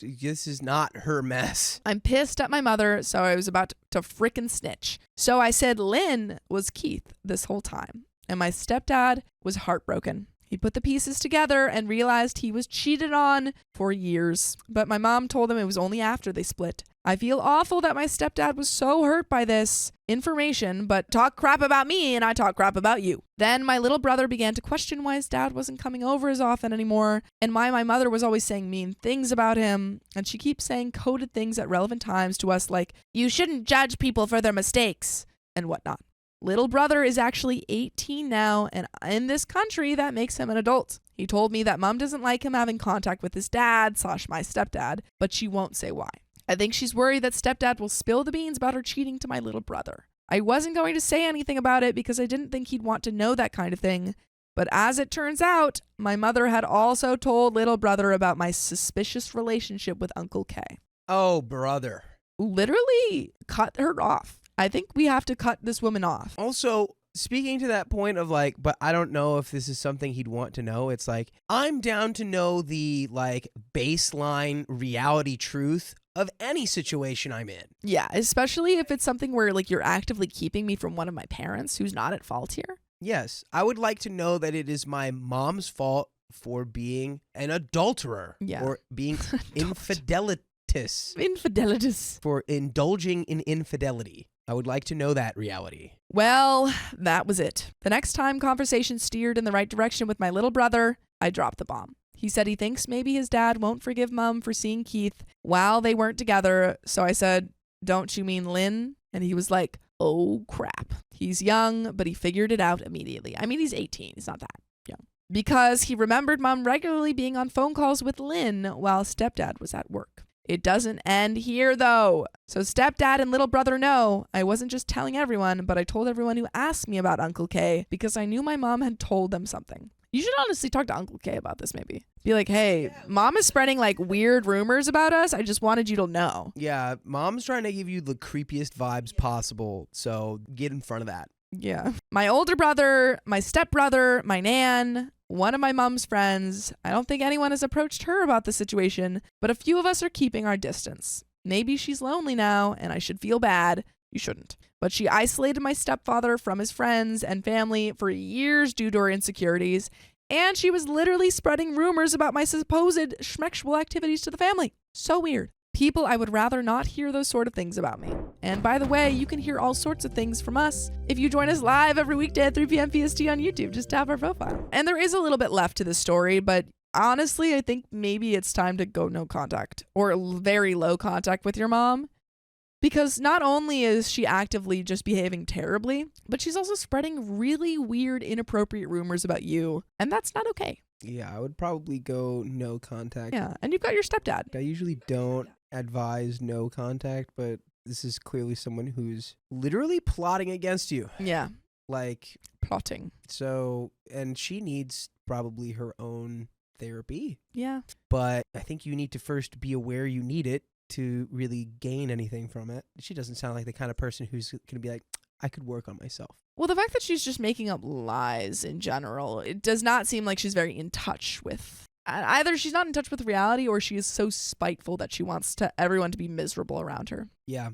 This is not her mess. I'm pissed at my mother, so I was about to frickin' snitch. So I said Lynn was Keith this whole time, and my stepdad was heartbroken. He put the pieces together and realized he was cheated on for years, but my mom told him it was only after they split. I feel awful that my stepdad was so hurt by this information, but talk crap about me and I talk crap about you. Then my little brother began to question why his dad wasn't coming over as often anymore and why my mother was always saying mean things about him. And she keeps saying coded things at relevant times to us like, you shouldn't judge people for their mistakes and whatnot. Little brother is actually 18 now, and in this country, that makes him an adult. He told me that mom doesn't like him having contact with his dad / my stepdad, but she won't say why. I think she's worried that stepdad will spill the beans about her cheating to my little brother. I wasn't going to say anything about it because I didn't think he'd want to know that kind of thing. But as it turns out, my mother had also told little brother about my suspicious relationship with Uncle K. Oh, brother. Literally cut her off. I think we have to cut this woman off. Also, speaking to that point of like, but I don't know if this is something he'd want to know. It's like, I'm down to know the like baseline reality truth of any situation I'm in. Yeah, especially if it's something where like you're actively keeping me from one of my parents who's not at fault here. Yes, I would like to know that it is my mom's fault for being an adulterer. Yeah. Or being infidelitus. For indulging in infidelity. I would like to know that reality. Well, that was it. The next time conversation steered in the right direction with my little brother, I dropped the bomb. He said he thinks maybe his dad won't forgive Mom for seeing Keith while they weren't together. So I said, don't you mean Lynn? And he was like, oh crap. He's young, but he figured it out immediately. I mean, he's 18. He's not that young. Because he remembered Mom regularly being on phone calls with Lynn while stepdad was at work. It doesn't end here, though. So stepdad and little brother know I wasn't just telling everyone, but I told everyone who asked me about Uncle K because I knew my mom had told them something. You should honestly talk to Uncle K about this, maybe. Be like, hey, Mom is spreading like weird rumors about us. I just wanted you to know. Yeah, Mom's trying to give you the creepiest vibes possible, so get in front of that. Yeah. My older brother, my stepbrother, my nan, one of my mom's friends. I don't think anyone has approached her about the situation, but a few of us are keeping our distance. Maybe she's lonely now and I should feel bad. You shouldn't. But she isolated my stepfather from his friends and family for years due to her insecurities, and she was literally spreading rumors about my supposed schmexual activities to the family. So weird. People, I would rather not hear those sort of things about me. And by the way, you can hear all sorts of things from us if you join us live every weekday at 3 p.m. PST on YouTube. Just tap our profile. And there is a little bit left to this story, but honestly, I think maybe it's time to go no contact or very low contact with your mom. Because not only is she actively just behaving terribly, but she's also spreading really weird, inappropriate rumors about you. And that's not okay. Yeah, I would probably go no contact. Yeah, and you've got your stepdad. I usually don't advise no contact, but this is clearly someone who's literally plotting against you. Yeah. Like, plotting. So, and she needs probably her own therapy. Yeah. But I think you need to first be aware you need it to really gain anything from it. She doesn't sound like the kind of person who's going to be like, I could work on myself. Well, the fact that she's just making up lies in general, it does not seem like she's very in touch with Either she's not in touch with reality or she is so spiteful that she wants everyone to be miserable around her. Yeah.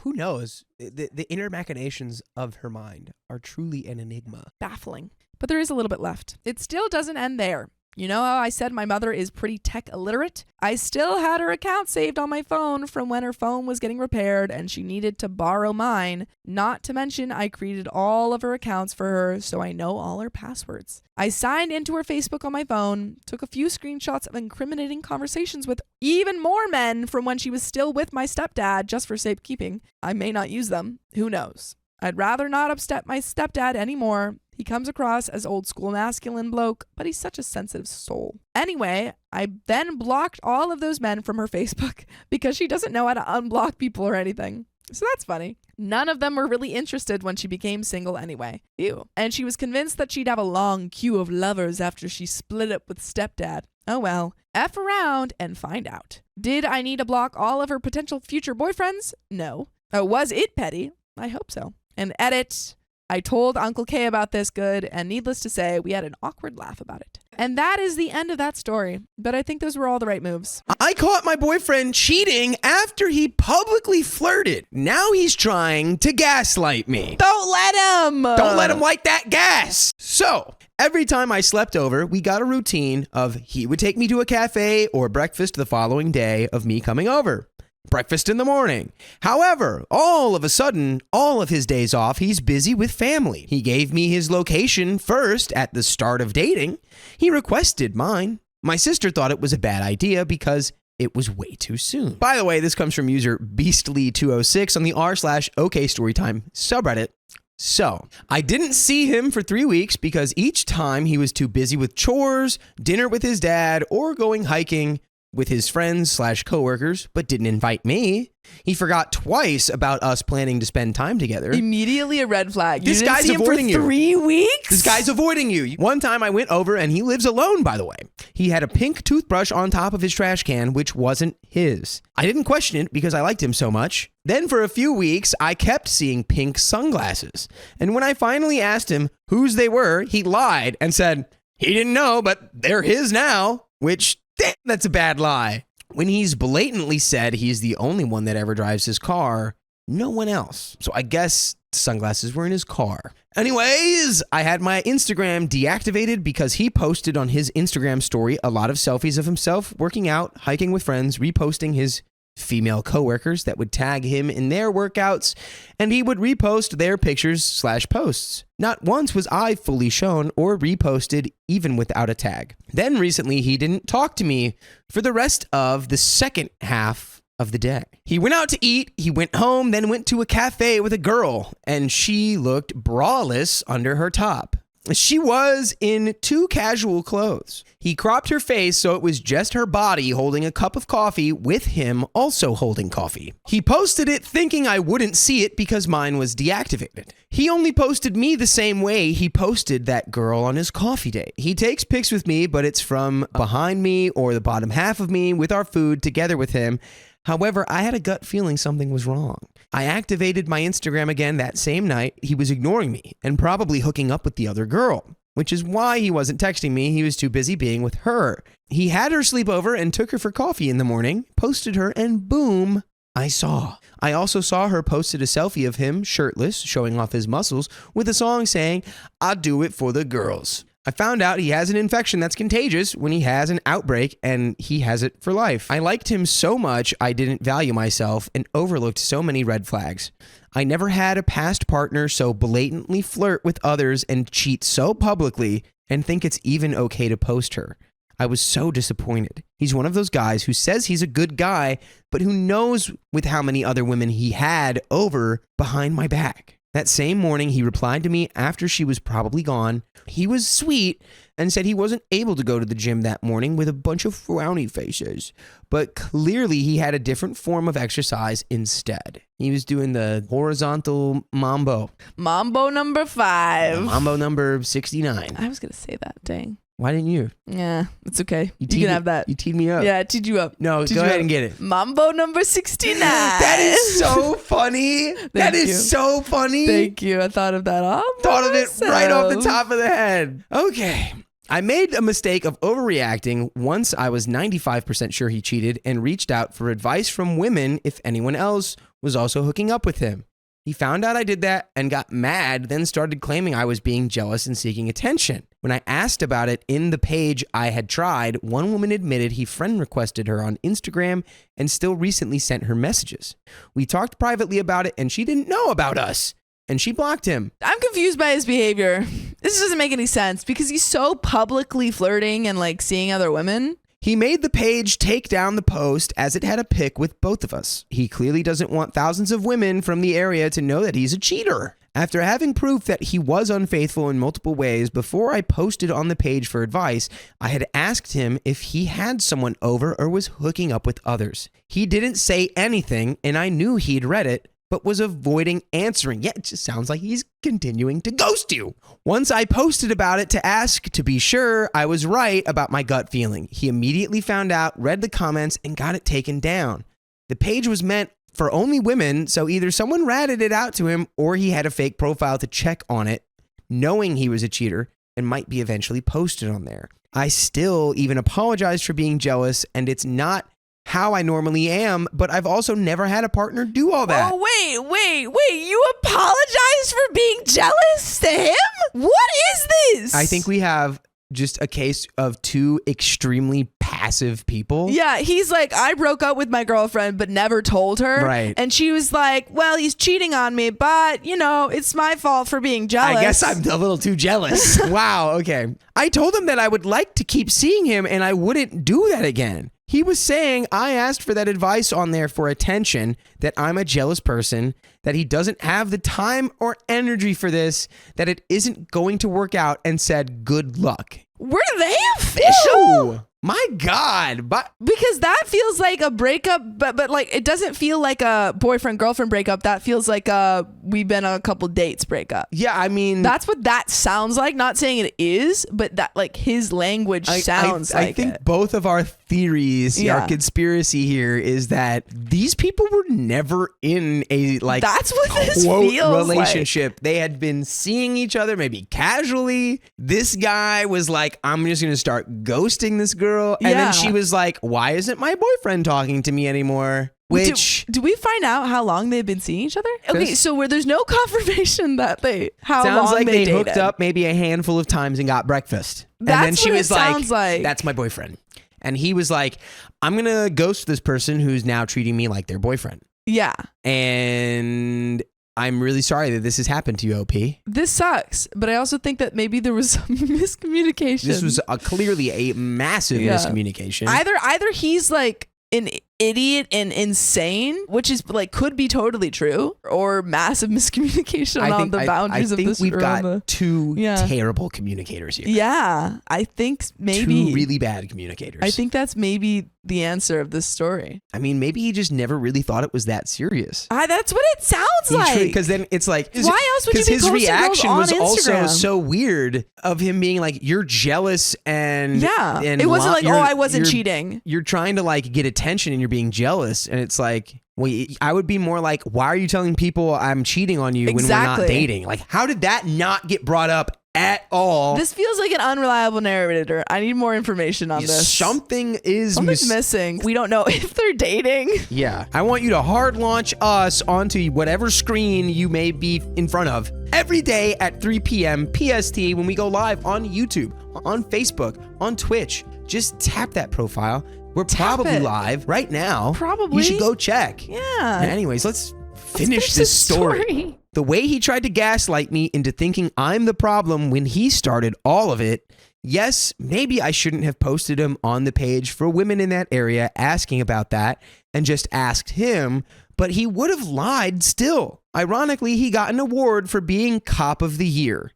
Who knows? The inner machinations of her mind are truly an enigma. Baffling. But there is a little bit left. It still doesn't end there. You know how I said my mother is pretty tech illiterate? I still had her account saved on my phone from when her phone was getting repaired and she needed to borrow mine. Not to mention I created all of her accounts for her so I know all her passwords. I signed into her Facebook on my phone, took a few screenshots of incriminating conversations with even more men from when she was still with my stepdad just for safekeeping. I may not use them. Who knows? I'd rather not upset my stepdad anymore. He comes across as old school masculine bloke, but he's such a sensitive soul. Anyway, I then blocked all of those men from her Facebook because she doesn't know how to unblock people or anything. So that's funny. None of them were really interested when she became single anyway. Ew. And she was convinced that she'd have a long queue of lovers after she split up with stepdad. Oh well. F around and find out. Did I need to block all of her potential future boyfriends? No. Was it petty? I hope so. And edit. I told Uncle K about this good, and needless to say, we had an awkward laugh about it. And that is the end of that story. But I think those were all the right moves. I caught my boyfriend cheating after he publicly flirted. Now he's trying to gaslight me. Don't let him! Don't let him light that gas. So, every time I slept over, we got a routine of he would take me to a cafe or breakfast the following day of me coming over. Breakfast in the morning. However, all of a sudden, all of his days off, he's busy with family. He gave me his location first at the start of dating. He requested mine. My sister thought it was a bad idea because it was way too soon. By the way, this comes from user Beastly206 on the r/OKStorytime subreddit. So, I didn't see him for 3 weeks because each time he was too busy with chores, dinner with his dad, or going hiking with his friends/coworkers, but didn't invite me. He forgot twice about us planning to spend time together. Immediately a red flag. This you didn't guy's see him avoiding for you. 3 weeks? This guy's avoiding you. One time I went over and he lives alone, by the way. He had a pink toothbrush on top of his trash can, which wasn't his. I didn't question it because I liked him so much. Then for a few weeks, I kept seeing pink sunglasses. And when I finally asked him whose they were, he lied and said, he didn't know, but they're his now, which, damn, that's a bad lie. When he's blatantly said he's the only one that ever drives his car, no one else. So I guess sunglasses were in his car. Anyways, I had my Instagram deactivated because he posted on his Instagram story a lot of selfies of himself working out, hiking with friends, reposting his female coworkers that would tag him in their workouts, and he would repost their pictures/posts. Not once was I fully shown or reposted even without a tag. Then recently he didn't talk to me for the rest of the second half of the day. He went out to eat, he went home, then went to a cafe with a girl, and she looked braless under her top. She was in too casual clothes. He cropped her face so it was just her body holding a cup of coffee with him also holding coffee. He posted it thinking I wouldn't see it because mine was deactivated. He only posted me the same way he posted that girl on his coffee date. He takes pics with me, but it's from behind me or the bottom half of me with our food together with him. However, I had a gut feeling something was wrong. I activated my Instagram again that same night. He was ignoring me and probably hooking up with the other girl, which is why he wasn't texting me. He was too busy being with her. He had her sleep over and took her for coffee in the morning, posted her, and boom, I saw. I also saw her posted a selfie of him shirtless, showing off his muscles, with a song saying, "I do it for the girls." I found out he has an infection that's contagious when he has an outbreak, and he has it for life. I liked him so much I didn't value myself and overlooked so many red flags. I never had a past partner so blatantly flirt with others and cheat so publicly and think it's even okay to post her. I was so disappointed. He's one of those guys who says he's a good guy, but who knows with how many other women he had over behind my back. That same morning, he replied to me after she was probably gone. He was sweet and said he wasn't able to go to the gym that morning with a bunch of frowny faces, but clearly he had a different form of exercise instead. He was doing the horizontal mambo. Mambo number 5. Mambo number 69. I was going to say that, dang. Why didn't you? Yeah, it's okay. You teed can have that. You teed me up. Yeah, I teed you up. No, go ahead and get it. Mambo number 69. That is so funny. That is so funny. Thank you. I thought of that all Thought of it myself. right off the top of the head. Okay. I made a mistake of overreacting once I was 95% sure he cheated and reached out for advice from women if anyone else was also hooking up with him. He found out I did that and got mad, then started claiming I was being jealous and seeking attention. When I asked about it in the page I had tried, one woman admitted he friend requested her on Instagram and still recently sent her messages. We talked privately about it and she didn't know about us. And she blocked him. I'm confused by his behavior. This doesn't make any sense because he's so publicly flirting and like seeing other women. He made the page take down the post as it had a pic with both of us. He clearly doesn't want thousands of women from the area to know that he's a cheater. After having proof that he was unfaithful in multiple ways, before I posted on the page for advice, I had asked him if he had someone over or was hooking up with others. He didn't say anything, and I knew he'd read it, but was avoiding answering. Yet it just sounds like he's continuing to ghost you. Once I posted about it to ask to be sure I was right about my gut feeling. He immediately found out, read the comments, and got it taken down. The page was meant for only women, so either someone ratted it out to him or he had a fake profile to check on it, knowing he was a cheater and might be eventually posted on there. I still even apologized for being jealous, and it's not how I normally am, but I've also never had a partner do all that. Oh, wait. You apologized for being jealous to him? What is this? I think we have just a case of two extremely passive people. Yeah, he's like, I broke up with my girlfriend, but never told her. Right. And she was like, well, he's cheating on me, but, you know, it's my fault for being jealous. I guess I'm a little too jealous. Wow, okay. I told him that I would like to keep seeing him and I wouldn't do that again. He was saying I asked for that advice on there for attention, that I'm a jealous person, that he doesn't have the time or energy for this, that it isn't going to work out, and said good luck. Were they official? Ooh, my God. But Because that feels like a breakup, but like it doesn't feel like a boyfriend-girlfriend breakup. That feels like a we've been on a couple dates breakup. yeah, I mean, That's what that sounds like. Not saying it is, but that like his language sounds like I think it. both of our theories, Yeah. our conspiracy here is that these people were never in a like That's what this quote feels relationship. They had been seeing each other maybe casually. This guy was like, I'm just going to start ghosting this girl. And Yeah. then she was like, why isn't my boyfriend talking to me anymore? Which do we find out how long they've been seeing each other? Okay, Chris? so where there's no confirmation that how sounds long like they dated. hooked up maybe a handful of times and got breakfast. And That's then she what it was sounds like. that's my boyfriend. And he was like, I'm going to ghost this person who's now treating me like their boyfriend. Yeah. And I'm really sorry that this has happened to you, OP. This sucks, but I also think that maybe there was some miscommunication. This was clearly a massive Yeah. miscommunication. Either he's like an idiot and insane, which is like could be totally true, or massive miscommunication on the boundaries I think of this. we've or got on the, two Yeah. terrible communicators here. yeah, I think maybe Two really bad communicators. I think that's maybe the answer of this story. I mean, maybe he just never really thought it was that serious. That's what it sounds like. Because then it's like, Why else would you because be his posting girls reaction on was also Instagram? so weird of him being like, you're jealous and Yeah, and it wasn't like, you're- I wasn't you're- cheating. You're trying to like get attention and you're being jealous, and it's like, well, I would be more like, why are you telling people I'm cheating on you when we're Exactly. not dating? Like, how did that not get brought up at all? This feels like an unreliable narrator. I need more information on this. Something is Something's missing. We don't know if they're dating. Yeah. I want you to hard launch us onto whatever screen you may be in front of every day at 3 p.m. PST when we go live on YouTube, on Facebook, on Twitch. Just tap that profile. We're probably it. live right now. Probably. You should go check. Yeah. Anyways, let's finish this story. The way he tried to gaslight me into thinking I'm the problem when he started all of it. Yes, maybe I shouldn't have posted him on the page for women in that area asking about that and just asked him, but he would have lied still. Ironically, he got an award for being Cop of the Year.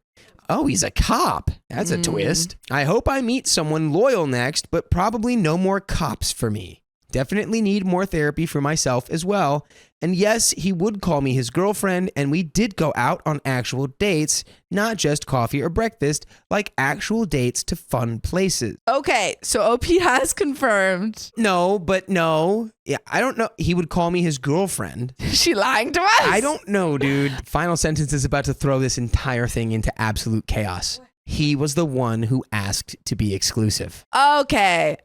Oh, he's a cop. That's a twist. I hope I meet someone loyal next, but probably no more cops for me. Definitely need more therapy for myself as well. And yes, he would call me his girlfriend, and we did go out on actual dates, not just coffee or breakfast, like actual dates to fun places. Okay, so OP has confirmed. No, but no. Yeah, I don't know. He would call me his girlfriend. Is she lying to us? I don't know, dude. Final sentence is about to throw this entire thing into absolute chaos. he was the one who asked to be exclusive. Okay.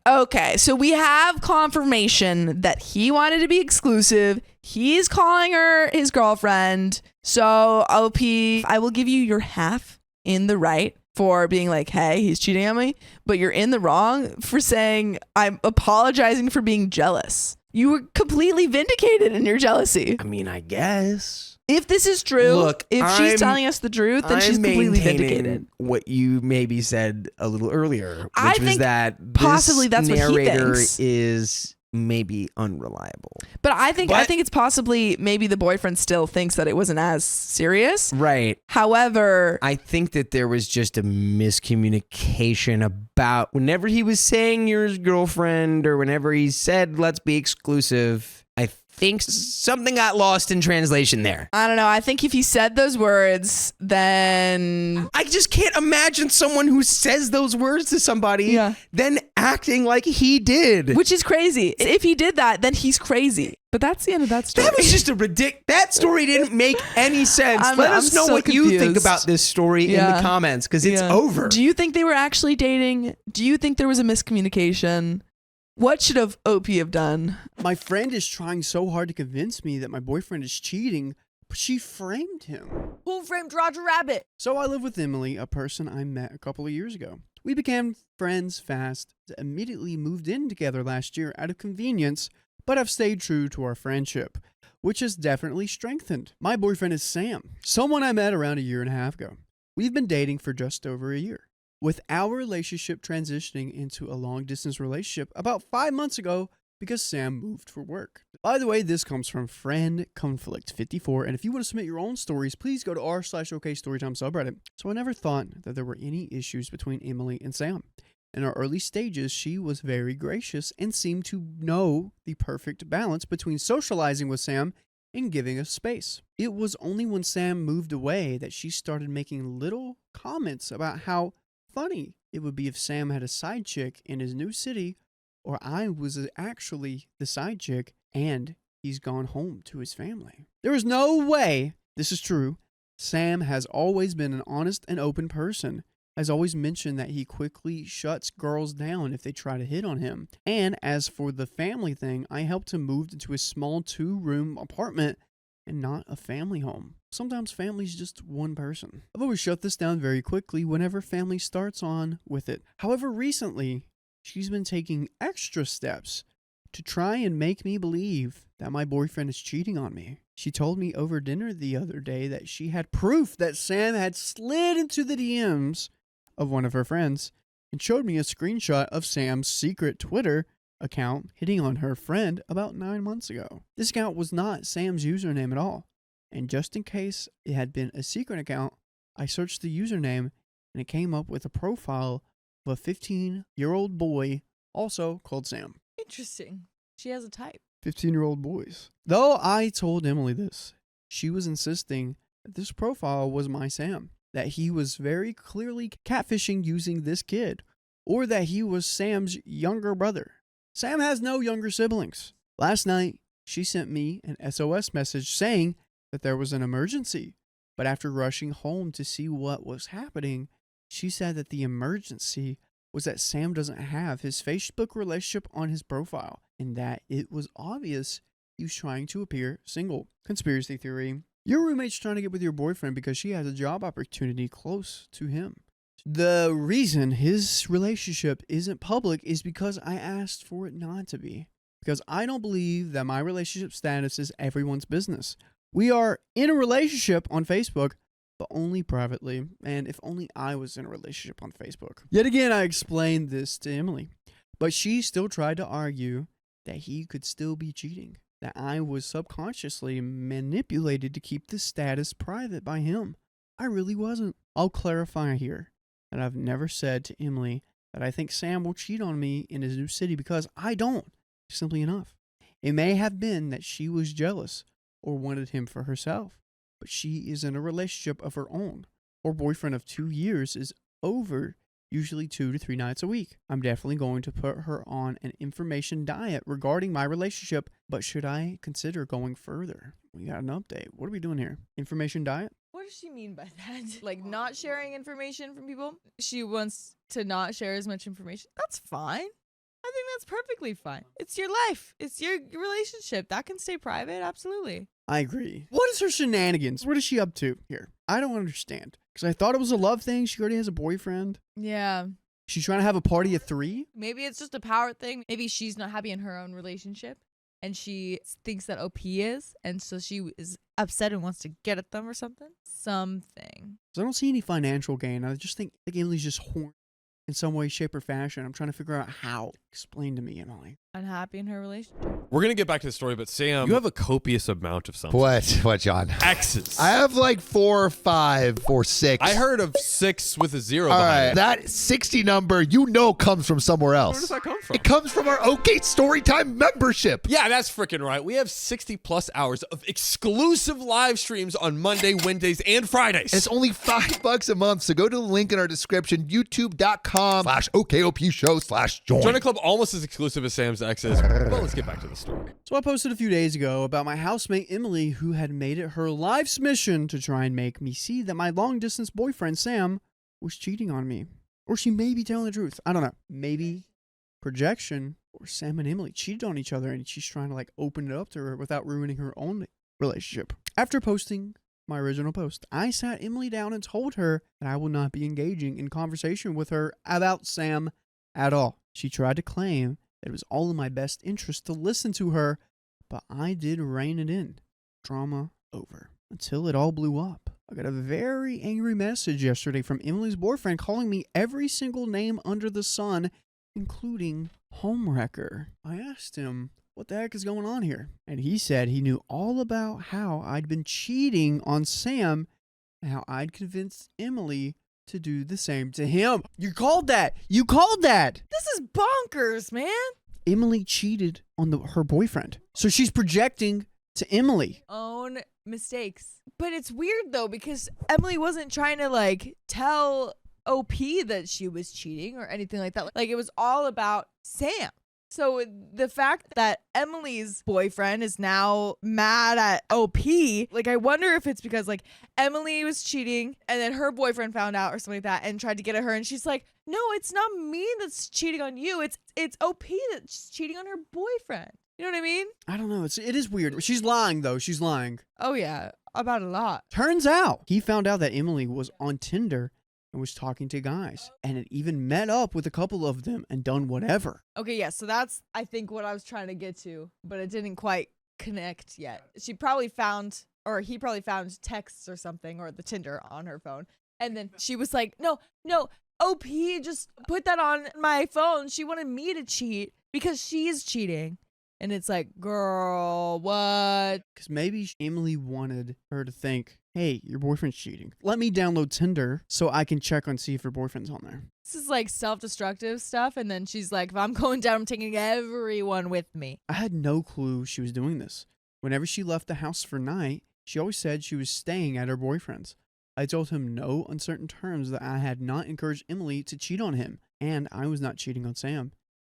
So we have confirmation that he wanted to be exclusive. He's calling her his girlfriend. So OP, I will give you your half in the right for being like, hey, he's cheating on me, but you're in the wrong for saying I'm apologizing for being jealous. You were completely vindicated in your jealousy. I mean, I guess. If this is true, Look, if she's telling us the truth, then she's completely maintaining vindicated. What you maybe said a little earlier, which I was think that possibly this that's what he narrator thinks. is maybe unreliable. But I think it's possibly maybe the boyfriend still thinks that it wasn't as serious. Right. However, I think that there was just a miscommunication about whenever he was saying you're his girlfriend or whenever he said let's be exclusive. I think something got lost in translation there. I don't know. I think if he said those words, then I just can't imagine someone who says those words to somebody then acting like he did. which is crazy. If he did that, then he's crazy. But that's the end of that story. That was just a ridiculous. That story didn't make any sense. Let us know so what you think confused. about this story in the comments because it's over. Do you think they were actually dating? Do you think there was a miscommunication? What should have OP have done? My friend is trying so hard to convince me that my boyfriend is cheating, but she framed him. Who framed Roger Rabbit? So I live with Emily, a person I met a couple of years ago. We became friends fast, immediately moved in together last year out of convenience, but have stayed true to our friendship, which has definitely strengthened. My boyfriend is Sam, someone I met around a year and a half ago. We've been dating for just over a year, with our relationship transitioning into a long-distance relationship about 5 months ago because Sam moved for work. By the way, this comes from Friend Conflict 54, and if you want to submit your own stories, please go to r/OK Storytime subreddit. So I never thought that there were any issues between Emily and Sam. In our early stages, she was very gracious and seemed to know the perfect balance between socializing with Sam and giving us space. It was only when Sam moved away that she started making little comments about how funny it would be if Sam had a side chick in his new city, or I was actually the side chick and he's gone home to his family. There is no way this is true. Sam has always been an honest and open person, has always mentioned that he quickly shuts girls down if they try to hit on him. And as for the family thing, I helped him move into a small 2-room apartment and not a family home. Sometimes family's just one person. I've always shut this down very quickly whenever family starts on with it. However, recently, she's been taking extra steps to try and make me believe that my boyfriend is cheating on me. She told me over dinner the other day that she had proof that Sam had slid into the DMs of one of her friends and showed me a screenshot of Sam's secret Twitter account hitting on her friend about 9 months ago. This account was not Sam's username at all. And just in case it had been a secret account, I searched the username and it came up with a profile of a 15-year-old boy also called Sam. Interesting. She has a type. 15-year-old boys. Though I told Emily this, she was insisting that this profile was my Sam, that he was very clearly catfishing using this kid, or that he was Sam's younger brother. Sam has no younger siblings. Last night, she sent me an SOS message saying that there was an emergency, but after rushing home to see what was happening, she said that the emergency was that Sam doesn't have his Facebook relationship on his profile, and that it was obvious he was trying to appear single. Conspiracy theory. Your roommate's trying to get with your boyfriend because she has a job opportunity close to him. The reason his relationship isn't public is because I asked for it not to be. Because I don't believe that my relationship status is everyone's business. We are in a relationship on Facebook, but only privately, and if only I was in a relationship on Facebook. Yet again, I explained this to Emily, but she still tried to argue that he could still be cheating, that I was subconsciously manipulated to keep the status private by him. I really wasn't. I'll clarify here that I've never said to Emily that I think Sam will cheat on me in his new city, because I don't, simply enough. It may have been that she was jealous or wanted him for herself, but she is in a relationship of her own. Her boyfriend of 2 years is over usually 2 to 3 nights a week. I'm definitely going to put her on an information diet regarding my relationship, but should I consider going further? We got an update. What are we doing here? Information diet? What does she mean by that? Like not sharing information from people? She wants to not share as much information. That's fine. I think that's perfectly fine. It's your life. It's your relationship. That can stay private. Absolutely. I agree. What is her shenanigans? What is she up to here? I don't understand. Because I thought it was a love thing. She already has a boyfriend. Yeah. She's trying to have a party of 3? Maybe it's just a power thing. Maybe she's not happy in her own relationship and she thinks that OP is. And so she is upset and wants to get at them or something. Something. So I don't see any financial gain. I just think Emily's just horny in some way, shape, or fashion. I'm trying to figure out how. Explain to me, Emily. Unhappy in her relationship. We're going to get back to the story, but Sam, you have a copious amount of something. What, John? Exes. I have like 4 or 5 or 6. I heard of 6 with a 0 All behind right, it. that 60 number, comes from somewhere else. Where does that come from? It comes from our OK Storytime membership. Yeah, that's freaking right. We have 60 plus hours of exclusive live streams on Monday, Wednesdays, and Fridays. It's only $5 a month, so go to the link in our description, youtube.com/OKOP show/join. Join a club almost as exclusive as Sam's exes. Well, let's get back to the story. So I posted a few days ago about my housemate Emily, who had made it her life's mission to try and make me see that my long-distance boyfriend Sam was cheating on me. Or she may be telling the truth. I don't know. Maybe projection, or Sam and Emily cheated on each other and she's trying to like open it up to her without ruining her own relationship. After posting my original post, I sat Emily down and told her that I will not be engaging in conversation with her about Sam at all. She tried to claim that it was all in my best interest to listen to her, but I did rein it in. Drama over. Until it all blew up. I got a very angry message yesterday from Emily's boyfriend calling me every single name under the sun, including homewrecker. I asked him, what the heck is going on here? And he said he knew all about how I'd been cheating on Sam and how I'd convinced Emily to do the same to him. You called that. You called that. This is bonkers, man. Emily cheated on her boyfriend. So she's projecting to Emily. Own mistakes. But it's weird though, because Emily wasn't trying to like tell OP that she was cheating or anything like that. Like it was all about Sam. So the fact that Emily's boyfriend is now mad at OP, like I wonder if it's because like Emily was cheating and then her boyfriend found out or something like that and tried to get at her and she's like, no, it's not me that's cheating on you. It's OP that's cheating on her boyfriend. You know what I mean? I don't know. It is weird. She's lying though. She's lying. Oh yeah, about a lot. Turns out he found out that Emily was on Tinder and was talking to guys and had even met up with a couple of them and done whatever. Okay, yeah, so that's, I think, what I was trying to get to, but it didn't quite connect yet. She probably found, or he probably found texts or something, or the Tinder on her phone, and then she was like, no, OP just put that on my phone. She wanted me to cheat because she's cheating. And it's like, girl, what? Because maybe Emily wanted her to think, hey, your boyfriend's cheating. Let me download Tinder so I can check and see if her boyfriend's on there. This is like self-destructive stuff. And then she's like, if I'm going down, I'm taking everyone with me. I had no clue she was doing this. Whenever she left the house for night, she always said she was staying at her boyfriend's. I told him no uncertain terms that I had not encouraged Emily to cheat on him, and I was not cheating on Sam.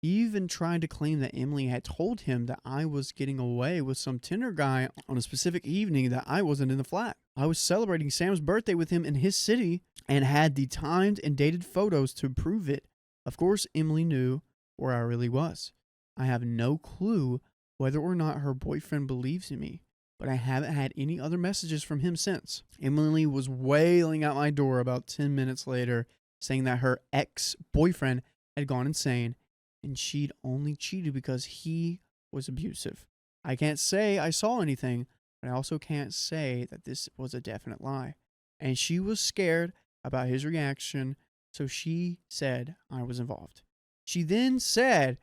He even tried to claim that Emily had told him that I was getting away with some Tinder guy on a specific evening that I wasn't in the flat. I was celebrating Sam's birthday with him in his city and had the timed and dated photos to prove it. Of course, Emily knew where I really was. I have no clue whether or not her boyfriend believes in me, but I haven't had any other messages from him since. Emily was wailing out my door about 10 minutes later, saying that her ex-boyfriend had gone insane and she'd only cheated because he was abusive. I can't say I saw anything, but I also can't say that this was a definite lie. And she was scared about his reaction, so she said I was involved. She then said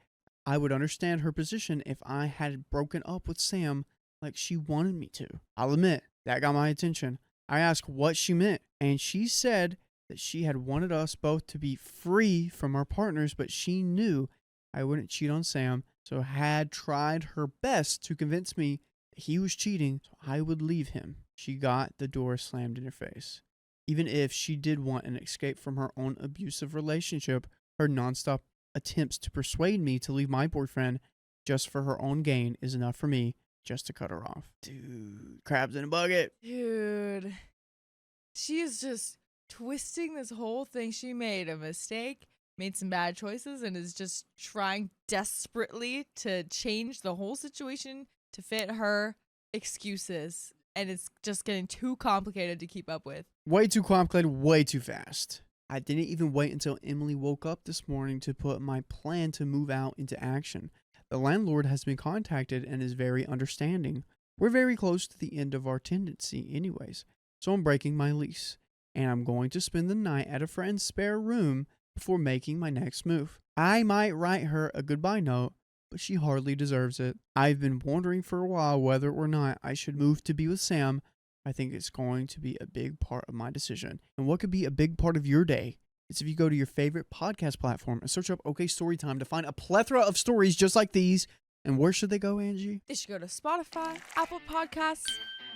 I would understand her position if I had broken up with Sam like she wanted me to. I'll admit, that got my attention. I asked what she meant, and she said that she had wanted us both to be free from our partners, but she knew I wouldn't cheat on Sam, so had tried her best to convince me that he was cheating, so I would leave him. She got the door slammed in her face. Even if she did want an escape from her own abusive relationship, her nonstop attempts to persuade me to leave my boyfriend just for her own gain is enough for me just to cut her off. Dude, crabs in a bucket. Dude. she is just twisting this whole thing. She made a mistake, made some bad choices, and is just trying desperately to change the whole situation to fit her excuses. And it's just getting too complicated to keep up with. Way too complicated, way too fast. I didn't even wait until Emily woke up this morning to put my plan to move out into action. The landlord has been contacted and is very understanding. We're very close to the end of our tenancy anyways, so I'm breaking my lease. And I'm going to spend the night at a friend's spare room before making my next move. I might write her a goodbye note, but she hardly deserves it. I've been wondering for a while whether or not I should move to be with Sam. I think it's going to be a big part of my decision. And what could be a big part of your day? It's if you go to your favorite podcast platform and search up OK Storytime to find a plethora of stories just like these. And where should they go, Angie? They should go to Spotify, Apple Podcasts,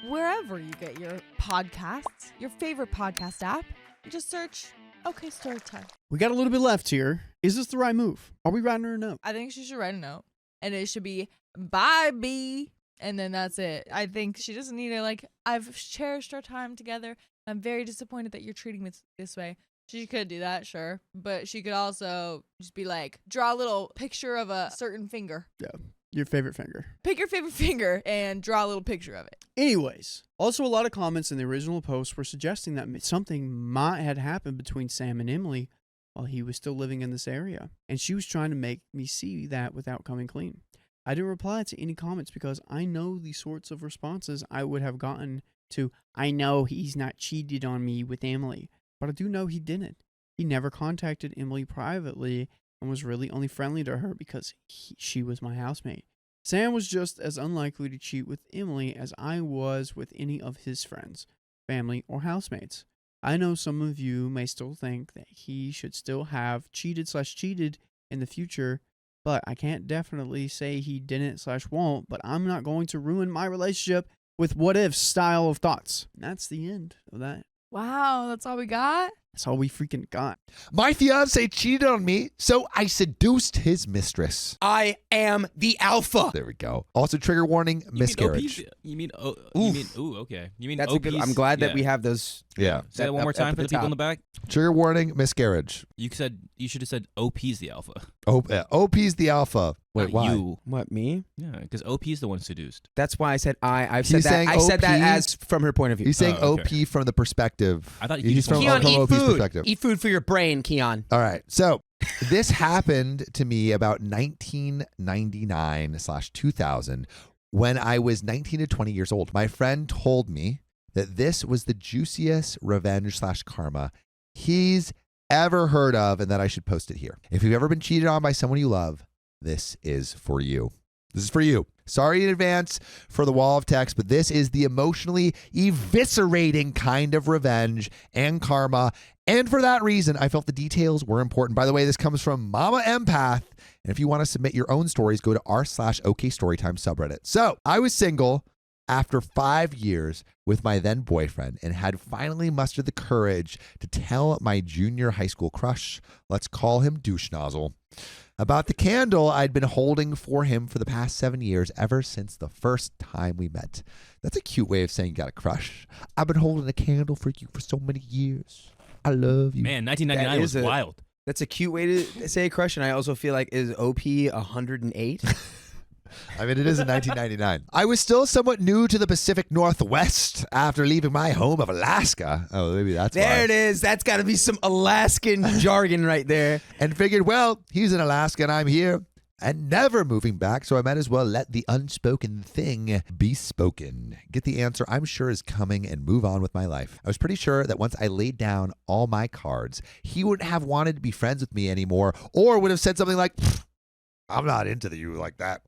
wherever you get your podcasts, your favorite podcast app. Just search OK Storytime. We got a little bit left here. Is this the right move? Are we writing her a note? I think she should write a note. And it should be, bye, B. And then that's it. I think she doesn't need to, I've cherished our time together. I'm very disappointed that you're treating me this way. She could do that, sure. But she could also just be draw a little picture of a certain finger. Yeah, your favorite finger. Pick your favorite finger and draw a little picture of it. Anyways, also a lot of comments in the original post were suggesting that something might had happened between Sam and Emily while he was still living in this area. And she was trying to make me see that without coming clean. I didn't reply to any comments because I know the sorts of responses I would have gotten to, I know he's not cheated on me with Emily. But I do know he didn't. He never contacted Emily privately and was really only friendly to her because she was my housemate. Sam was just as unlikely to cheat with Emily as I was with any of his friends, family, or housemates. I know some of you may still think that he should still have cheated in the future, but I can't definitely say he didn't/won't, but I'm not going to ruin my relationship with what-if style of thoughts. And that's the end of that. Wow, that's all we got? That's all we freaking got. My fiance cheated on me, so I seduced his mistress. I am the alpha. There we go. Also, trigger warning, miscarriage. You mean okay. You mean That's OPs? a good. I'm glad that we have those. Yeah. Say that one more time for the people in the back. Trigger warning, miscarriage. You should have said OP's the alpha. OP's the alpha. Wait, Not why? You. What, me? Yeah, because OP's the one seduced. That's why I said I've He's said that. saying I said that OP? as from her point of view. He's saying Oh, okay. OP from the perspective. I thought you he's just from, wanted- Keon, from eat OP's food. perspective. Eat food for your brain, Keon. All right. So this happened to me about 1999/2000 when I was 19 to 20 years old. My friend told me that this was the juiciest revenge/karma he's ever heard of and that I should post it here. If you've ever been cheated on by someone you love, this is for you. This is for you. Sorry in advance for the wall of text, but this is the emotionally eviscerating kind of revenge and karma. And for that reason, I felt the details were important. By the way, this comes from Mama Empath. And if you want to submit your own stories, go to r/OK Storytime subreddit. So I was single after 5 years with my then boyfriend and had finally mustered the courage to tell my junior high school crush, let's call him Douche Nozzle, about the candle I'd been holding for him for the past 7 years, ever since the first time we met. That's a cute way of saying you got a crush. I've been holding a candle for you for so many years. I love you. Man, 1999 was wild. That's a cute way to say crush, and I also feel like is OP 108. I mean, it is in 1999. I was still somewhat new to the Pacific Northwest after leaving my home of Alaska. Oh, maybe that's why. There it is. That's got to be some Alaskan jargon right there. And figured, well, he's in Alaska and I'm here and never moving back, so I might as well let the unspoken thing be spoken. Get the answer I'm sure is coming and move on with my life. I was pretty sure that once I laid down all my cards, he wouldn't have wanted to be friends with me anymore or would have said something like, I'm not into you like that.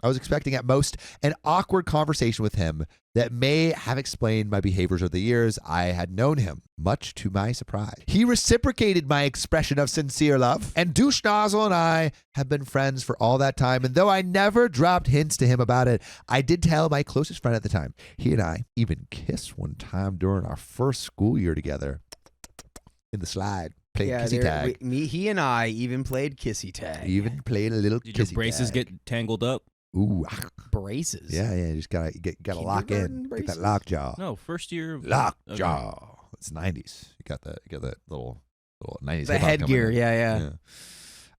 I was expecting at most an awkward conversation with him that may have explained my behaviors over the years I had known him, much to my surprise. He reciprocated my expression of sincere love, and Douche Nozzle and I have been friends for all that time, and though I never dropped hints to him about it, I did tell my closest friend at the time. He and I even kissed one time during our first school year together in the slide. Played kissy tag. He and I even played kissy tag. Even played a little Did your kissy braces tag. get tangled up? Ooh, braces. yeah, you just gotta lock in. Kindergarten Get that braces? lock jaw. No, first year. Lock okay. jaw. It's 90s. You got that little 90s The hip-hop coming headgear, in. yeah.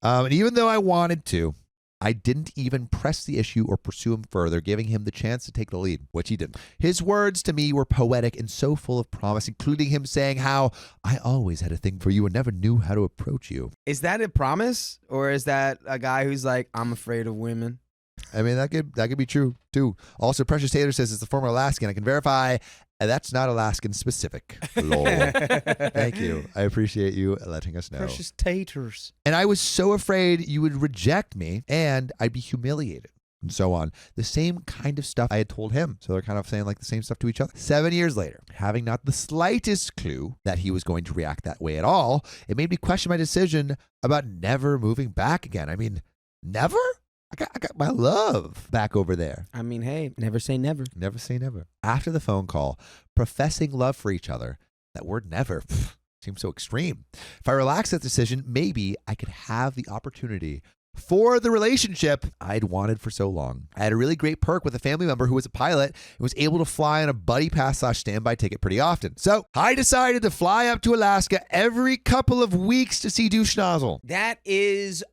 And even though I wanted to, I didn't even press the issue or pursue him further, giving him the chance to take the lead, which he didn't. His words to me were poetic and so full of promise, including him saying how I always had a thing for you and never knew how to approach you. Is that a promise, or is that a guy who's like, I'm afraid of women? I mean, that could be true too. Also, Precious Taylor says it's the former Alaskan. I can verify that's not Alaskan specific. Lol. Thank you. I appreciate you letting us know. Precious taters. And I was so afraid you would reject me and I'd be humiliated and so on. The same kind of stuff I had told him. So they're kind of saying like the same stuff to each other. 7 years later, having not the slightest clue that he was going to react that way at all, it made me question my decision about never moving back again. I mean, never? I got my love back over there. I mean, hey, never say never. Never say never. After the phone call, professing love for each other, that word never seems so extreme. If I relax that decision, maybe I could have the opportunity for the relationship I'd wanted for so long. I had a really great perk with a family member who was a pilot and was able to fly on a buddy pass / standby ticket pretty often. So I decided to fly up to Alaska every couple of weeks to see Douche Nozzle. That is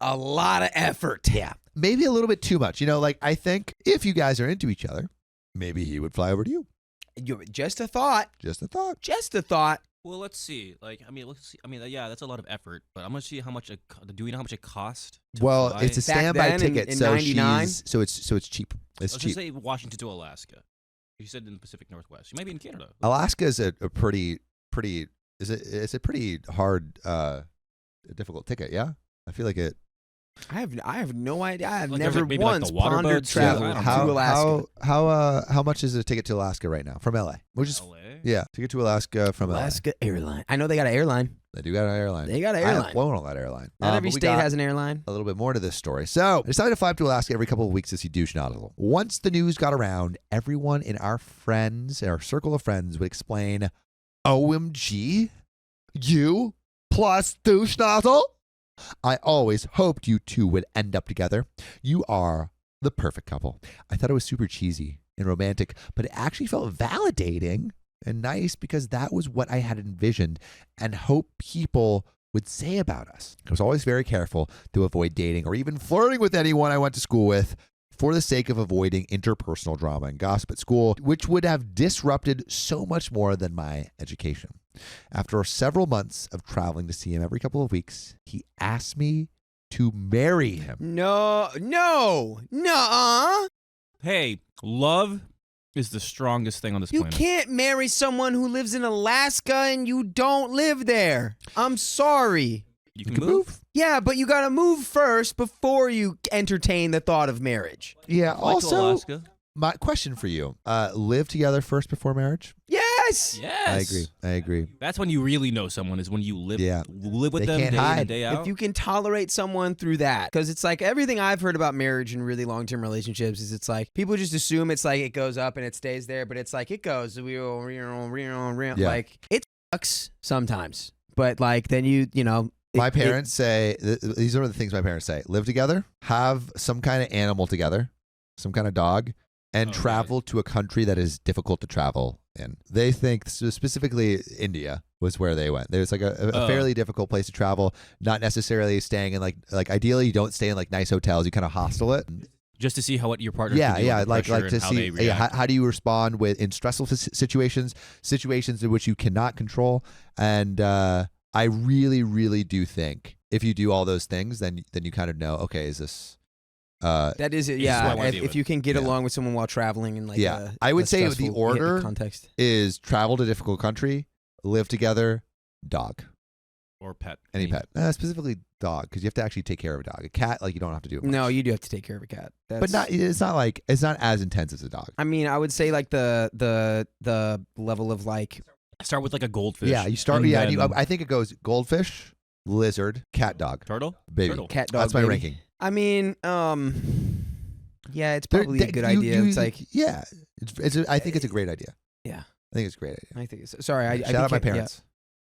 a lot of effort. Yeah. Maybe a little bit too much. You know, like I think if you guys are into each other, maybe he would fly over to you. Just a thought. Just a thought. Just a thought. Well, let's see. Yeah, that's a lot of effort. But I'm gonna see how much. Do we know how much it cost? Well, fly? it's a Back standby then ticket, in so 99? so it's cheap. It's Let's cheap. just say Washington to Alaska. You said in the Pacific Northwest. You might be in Canada. Alaska is a pretty it's a pretty hard difficult ticket. Yeah, I feel like it. I have no idea. I have Like, never there's, like, maybe, like, once the water pondered boats? traveling Yeah, I don't to Alaska. How much is a ticket to Alaska right now from LA? Which is LA? yeah, ticket to Alaska from Alaska Airline. I know they got an airline. LA. They do got an airline. They got an I have airline. flown on that airline. Not every but we state got has an airline. a little bit more to this story. So I decided to fly up to Alaska every couple of weeks to see Douche Nozzle. Once the news got around, everyone in our circle of friends would explain, OMG, you plus Douche Nozzle? I always hoped you two would end up together. You are the perfect couple. I thought it was super cheesy and romantic, but it actually felt validating and nice because that was what I had envisioned and hoped people would say about us. I was always very careful to avoid dating or even flirting with anyone I went to school with for the sake of avoiding interpersonal drama and gossip at school, which would have disrupted so much more than my education. After several months of traveling to see him every couple of weeks, he asked me to marry him. No. Hey, love is the strongest thing on this You planet. can't marry someone who lives in Alaska and you don't live there. I'm sorry. You You can can move. Yeah, but you gotta move first before you entertain the thought of marriage. Yeah, Fly to also, Alaska. my question for you, live together first before marriage? Yes! Yes. I agree. That's when you really know someone, is when you live with They them can't day in hide. and day out. If you can tolerate someone through that. Because it's like everything I've heard about marriage and really long-term relationships is it's like people just assume it's like it goes up and it stays there, but it's like it goes Yeah. like it sucks sometimes. But like then you know My parents say, these are the things my parents say: live together, have some kind of animal together, some kind of dog, and Oh, travel to a country that is difficult to travel in. They think, specifically India was where they went. There's like a fairly difficult place to travel, not necessarily staying in like ideally you don't stay in like nice hotels, you kind of hostel it. just to see how what your partner Yeah, can do yeah, under like pressure to and how see they react. how do you respond in stressful situations in which you cannot control. And I really, really do think if you do all those things, then you kind of know, okay, is this that is it. This is what I Yeah, wanna if, deal if with. you can get Yeah. along with someone while traveling in like Yeah. a, I would a say the stressful order context. is travel to difficult country, live together, dog, Or pet. any pet, specifically dog, because you have to actually take care of a dog. A cat, like you don't have to do it much. No, you do have to take care of a cat. but it's not as intense as a dog. I mean, I would say like the level of like Start with like a goldfish. Yeah, you start. and Yeah, then and I think it goes goldfish, lizard, cat, dog, turtle. baby. Turtle. cat dog. That's my baby. ranking. I mean, yeah, it's probably a good idea. It's like yeah, I think it's a great idea. Yeah. I think it's a great idea. I think it's sorry. I Shout out my became- yeah. parents.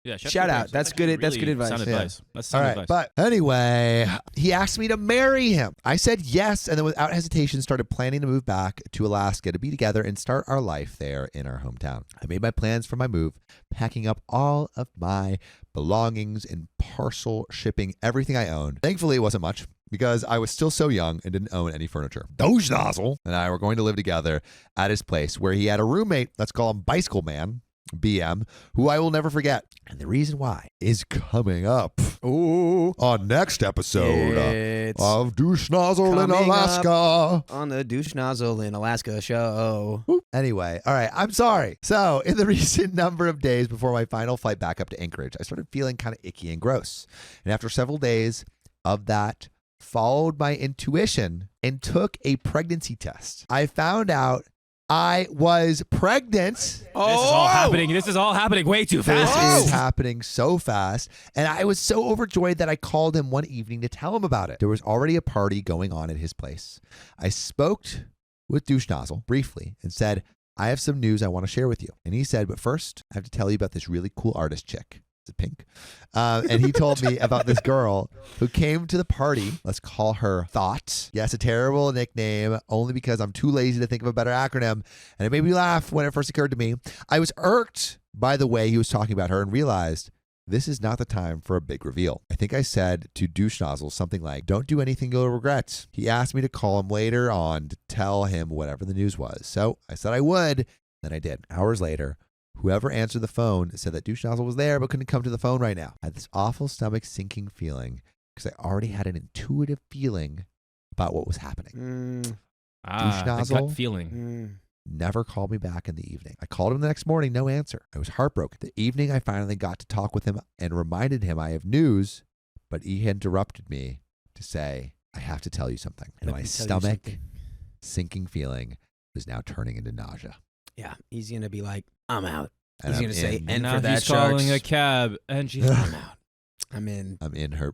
Yeah, shut Shout your out. brains. That's actually good. That's good really advice. Sound Yeah. advice. That's All sound right, advice. but anyway, he asked me to marry him. I said yes, and then without hesitation started planning to move back to Alaska to be together and start our life there in our hometown. I made my plans for my move, packing up all of my belongings and parcel shipping everything I owned. Thankfully, it wasn't much because I was still so young and didn't own any furniture. Doge Nozzle and I were going to live together at his place where he had a roommate, let's call him Bicycle Man, BM, who I will never forget. And the reason why is coming up on next episode It's of Douche Nozzle in coming Alaska. on the Douche Nozzle in Alaska show. Anyway, all right, I'm sorry. So, in the recent number of days before my final flight back up to Anchorage, I started feeling kind of icky and gross. And after several days of that, followed my intuition and took a pregnancy test. I found out I was pregnant. This is all happening. This is all happening way too This fast. is happening so fast. And I was so overjoyed that I called him one evening to tell him about it. There was already a party going on at his place. I spoke with Douche Nozzle briefly and said, I have some news I want to share with you. And he said, but first, I have to tell you about this really cool artist chick. Is it pink? And he told me about this girl who came to the party. Let's call her Thought. Yes, a terrible nickname, only because I'm too lazy to think of a better acronym. And it made me laugh when it first occurred to me. I was irked by the way he was talking about her and realized this is not the time for a big reveal. I think I said to Douche Nozzle something like, don't do anything you'll regret. He asked me to call him later on to tell him whatever the news was. So I said I would. Then I did. Hours later, whoever answered the phone said that Douche Nozzle was there but couldn't come to the phone right now. I had this awful stomach sinking feeling because I already had an intuitive feeling about what was happening. The Nozzle. gut feeling. Never called me back in the evening. I called him the next morning, no answer. I was heartbroken. The evening I finally got to talk with him and reminded him I have news, but he interrupted me to say, I have to tell you something. And my stomach sinking feeling was now turning into nausea. Yeah, he's going to be like, I'm out. And He's I'm going to say, in- and now for that, he's calling Sharks, a cab, and she's I'm out. I'm in. I'm in her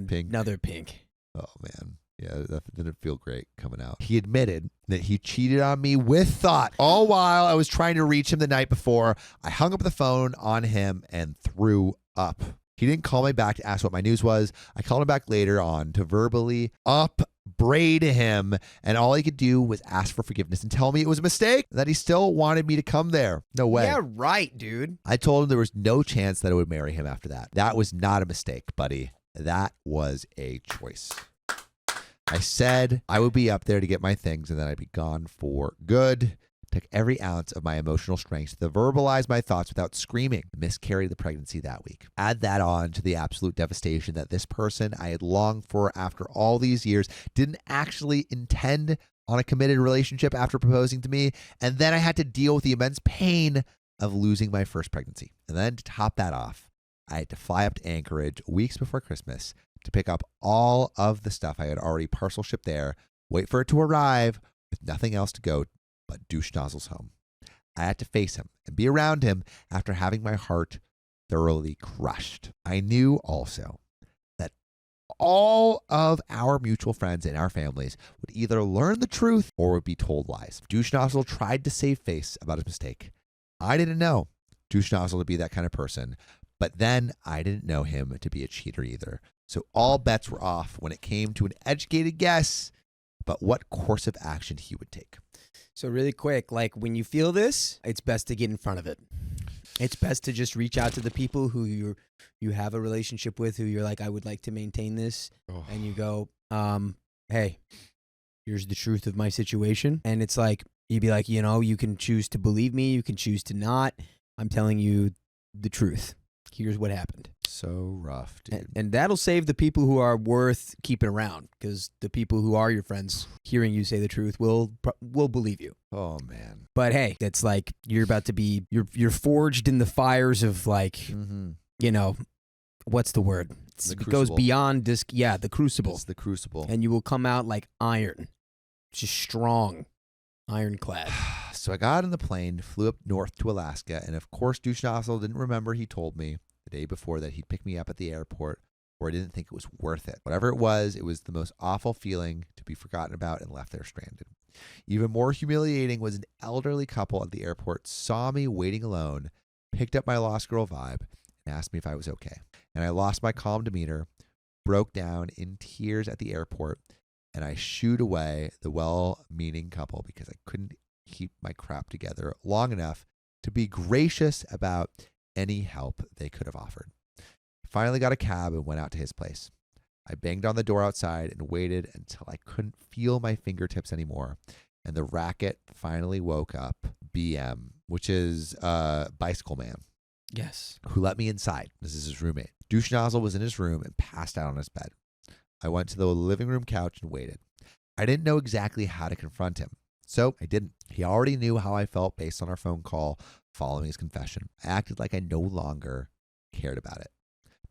pink. Another pink. Oh, man. Yeah, that didn't feel great coming out. He admitted that he cheated on me with Thought. All while I was trying to reach him the night before, I hung up the phone on him and threw up. He didn't call me back to ask what my news was. I called him back later on to verbally upbraid him, and all he could do was ask for forgiveness and tell me it was a mistake, that he still wanted me to come there. No way. Yeah, right, dude. I told him there was no chance that I would marry him after that. That was not a mistake, buddy. That was a choice. I said I would be up there to get my things and then I'd be gone for good. Took every ounce of my emotional strength to verbalize my thoughts without screaming. Miscarried the pregnancy that week. Add that on to the absolute devastation that this person I had longed for after all these years didn't actually intend on a committed relationship after proposing to me. And then I had to deal with the immense pain of losing my first pregnancy. And then to top that off, I had to fly up to Anchorage weeks before Christmas to pick up all of the stuff I had already parcel shipped there, wait for it to arrive with nothing else to go but Douche Nozzle's home. I had to face him and be around him after having my heart thoroughly crushed. I knew also that all of our mutual friends and our families would either learn the truth or would be told lies. Douche Nozzle tried to save face about his mistake. I didn't know Douche Nozzle to be that kind of person, but then I didn't know him to be a cheater either. So all bets were off when it came to an educated guess about what course of action he would take. So really quick, like when you feel this, it's best to get in front of it. It's best to just reach out to the people who you have a relationship with, who you're like, I would like to maintain this. Oh. And you go, hey, here's the truth of my situation. And it's like, you'd be like, you can choose to believe me. You can choose to not. I'm telling you the truth. Here's what happened. So rough, dude. And that'll save the people who are worth keeping around, because the people who are your friends, hearing you say the truth, will believe you. Oh, man. But hey, it's like you're about to be you're forged in the fires of like what's the word? The It goes crucible. beyond the crucible, It's the crucible. and you will come out like iron, just strong, ironclad. So I got on the plane, flew up north to Alaska, and of course Douche Nozzle didn't remember he told me the day before that he'd pick me up at the airport, or I didn't think it was worth it. Whatever it was the most awful feeling to be forgotten about and left there stranded. Even more humiliating was an elderly couple at the airport saw me waiting alone, picked up my lost girl vibe, and asked me if I was okay. And I lost my calm demeanor, broke down in tears at the airport, and I shooed away the well-meaning couple because I couldn't keep my crap together long enough to be gracious about any help they could have offered. I finally got a cab and went out to his place. I banged on the door outside and waited until I couldn't feel my fingertips anymore, and the racket finally woke up BM, which is Bicycle Man, Yes. who let me inside. This is his roommate. Douche Nozzle was in his room and passed out on his bed. I went to the living room couch and waited. I didn't know exactly how to confront him, so I didn't. He already knew how I felt based on our phone call following his confession. I acted like I no longer cared about it,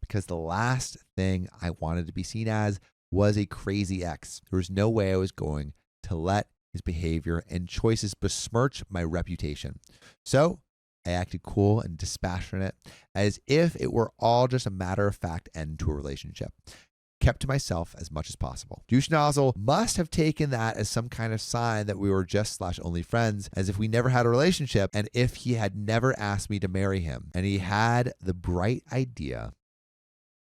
because the last thing I wanted to be seen as was a crazy ex. There was no way I was going to let his behavior and choices besmirch my reputation. So I acted cool and dispassionate, as if it were all just a matter-of-fact end to a relationship. Kept to myself as much as possible. Douche Nozzle must have taken that as some kind of sign that we were just/only friends, as if we never had a relationship, and if he had never asked me to marry him. And he had the bright idea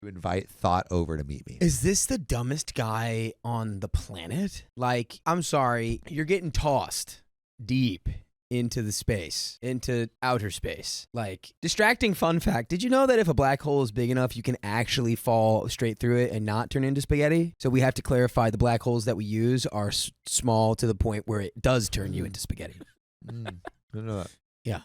to invite Thought over to meet me. Is this the dumbest guy on the planet? Like, I'm sorry, you're getting tossed deep into the space, into outer space. Like, distracting fun fact, did you know that if a black hole is big enough, you can actually fall straight through it and not turn into spaghetti? So we have to clarify the black holes that we use are small to the point where it does turn you into spaghetti. I don't know that. Yeah.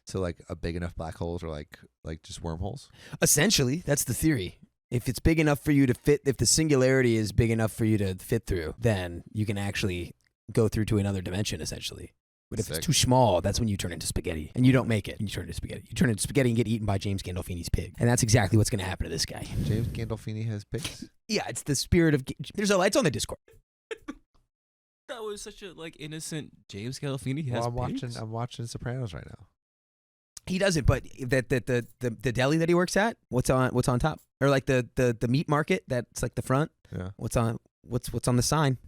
So like a big enough black holes are like just wormholes? Essentially, that's the theory. If it's big enough for you to fit, if the singularity is big enough for you to fit through, then you can actually go through to another dimension, essentially. But if Sick. it's too small, that's when you turn into spaghetti. And you don't make it. And you turn into spaghetti. You turn into spaghetti and get eaten by James Gandolfini's pig. And that's exactly what's going to happen to this guy. James Gandolfini has pigs? Yeah, it's the spirit of... There's a... It's on the Discord. That was such a innocent James Gandolfini. He Well, has I'm watching Sopranos right now. He doesn't, but the deli that he works at, what's on top? Or like the meat market that's like the front? Yeah. What's on the sign?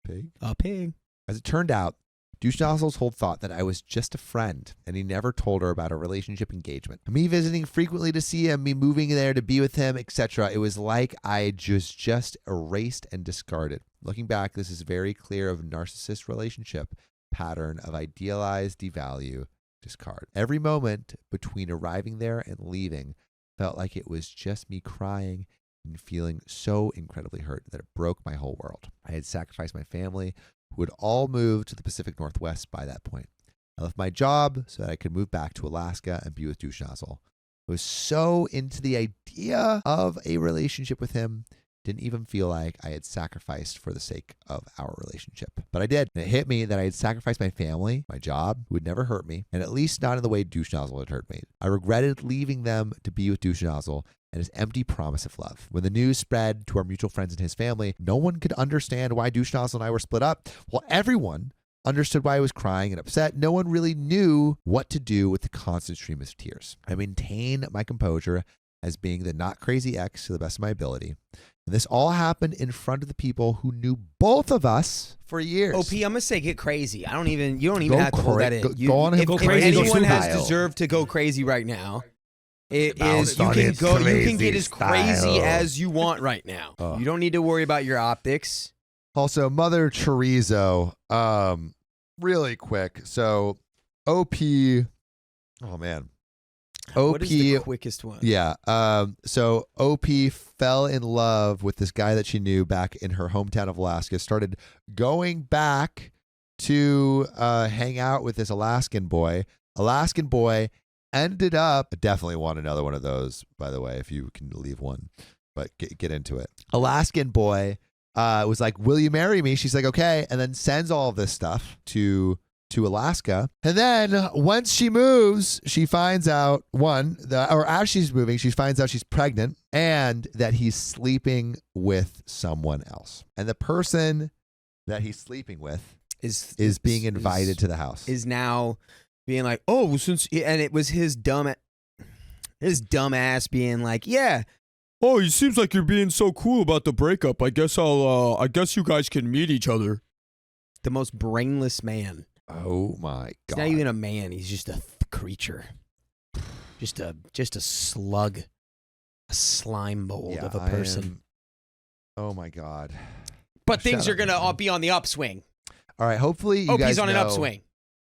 Pig? A pig. As it turned out, Douche Nozzle's whole thought that I was just a friend, and he never told her about a relationship engagement. Me visiting frequently to see him, me moving there to be with him, etc. It was like I just erased and discarded. Looking back, this is very clear of narcissist relationship pattern of idealize, devalue, discard. Every moment between arriving there and leaving felt like it was just me crying and feeling so incredibly hurt that it broke my whole world. I had sacrificed my family, who had all moved to the Pacific Northwest by that point. I left my job so that I could move back to Alaska and be with Douche Nozzle. I was so into the idea of a relationship with him, didn't even feel like I had sacrificed for the sake of our relationship. But I did. And it hit me that I had sacrificed my family, my job, who would never hurt me, and at least not in the way Douche Nozzle had hurt me. I regretted leaving them to be with Douche Nozzle and his empty promise of love. When the news spread to our mutual friends and his family, no one could understand why Douche Nozzle and I were split up. Well, everyone understood why I was crying and upset. No one really knew what to do with the constant stream of tears. I maintained my composure as being the not crazy ex to the best of my ability. And this all happened in front of the people who knew both of us for years. OP, I'm gonna say get crazy. You don't even Go have to hold that in. go on and if, go if crazy. anyone has Style. deserved to go crazy right now, it Bounce is you on can its go. You can crazy get as crazy style. as you want right now. You don't need to worry about your optics. Also, Mother Chorizo, really quick. So, OP, oh man. OP, What is the quickest one? yeah. So OP fell in love with this guy that she knew back in her hometown of Alaska, started going back to hang out with this Alaskan boy. Alaskan boy ended up, definitely want another one of those, by the way, if you can leave one, but get into it. Alaskan boy was like, will you marry me? She's like, okay. And then sends all of this stuff to Alaska. And then once she moves, she finds out as she's moving, she finds out she's pregnant and that he's sleeping with someone else. And the person that he's sleeping with is being invited to the house. Is now being like, oh, and it was his dumb ass being like, yeah. Oh, it seems like you're being so cool about the breakup. I guess I guess you guys can meet each other. The most brainless man. Oh my God. He's not even a man. He's just a creature. Just a slug, a slime mold of a person. Oh my God. But things Shut are up, gonna man. be on the upswing. All right. Hopefully you Hope guys he's on an know- upswing.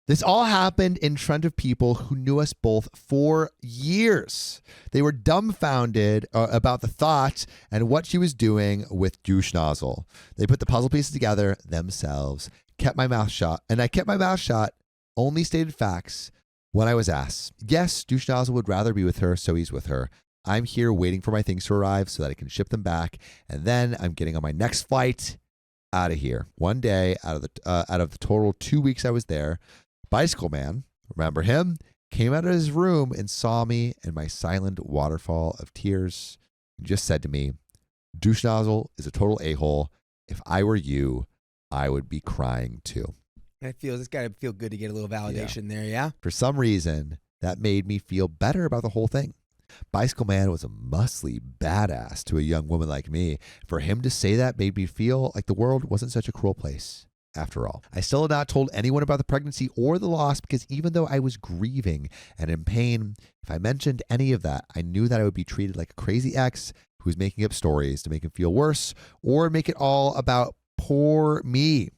This all happened in front of people who knew us both for years. They were dumbfounded about the thought and what she was doing with douche nozzle. They put the puzzle pieces together themselves, kept my mouth shut, and I kept my mouth shut, only stated facts when I was asked. Yes, douche nozzle would rather be with her, so he's with her. I'm here waiting for my things to arrive so that I can ship them back, and then I'm getting on my next flight out of here. One day out of the total 2 weeks I was there, Bicycle Man, remember him, came out of his room and saw me in my silent waterfall of tears and just said to me, douche nozzle is a total a-hole. If I were you, I would be crying too. It's got to feel good to get a little validation there, yeah? For some reason, that made me feel better about the whole thing. Bicycle Man was a muscly badass to a young woman like me. For him to say that made me feel like the world wasn't such a cruel place. After all, I still had not told anyone about the pregnancy or the loss because even though I was grieving and in pain, if I mentioned any of that, I knew that I would be treated like a crazy ex who was making up stories to make him feel worse or make it all about poor me.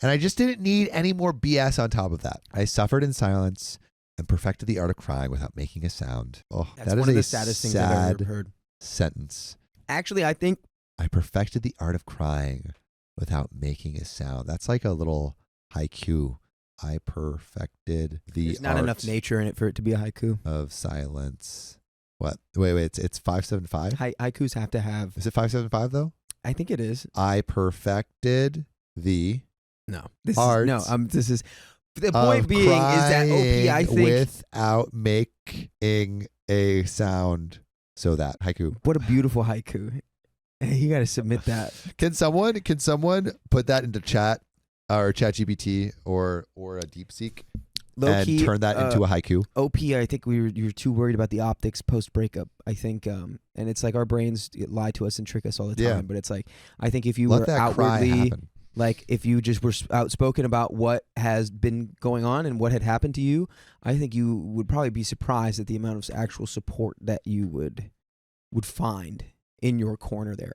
And I just didn't need any more BS on top of that. I suffered in silence and perfected the art of crying without making a sound. Oh, That's that is one of a the saddest things I've sad ever heard. sentence. Actually, I think I perfected the art of crying without making a sound. That's like a little haiku. I perfected the there's not art enough nature in it for it to be a haiku. of silence. What? Wait. It's 575. Haikus have to have. Is it 575 though? I think it is. I perfected the No. This art. is no. This is the point of being is that OP. I crying think without making a sound. So that haiku. what a beautiful haiku. You got to submit that. Can someone put that into chat or ChatGPT or a DeepSeek Low and key, turn that into a haiku? OP, I think you were too worried about the optics post breakup. I think, and it's like our brains lie to us and trick us all the time. Yeah. But it's like I think if you Let were that cry outwardly, happen. like if you just were outspoken about what has been going on and what had happened to you, I think you would probably be surprised at the amount of actual support that you would find in your corner there.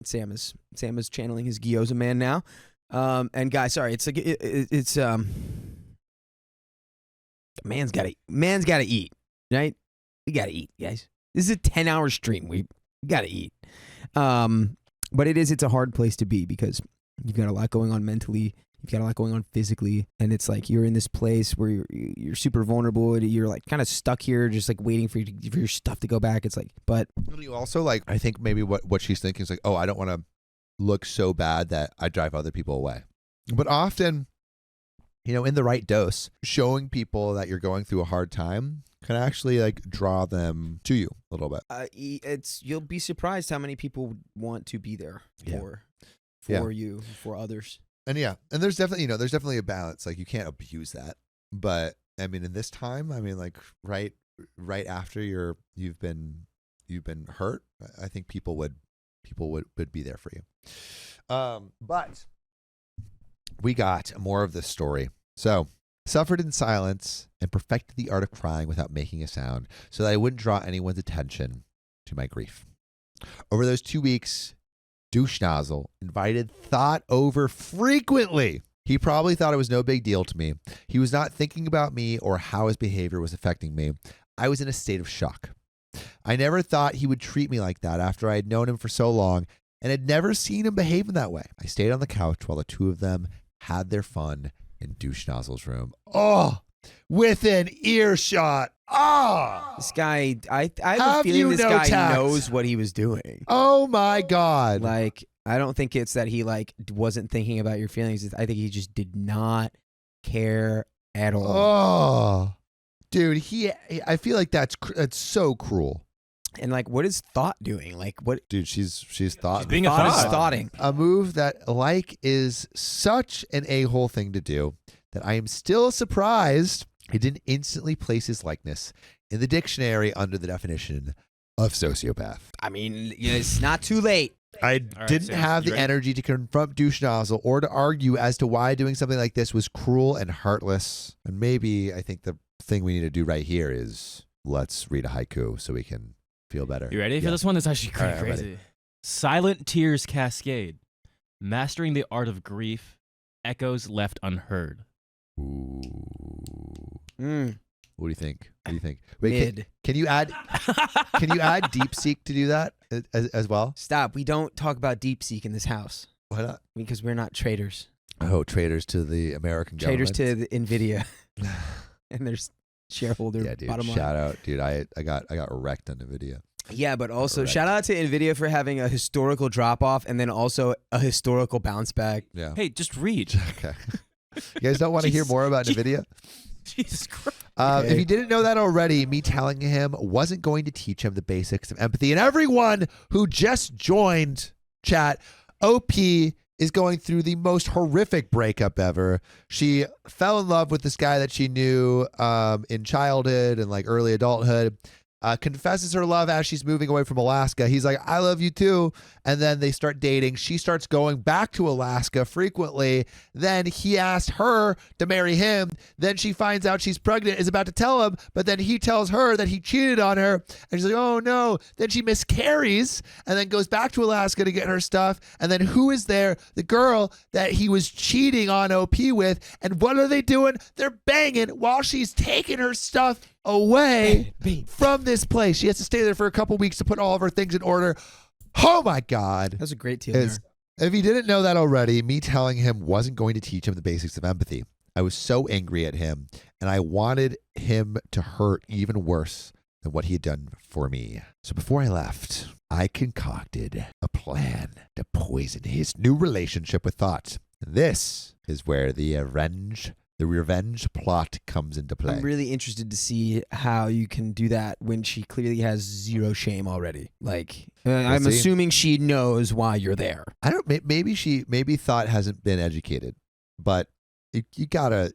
Sam is channeling his Gyoza man now. And guys, sorry, it's like it's man's got to eat, right? We got to eat, guys. This is a 10-hour stream. We got to eat. But it's a hard place to be because you've got a lot going on mentally. You've got a lot going on physically, and it's like you're in this place where you're super vulnerable. You're like kind of stuck here, just like waiting for your stuff to go back. It's like, but You also like, I think maybe what she's thinking is like, oh, I don't want to look so bad that I drive other people away. But often, in the right dose, showing people that you're going through a hard time can actually like draw them to you a little bit. you'll be surprised how many people want to be there Yeah. for you, for others. And there's definitely a balance. Like you can't abuse that. But I mean, in this time, I mean, like right after you've been hurt, I think people would be there for you. But we got more of this story. So, suffered in silence and perfected the art of crying without making a sound so that I wouldn't draw anyone's attention to my grief. Over those 2 weeks, douche nozzle invited thought over frequently. He probably thought it was no big deal to me. He was not thinking about me or how his behavior was affecting me. I was in a state of shock. I never thought he would treat me like that after I had known him for so long and had never seen him behave in that way. I stayed on the couch while the two of them had their fun in douche nozzle's room. Oh, within earshot. Ah. This guy, I have a Have feeling you this no guy tact? knows what he was doing. Oh my God. Like, I don't think it's that he like wasn't thinking about your feelings. I think he just did not care at all. Oh, dude, I feel like that's so cruel. And like, what is thought doing? Like, what? Dude, she's thought. She's being a Thought is thought. thoughting. A move that like is such an a-hole thing to do that I am still surprised he didn't instantly place his likeness in the dictionary under the definition of sociopath. I mean, it's not too late. I right, didn't Sam, have you the ready? energy to confront douche nozzle or to argue as to why doing something like this was cruel and heartless. And maybe I think the thing we need to do right here is let's read a haiku so we can feel better. You ready for Yeah. this one? That's actually All right, I'm crazy. Silent tears cascade, mastering the art of grief, echoes left unheard. Ooh. Mm, What do you think? What do you think? Wait, mid. can you add DeepSeek to do that as well? Stop. We don't talk about DeepSeek in this house Why not? because we're not traitors. Oh, traitors to the American Traitors government. to the NVIDIA and their shareholder Yeah, dude. bottom line. Shout out, dude. I got wrecked on NVIDIA. Yeah, but also Correct. shout out to NVIDIA for having a historical drop off and then also a historical bounce back. Yeah. Hey, just read. Okay. You guys don't want to hear Jesus. more about NVIDIA? Jesus Christ. If you didn't know that already, me telling him wasn't going to teach him the basics of empathy. And everyone who just joined chat, OP is going through the most horrific breakup ever. She fell in love with this guy that she knew in childhood and like early adulthood. Confesses her love as she's moving away from Alaska. He's like, I love you too. And then they start dating. She starts going back to Alaska frequently. Then he asked her to marry him. Then she finds out she's pregnant, is about to tell him, but then he tells her that he cheated on her. And she's like, oh no. Then she miscarries and then goes back to Alaska to get her stuff. And then who is there? The girl that he was cheating on OP with. And what are they doing? They're banging while she's taking her stuff away from this place. She has to stay there for a couple weeks to put all of her things in order. Oh my God. That's a great deal. Is- If you didn't know that already, me telling him wasn't going to teach him the basics of empathy. I was so angry at him, and I wanted him to hurt even worse than what he had done for me. So before I left, I concocted a plan to poison his new relationship with thought. This is where the revenge plot comes into play. I'm really interested to see how you can do that when she clearly has zero shame already. Like, I'm see. assuming she knows why you're there. I don't. Maybe thought hasn't been educated, but you gotta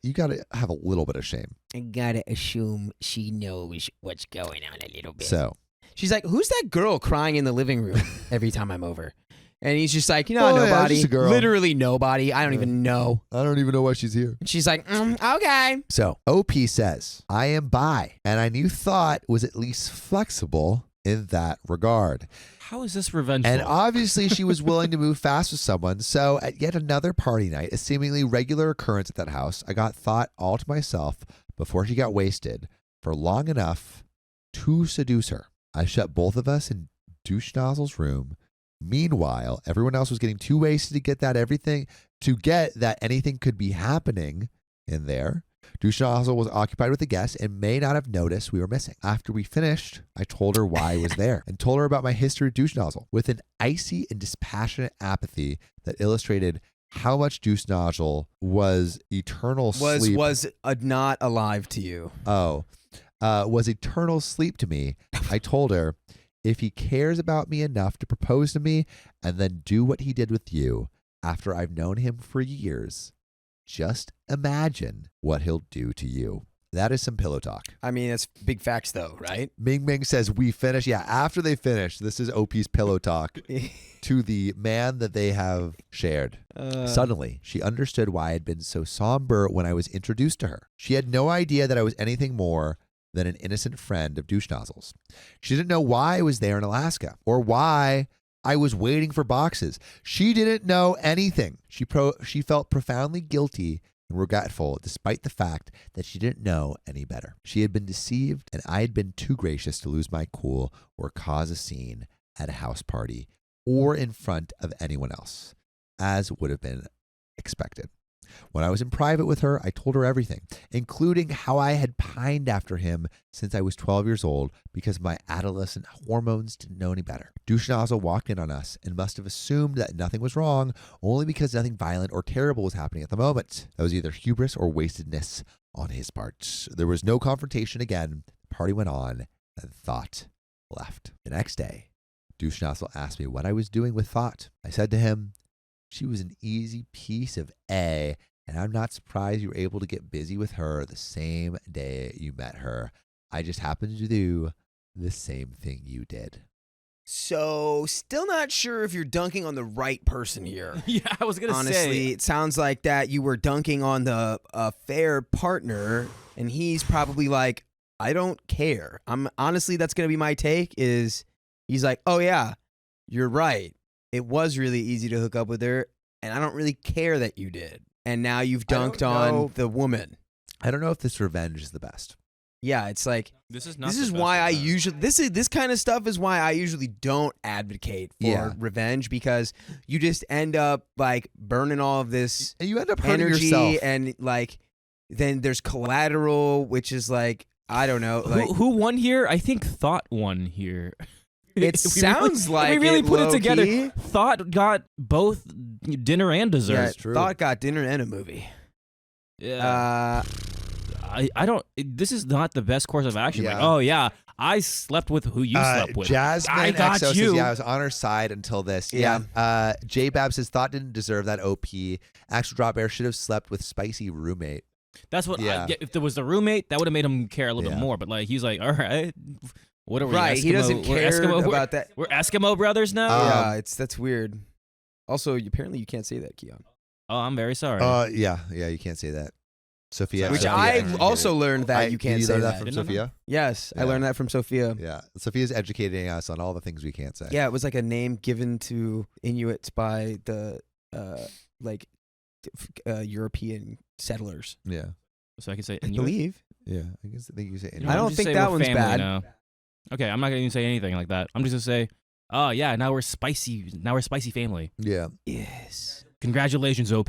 have a little bit of shame. I gotta assume she knows what's going on a little bit. So She's like, who's that girl crying in the living room every time I'm over? And he's just like, Oh, yeah, nobody. just a girl. Literally nobody. I don't Yeah. even know. I don't even know why she's here. And she's like, okay. So OP says, I am bi, and I knew thought was at least flexible in that regard. How is this revengeful? And obviously she was willing to move fast with someone. So at yet another party night, a seemingly regular occurrence at that house, I got thought all to myself before she got wasted for long enough to seduce her. I shut both of us in douche nozzle's room. Meanwhile, everyone else was getting too wasted to get that anything could be happening in there. Douche nozzle was occupied with the guests and may not have noticed we were missing. After we finished, I told her why I was there and told her about my history of douche nozzle with an icy and dispassionate apathy that illustrated how much douche nozzle was eternal sleep. Was not alive to you. Was eternal sleep to me. I told her, if he cares about me enough to propose to me and then do what he did with you after I've known him for years, just imagine what he'll do to you. That is some pillow talk. I mean, that's big facts though, right? Ming Ming says, we finished. Yeah, after they finish, this is OP's pillow talk to the man that they have shared. Suddenly, she understood why I had been so somber when I was introduced to her. She had no idea that I was anything more than an innocent friend of douche nozzles. She didn't know why I was there in Alaska or why I was waiting for boxes. She didn't know anything. She felt profoundly guilty and regretful despite the fact that she didn't know any better. She had been deceived, and I had been too gracious to lose my cool or cause a scene at a house party or in front of anyone else, as would have been expected. When I was in private with her, I told her everything, including how I had pined after him since I was 12 years old because my adolescent hormones didn't know any better. Douche nozzle walked in on us and must have assumed that nothing was wrong, only because nothing violent or terrible was happening at the moment. That was either hubris or wastedness on his part. There was no confrontation again. The party went on, and thought left. The next day, douche nozzle asked me what I was doing with thought. I said to him, she was an easy piece of A, and I'm not surprised you were able to get busy with her the same day you met her. I just happened to do the same thing you did. So, still not sure if you're dunking on the right person here. Yeah, I was gonna Honestly, say. it sounds like that you were dunking on the fair partner, and he's probably like, I don't care. Honestly, that's going to be my take is he's like, oh yeah, you're right. It was really easy to hook up with her, and I don't really care that you did. And now you've dunked on the woman. I don't know if this revenge is the best. Yeah, it's like This is not. this is why I usually this kind of stuff is why I usually don't advocate for revenge, because you just end up like burning all of this And you end up hurting energy yourself. and like then there's collateral, which is like I don't know, like Who won here? I think Thought won here. it If we sounds like if we really it put it low-key. together. Thought got both dinner and Yeah, dessert. true. Thought got dinner and a movie. Yeah. I don't. This is not the best course of action. Like, Yeah. oh yeah, I slept with who you slept with. Jasmine I got XO you. says, yeah, I was on her side until this. Yeah. J Bab says, thought didn't deserve that OP. Actual Drop Bear should have slept with spicy roommate. That's what. Yeah. If there was the roommate, that would have made him care a little bit Yeah. more. But like, he's like, all right, what are we? Right, he doesn't care about that. We're Eskimo brothers now. Yeah, that's weird. Also, apparently you can't say that, Keon. Oh, I'm very sorry. Yeah, you can't say that. Sophia. Which Sophia I educated. also learned that you can't did say learn that. from Didn't know Sophia? Yes, I Yeah. learned that from Sophia. Yeah. Sophia's educating us on all the things we can't say. Yeah, it was like a name given to Inuits by the European settlers. Yeah. So I can say I Inuit? believe. Yeah. I guess I think you say You know, I don't just think say that we're one's family bad. now. Okay, I'm not gonna even say anything like that. I'm just gonna say, oh yeah, now we're spicy. Now we're spicy family. Yeah. Yes. Congratulations, OP.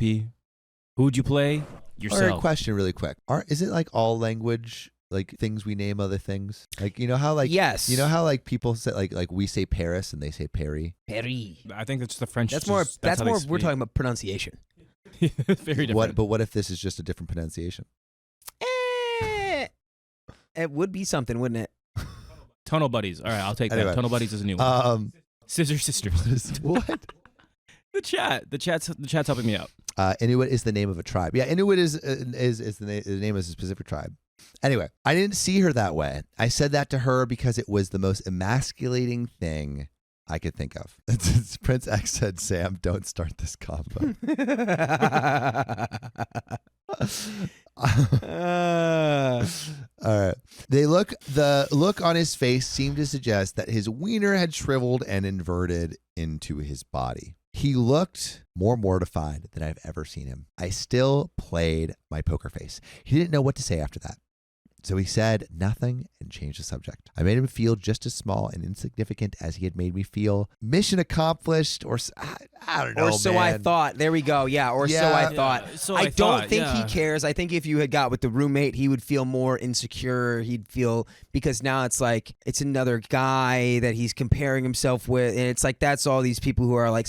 Who'd you play? All right, Yourself. question really quick. Is it like all language, like things we name other things? Like, you know how like yes. you know how like people say like we say Paris and they say Perry? Perry. I think that's the French. That's more. That's how they more. We're speak. talking about pronunciation. Very different. What if this is just a different pronunciation? It would be something, wouldn't it? Tonal buddies. All right, I'll take Anyway. that. Tonal buddies is a new one. Sisters. Sisters. What? The chat's helping me out. Inuit is the name of a tribe. Yeah, Inuit is the name of a specific tribe. Anyway, I didn't see her that way. I said that to her because it was the most emasculating thing I could think of. Prince X said, "Sam, don't start this combo." All right. The look on his face seemed to suggest that his wiener had shriveled and inverted into his body. He looked more mortified than I've ever seen him. I still played my poker face. He didn't know what to say after that. So he said nothing and changed the subject. I made him feel just as small and insignificant as he had made me feel. Mission accomplished, or I don't know, Or so I thought. There we go. Yeah. Or so Yeah. I thought. Yeah, so I I don't thought, think yeah. he cares. I think if you had got with the roommate, he would feel more insecure. He'd feel because now it's like it's another guy that he's comparing himself with, and it's like that's all these people who are like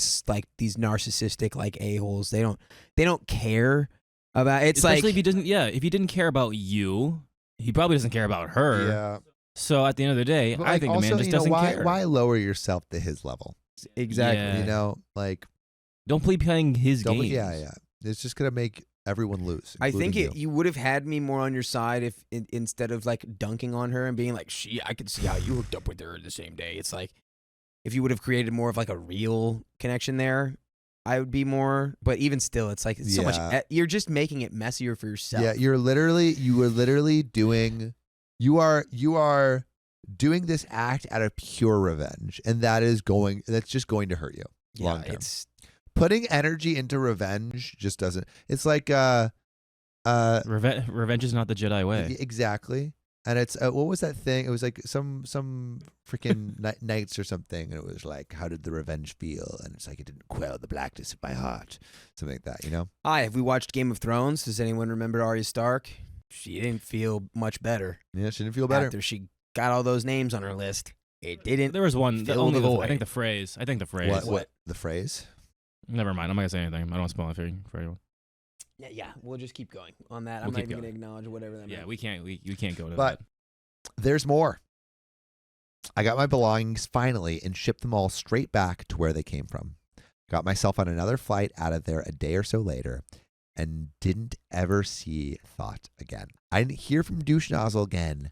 these narcissistic like a-holes. They don't care about it's Especially like if he didn't care about you, he probably doesn't care about her. Yeah. So at the end of the day, But I think also, the man just doesn't why, care. Why lower yourself to his level? exactly. Yeah. You know, like Don't play playing his don't. games. Yeah. It's just gonna make everyone lose. I think including you would have had me more on your side if instead of like dunking on her and being like, I could see how you hooked up with her the same day. It's like if you would have created more of like a real connection there, I would be more. But even still, it's like it's so much. Yeah. You're just making it messier for yourself. Yeah, you are literally doing. You are doing this act out of pure revenge, and that's just going to hurt you long term. It's Putting energy into revenge just doesn't. It's like Revenge is not the Jedi way. exactly. And it's what was that thing? It was like some freaking knights or something, and it was like, how did the revenge feel? And it's like it didn't quell the blackness of my heart, something like that. You know? Hi, have we watched Game of Thrones? Does anyone remember Arya Stark? She didn't feel much better Yeah, she didn't feel better. after she got all those names on her list. It didn't. There was one. Fill Only the I void. think the phrase. What the phrase? Never mind. I'm not gonna say anything. I don't want to spoil it for anyone. Yeah, we'll just keep going on that. We'll I'm not keep even going. going to acknowledge whatever that Yeah, meant. we can't go to But there's more. I got my belongings finally and shipped them all straight back to where they came from. Got myself on another flight out of there a day or so later and didn't ever see Thought again. I didn't hear from Douche Nozzle again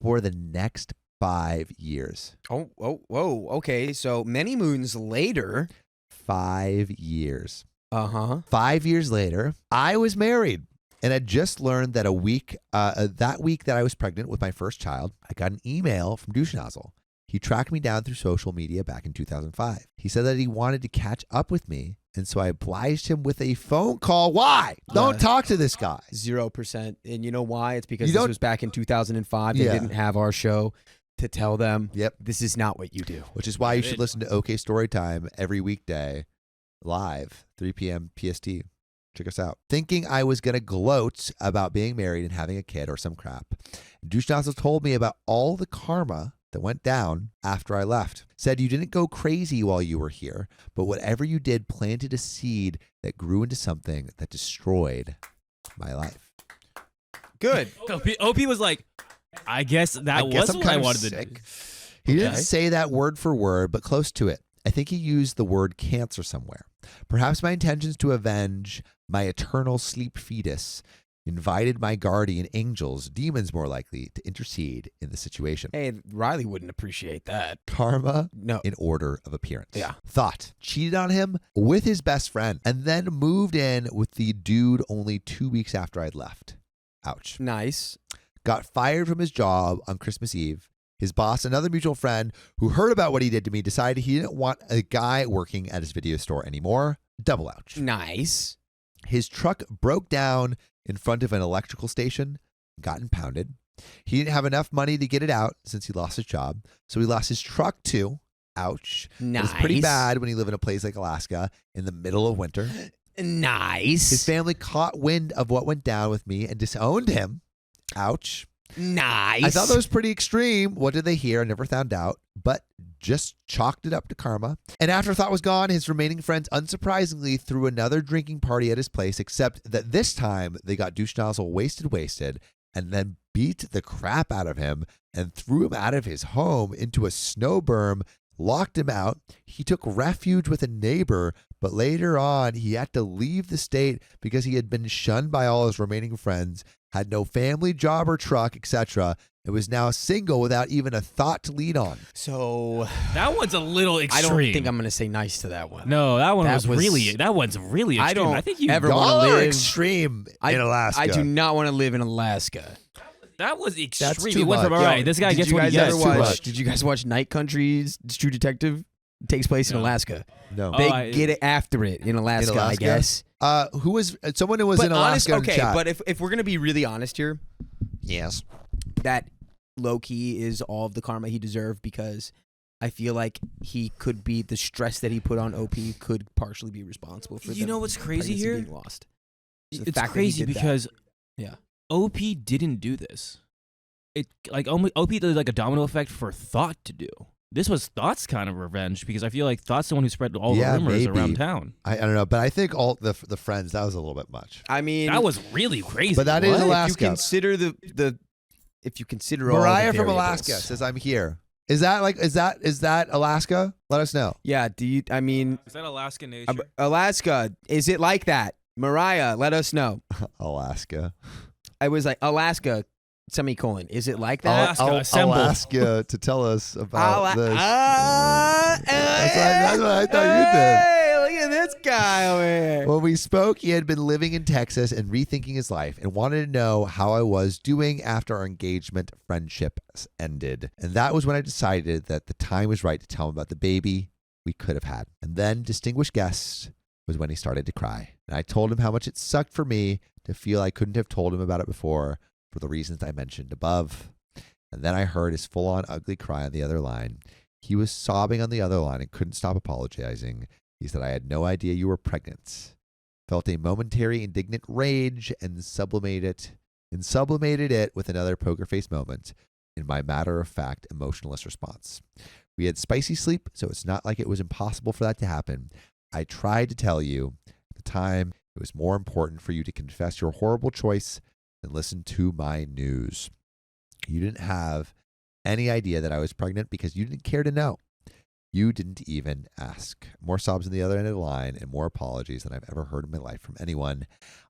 for the next 5 years. Oh, whoa. Okay, so many moons later. 5 years. 5 5 years later, I was married and had just learned that that week that I was pregnant with my first child, I got an email from Douchenozzle. He tracked me down through social media back in 2005. He said that he wanted to catch up with me, and so I obliged him with a phone call. Why? Don't talk to this guy. 0%. And you know why? It's because You this don't- was back in 2005. They Yeah. didn't have our show to tell them, Yep. this is not what you do. Which is why you should listen to OK Storytime every weekday, live, 3 p.m. PST. Check us out. Thinking I was going to gloat about being married and having a kid or some crap. Douchenozzle told me about all the karma that went down after I left. Said you didn't go crazy while you were here, but whatever you did planted a seed that grew into something that destroyed my life. Good. OP was like, I guess that was what I wanted to do. He didn't say that word for word, but close to it. I think he used the word cancer somewhere. Perhaps my intentions to avenge my eternal sleep fetus invited my guardian angels, demons more likely, to intercede in the situation. Hey, Riley wouldn't appreciate that. Karma No. in order of appearance. Yeah. Thought. Cheated on him with his best friend and then moved in with the dude only 2 weeks after I'd left. Ouch. Nice. Got fired from his job on Christmas Eve. His boss, another mutual friend who heard about what he did to me, decided he didn't want a guy working at his video store anymore. Double ouch. Nice. His truck broke down in front of an electrical station, got impounded. He didn't have enough money to get it out since he lost his job, so he lost his truck too. Ouch. Nice. It was pretty bad when you live in a place like Alaska in the middle of winter. Nice. His family caught wind of what went down with me and disowned him. Ouch. Nice. I thought that was pretty extreme. What did they hear? I never found out, but just chalked it up to karma. And after thought was gone, his remaining friends unsurprisingly threw another drinking party at his place, except that this time they got Douchenozzle wasted, and then beat the crap out of him and threw him out of his home into a snow berm, locked him out. He took refuge with a neighbor, but later on he had to leave the state because he had been shunned by all his remaining friends, had no family, job, or truck, etc., and was now single without even a thought to lean on. So That one's a little I extreme. don't think I'm going to say nice to that one. No, that That was- really. That one's really extreme. I don't think you ever Y'all wanna are live- extreme in Alaska. I do not want to live in Alaska. That was extreme. too He went from much. all Yo, right. This guy Did gets you what he guys gets. ever too watch? much. Did you guys watch Night Country's True Detective? It takes place in No. Alaska. No. Oh, They I- get it after it in Alaska, I Alaska? guess. Who was someone who was But in honest, Alaska in okay, chat? but if we're gonna be really honest here, yes. that low key is all of the karma he deserved because I feel like he could be the stress that he put on OP could partially be responsible for. You know what's crazy pregnancy here? Being lost. So the It's fact that he crazy did that- because Yeah. OP didn't do this. It like only OP did like a domino effect for Thought to do. This was Thought's kind of revenge because I feel like Thought's the one who spread all the Yeah, rumors maybe. around town. I don't know, but I think all the friends, that was a little bit much. I mean, That was really crazy. But that is what? Alaska. If you consider if you consider all Mariah the from variables. Alaska says I'm here. Is that Alaska? Let us know. Yeah. Do you? I mean, Is that Alaska nature? Alaska. Is it like that? Mariah, let us know. Alaska. I was like Alaska. Semicolon. Is it like that? Alaska, assemble. Alaska to tell us about this. That's That's what I thought you did. Hey, look at this guy over here. When we spoke, he had been living in Texas and rethinking his life and wanted to know how I was doing after our engagement friendship ended. And that was when I decided that the time was right to tell him about the baby we could have had. And then, distinguished guest, was when he started to cry. And I told him how much it sucked for me to feel I couldn't have told him about it before for the reasons I mentioned above. And then I heard his full-on ugly cry on the other line. He was sobbing on the other line and couldn't stop apologizing. He said, I had no idea you were pregnant. Felt a momentary indignant rage and sublimated it with another poker face moment in my matter-of-fact emotionless response. We had spicy sleep, so it's not like it was impossible for that to happen. I tried to tell you at the time it was more important for you to confess your horrible choice than listen to my news. You didn't have any idea that I was pregnant because you didn't care to know. You didn't even ask. More sobs on the other end of the line and more apologies than I've ever heard in my life from anyone.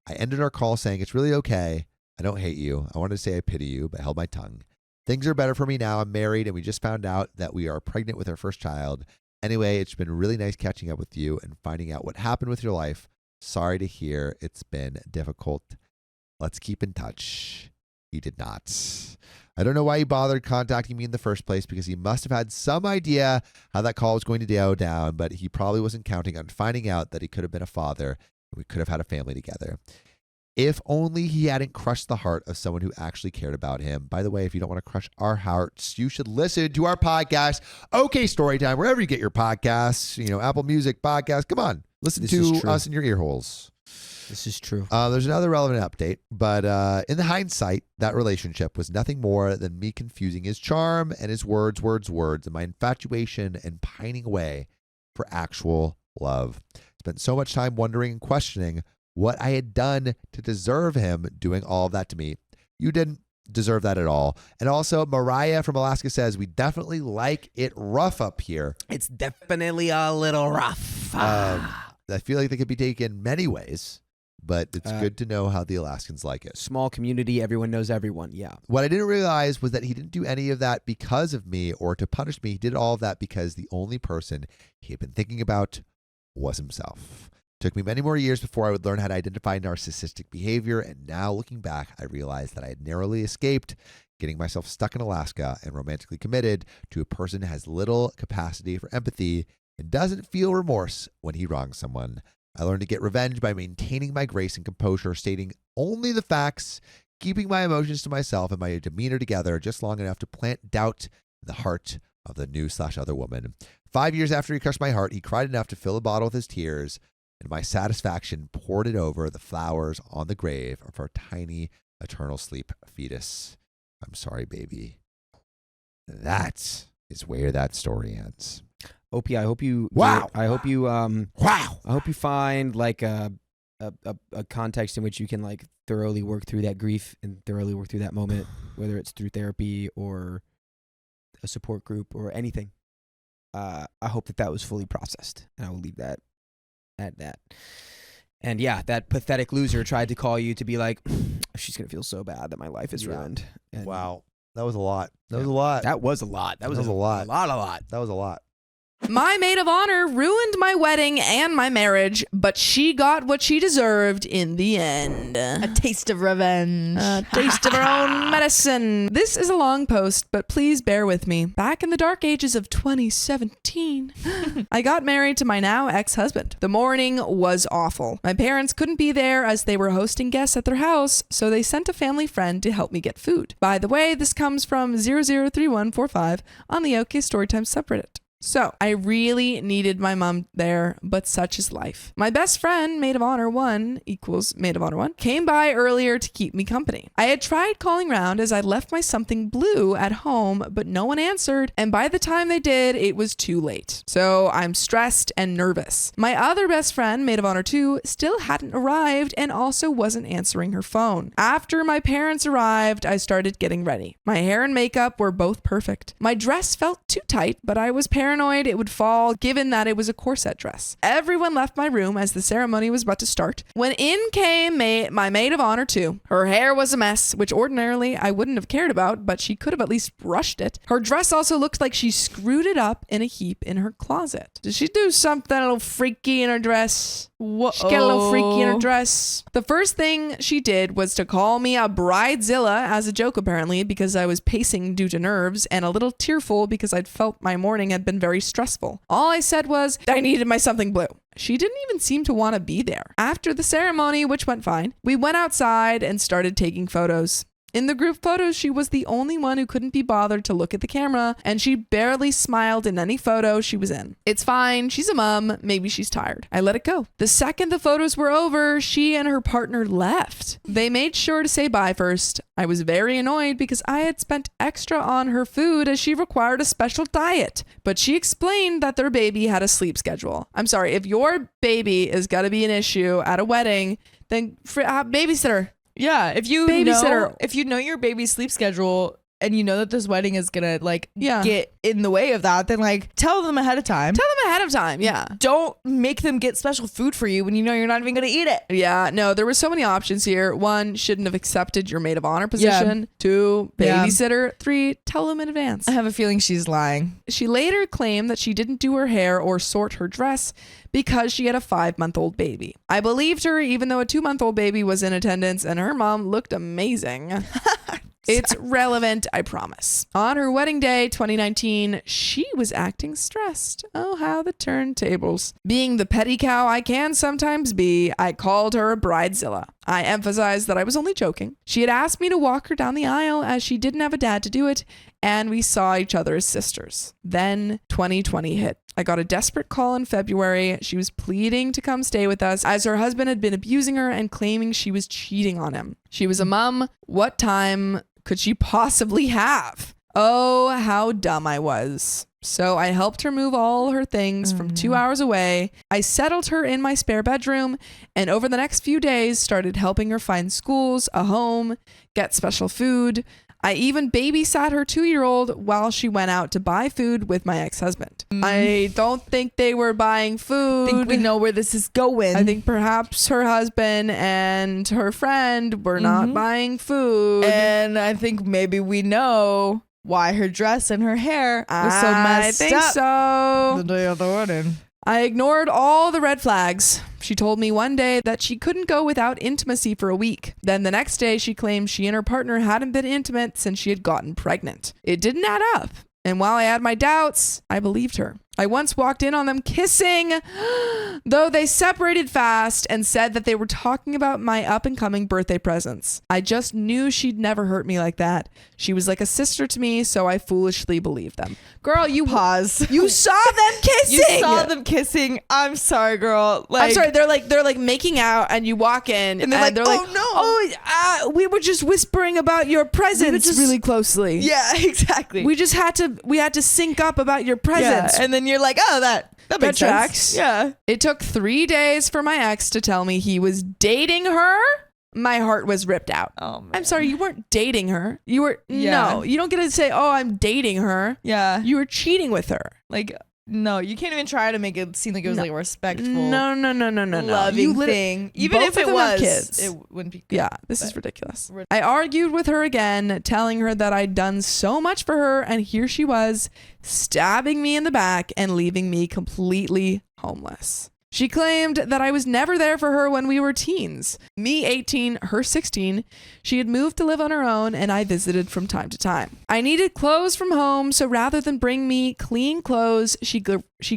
I ended our call saying, it's really okay. I don't hate you. I wanted to say I pity you, but held my tongue. Things are better for me now. I'm married and we just found out that we are pregnant with our first child. Anyway, it's been really nice catching up with you and finding out what happened with your life. Sorry to hear it's been difficult. Let's keep in touch. He did not. I don't know why he bothered contacting me in the first place because he must have had some idea how that call was going to go down, but he probably wasn't counting on finding out that he could have been a father and we could have had a family together. If only he hadn't crushed the heart of someone who actually cared about him. By the way, if you don't want to crush our hearts, you should listen to our podcast, OK Storytime, wherever you get your podcasts, Apple Music, podcast. Come on, listen to us in your ear holes. This is true. There's another relevant update, but in the hindsight, that relationship was nothing more than me confusing his charm and his words, and my infatuation and pining away for actual love. Spent so much time wondering and questioning what I had done to deserve him doing all of that to me. You didn't deserve that at all. And also, Mariah from Alaska says, we definitely like it rough up here. It's definitely a little rough. I feel like they could be taken many ways, but it's good to know how the Alaskans like it. Small community, everyone knows everyone, yeah. What I didn't realize was that he didn't do any of that because of me or to punish me. He did all of that because the only person he had been thinking about was himself. Took me many more years before I would learn how to identify narcissistic behavior, and now looking back, I realized that I had narrowly escaped getting myself stuck in Alaska and romantically committed to a person who has little capacity for empathy and doesn't feel remorse when he wrongs someone. I learned to get revenge by maintaining my grace and composure, stating only the facts, keeping my emotions to myself and my demeanor together just long enough to plant doubt in the heart of the new/other woman. 5 years after he crushed my heart, he cried enough to fill a bottle with his tears, and my satisfaction poured it over the flowers on the grave of our tiny eternal sleep fetus. I'm sorry, baby. That is where that story ends. Opie, I hope you. Wow. I hope you. Wow. I hope you find like a context in which you can like thoroughly work through that grief and thoroughly work through that moment, whether it's through therapy or a support group or anything. I hope that was fully processed, and I will leave that at that. And yeah, that pathetic loser tried to call you to be like, she's gonna feel so bad that my life is ruined. And Wow. That was a lot. That was a lot. that was a lot. That was a lot. A lot. That was a lot. My maid of honor ruined my wedding and my marriage, but she got what she deserved in the end. A taste of revenge. A taste of her own medicine. This is a long post, but please bear with me. Back in the dark ages of 2017, I got married to my now ex-husband. The morning was awful. My parents couldn't be there as they were hosting guests at their house, so they sent a family friend to help me get food. By the way, this comes from 003145 on the OK Storytime subreddit. So, I really needed my mom there, but such is life. My best friend, maid of honor 1 equals maid of honor 1, came by earlier to keep me company. I had tried calling round as I left my something blue at home, but no one answered, and by the time they did, it was too late. So, I'm stressed and nervous. My other best friend, maid of honor 2, still hadn't arrived and also wasn't answering her phone. After my parents arrived, I started getting ready. My hair and makeup were both perfect. My dress felt too tight, but I was paranoid it would fall given that it was a corset dress. Everyone left my room as the ceremony was about to start. When in came my maid of honor 2. Her hair was a mess, which ordinarily I wouldn't have cared about, but she could have at least brushed it. Her dress also looked like she screwed it up in a heap in her closet. Did she do something a little freaky in her dress? Whoa. She got a little freaky in her dress. The first thing she did was to call me a bridezilla as a joke apparently because I was pacing due to nerves and a little tearful because I'd felt my morning had been very stressful. All I said was I needed my something blue. She didn't even seem to want to be there. After the ceremony, which went fine, we went outside and started taking photos. In the group photos, she was the only one who couldn't be bothered to look at the camera, and she barely smiled in any photo she was in. It's fine. She's a mom. Maybe she's tired. I let it go. The second the photos were over, she and her partner left. They made sure to say bye first. I was very annoyed because I had spent extra on her food as she required a special diet, but she explained that their baby had a sleep schedule. I'm sorry, if your baby is going to be an issue at a wedding, then babysitter. Yeah, if you know your baby's sleep schedule, and you know that this wedding is gonna like Yeah. get in the way of that, then like tell them ahead of time. Tell them ahead of time. Yeah. Don't make them get special food for you when you know you're not even gonna eat it. Yeah, no, there were so many options here. 1, shouldn't have accepted your maid of honor position. 2, Yeah. babysitter. 3, tell them in advance. I have a feeling she's lying. She later claimed that she didn't do her hair or sort her dress because she had a 5-month-old baby. I believed her even though a 2-month-old baby was in attendance and her mom looked amazing. It's relevant, I promise. On her wedding day, 2019, she was acting stressed. Oh, how the turntables. Being the petty cow I can sometimes be, I called her a bridezilla. I emphasized that I was only joking. She had asked me to walk her down the aisle as she didn't have a dad to do it, and we saw each other as sisters. Then 2020 hit. I got a desperate call in February. She was pleading to come stay with us as her husband had been abusing her and claiming she was cheating on him. She was a mom. What time could she possibly have? Oh, how dumb I was. So I helped her move all her things from 2 hours away. I settled her in my spare bedroom, and over the next few days started helping her find schools, a home, get special food. I even babysat her 2-year-old while she went out to buy food with my ex-husband. I don't think they were buying food. I think we know where this is going. I think perhaps her husband and her friend were not buying food. And I think maybe we know why her dress and her hair was so messed I think up so. the day of the wedding. I ignored all the red flags. She told me one day that she couldn't go without intimacy for a week. Then the next day, she claimed she and her partner hadn't been intimate since she had gotten pregnant. It didn't add up. And while I had my doubts, I believed her. I once walked in on them kissing, though they separated fast and said that they were talking about my up-and-coming birthday presents. I just knew she'd never hurt me like that. She was like a sister to me, so I foolishly believed them. Girl, you Pause. You saw them kissing. You saw them kissing. I'm sorry, girl. I'm sorry. They're like making out, and you walk in, And they're like, they're "Oh, like, no." oh, we were just whispering about your presents just- really closely. Yeah, exactly. We had to sync up about your presents. Yeah, and then you're like, oh, that makes tracks. sense. Yeah. It took 3 days for my ex to tell me he was dating her. My heart was ripped out. Oh, man. I'm sorry, you weren't dating her. You were Yeah. no. You don't get to say, "Oh, I'm dating her." Yeah. You were cheating with her. Like, no, you can't even try to make it seem like it was like a respectful, No. loving You thing. Even both if of it them have was, kids. it wouldn't be good. Yeah, this is But- ridiculous. I argued with her again, telling her that I'd done so much for her, and here she was, stabbing me in the back and leaving me completely homeless. She claimed that I was never there for her when we were teens. Me 18, her 16. She had moved to live on her own, and I visited from time to time. I needed clothes from home, so rather than bring me clean clothes, she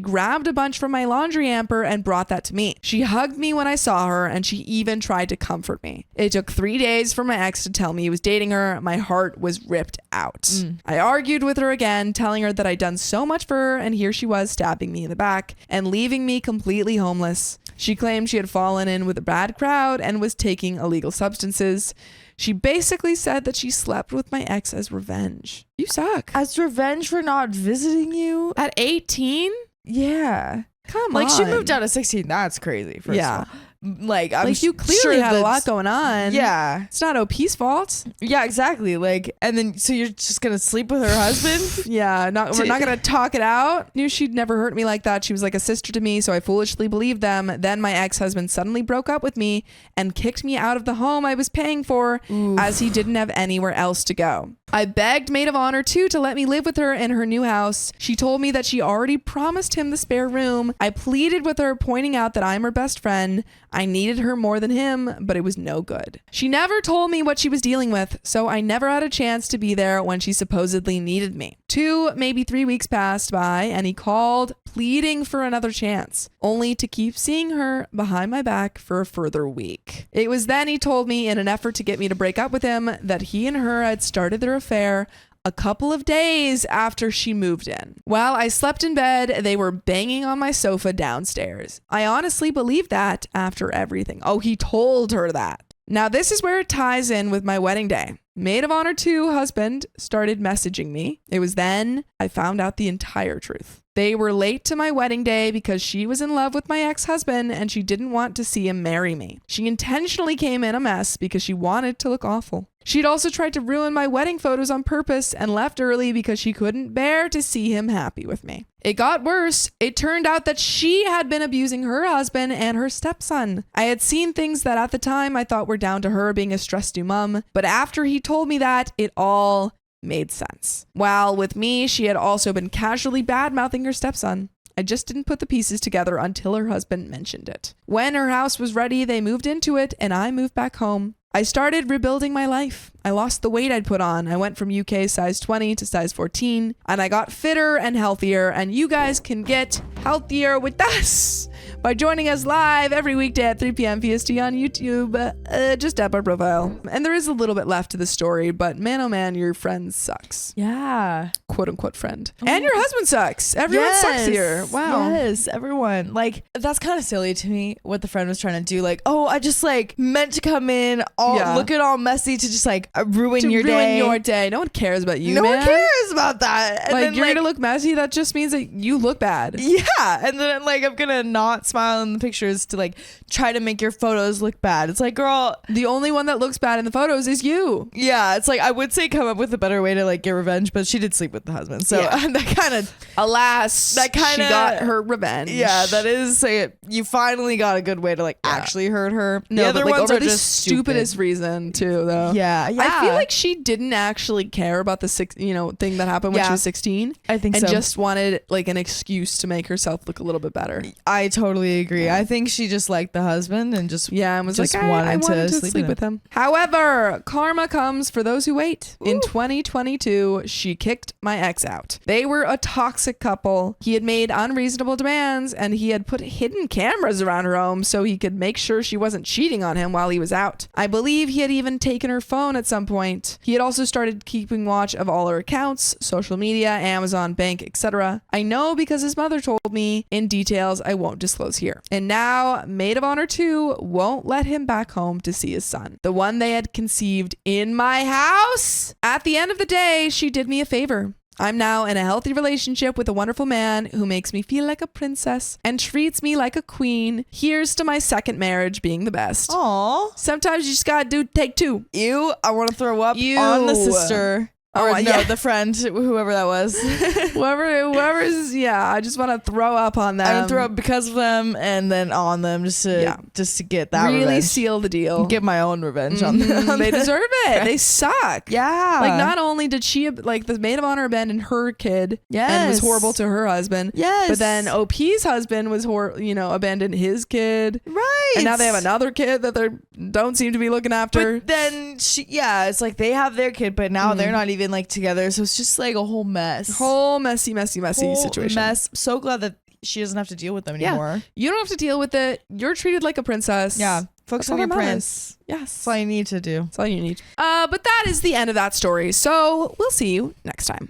grabbed a bunch from my laundry hamper and brought that to me. She hugged me when I saw her, and she even tried to comfort me. It took 3 days for my ex to tell me he was dating her. My heart was ripped out. I argued with her again, telling her that I'd done so much for her, and here she was stabbing me in the back and leaving me completely homeless. She claimed she had fallen in with a bad crowd and was taking illegal substances. She basically said that she slept with my ex as revenge. You suck. As revenge for not visiting you? At 18? Yeah. Come Like, on. she moved out at 16. That's crazy. First Yeah. of all. Like, I'm Like, you clearly sure had a lot that's- going on. Yeah. It's not OP's fault. Yeah, exactly. Like, and then, so you're just going to sleep with her husband? Yeah, we're not going to talk it out. Knew she'd never hurt me like that. She was like a sister to me, so I foolishly believed them. Then my ex-husband suddenly broke up with me and kicked me out of the home I was paying for as he didn't have anywhere else to go. I begged maid of honor too to let me live with her in her new house. She told me that she already promised him the spare room. I pleaded with her, pointing out that I'm her best friend. I needed her more than him, but it was no good. She never told me what she was dealing with, so I never had a chance to be there when she supposedly needed me. 2, maybe 3 weeks passed by, and he called, pleading for another chance, only to keep seeing her behind my back for a further week. It was then he told me, in an effort to get me to break up with him, that he and her had started their affair a couple of days after she moved in. While I slept in bed, they were banging on my sofa downstairs. I honestly believed that after everything. Oh, he told her that. Now, this is where it ties in with my wedding day. Maid of honor 2 husband started messaging me. It was then I found out the entire truth. They were late to my wedding day because she was in love with my ex-husband and she didn't want to see him marry me. She intentionally came in a mess because she wanted to look awful. She'd also tried to ruin my wedding photos on purpose and left early because she couldn't bear to see him happy with me. It got worse. It turned out that she had been abusing her husband and her stepson. I had seen things that at the time I thought were down to her being a stressed new mom, but after he told me that, it all made sense. While with me, she had also been casually bad-mouthing her stepson. I just didn't put the pieces together until her husband mentioned it. When her house was ready, they moved into it and I moved back home. I started rebuilding my life. I lost the weight I'd put on. I went from UK size 20 to size 14, and I got fitter and healthier, and you guys can get healthier with us by joining us live every weekday at 3 p.m. PST on YouTube. Just tap our profile. And there is a little bit left to the story, but man, oh man, your friend sucks. Yeah. Quote unquote friend. And your husband sucks. Everyone sucks here. Wow. Yes, everyone. Like, that's kind of silly to me what the friend was trying to do. Like, oh, I just like meant to come in all looking all messy to just like ruin your day. No one cares about you, no man. one cares about that. And like, then, you're gonna look messy. That just means that you look bad. Yeah. And then like I'm gonna not smile in the pictures to like try to make your photos look bad. It's like, girl, the only one that looks bad in the photos is you. Yeah. It's like, I would say come up with a better way to like get revenge, but she did sleep with the husband. So that kind of, alas, that kind she of got her revenge. Yeah, that is you finally got a good way to like actually hurt her. No, the other but, like, ones over are the just stupidest reason too, though. Yeah. I feel like she didn't actually care about the thing that happened when she was 16. I think and so. just wanted like an excuse to make herself look a little bit better. I totally agree. I think she just liked the husband and just and was just like, I wanted to sleep with him. However, karma comes for those who wait. In 2022, she kicked my ex out. They were a toxic couple. He had made unreasonable demands and he had put hidden cameras around her home so he could make sure she wasn't cheating on him while he was out. I believe he had even taken her phone at some point. He had also started keeping watch of all her accounts, social media, Amazon, bank, etc. I know because his mother told me in details I won't disclose here. And now, Maid of Honor 2 won't let him back home to see his son, the one they had conceived in my house. At the end of the day, she did me a favor. I'm now in a healthy relationship with a wonderful man who makes me feel like a princess and treats me like a queen. Here's to my second marriage being the best. Aww. Sometimes you just gotta take two. Ew, I want to throw up on the sister. The friend, whoever that was. whoever's, I just want to throw up on them. I would throw up because of them and then on them just to get that really revenge. Seal the deal. Get my own revenge on them. They deserve it. They suck. Yeah. Like, not only did she, like, the Maid of Honor abandoned her kid and was horrible to her husband. Yes. But then OP's husband was, abandoned his kid. Right. And now they have another kid that they don't seem to be looking after. But then it's like they have their kid, but now they're not even like together, so it's just like a whole mess, messy situation. Mess. So glad that she doesn't have to deal with them anymore. You don't have to deal with it. You're treated like a princess. Focus on your prince. Yes, that's all you need to do. That's all you need. But that is the end of that story, so we'll see you next time.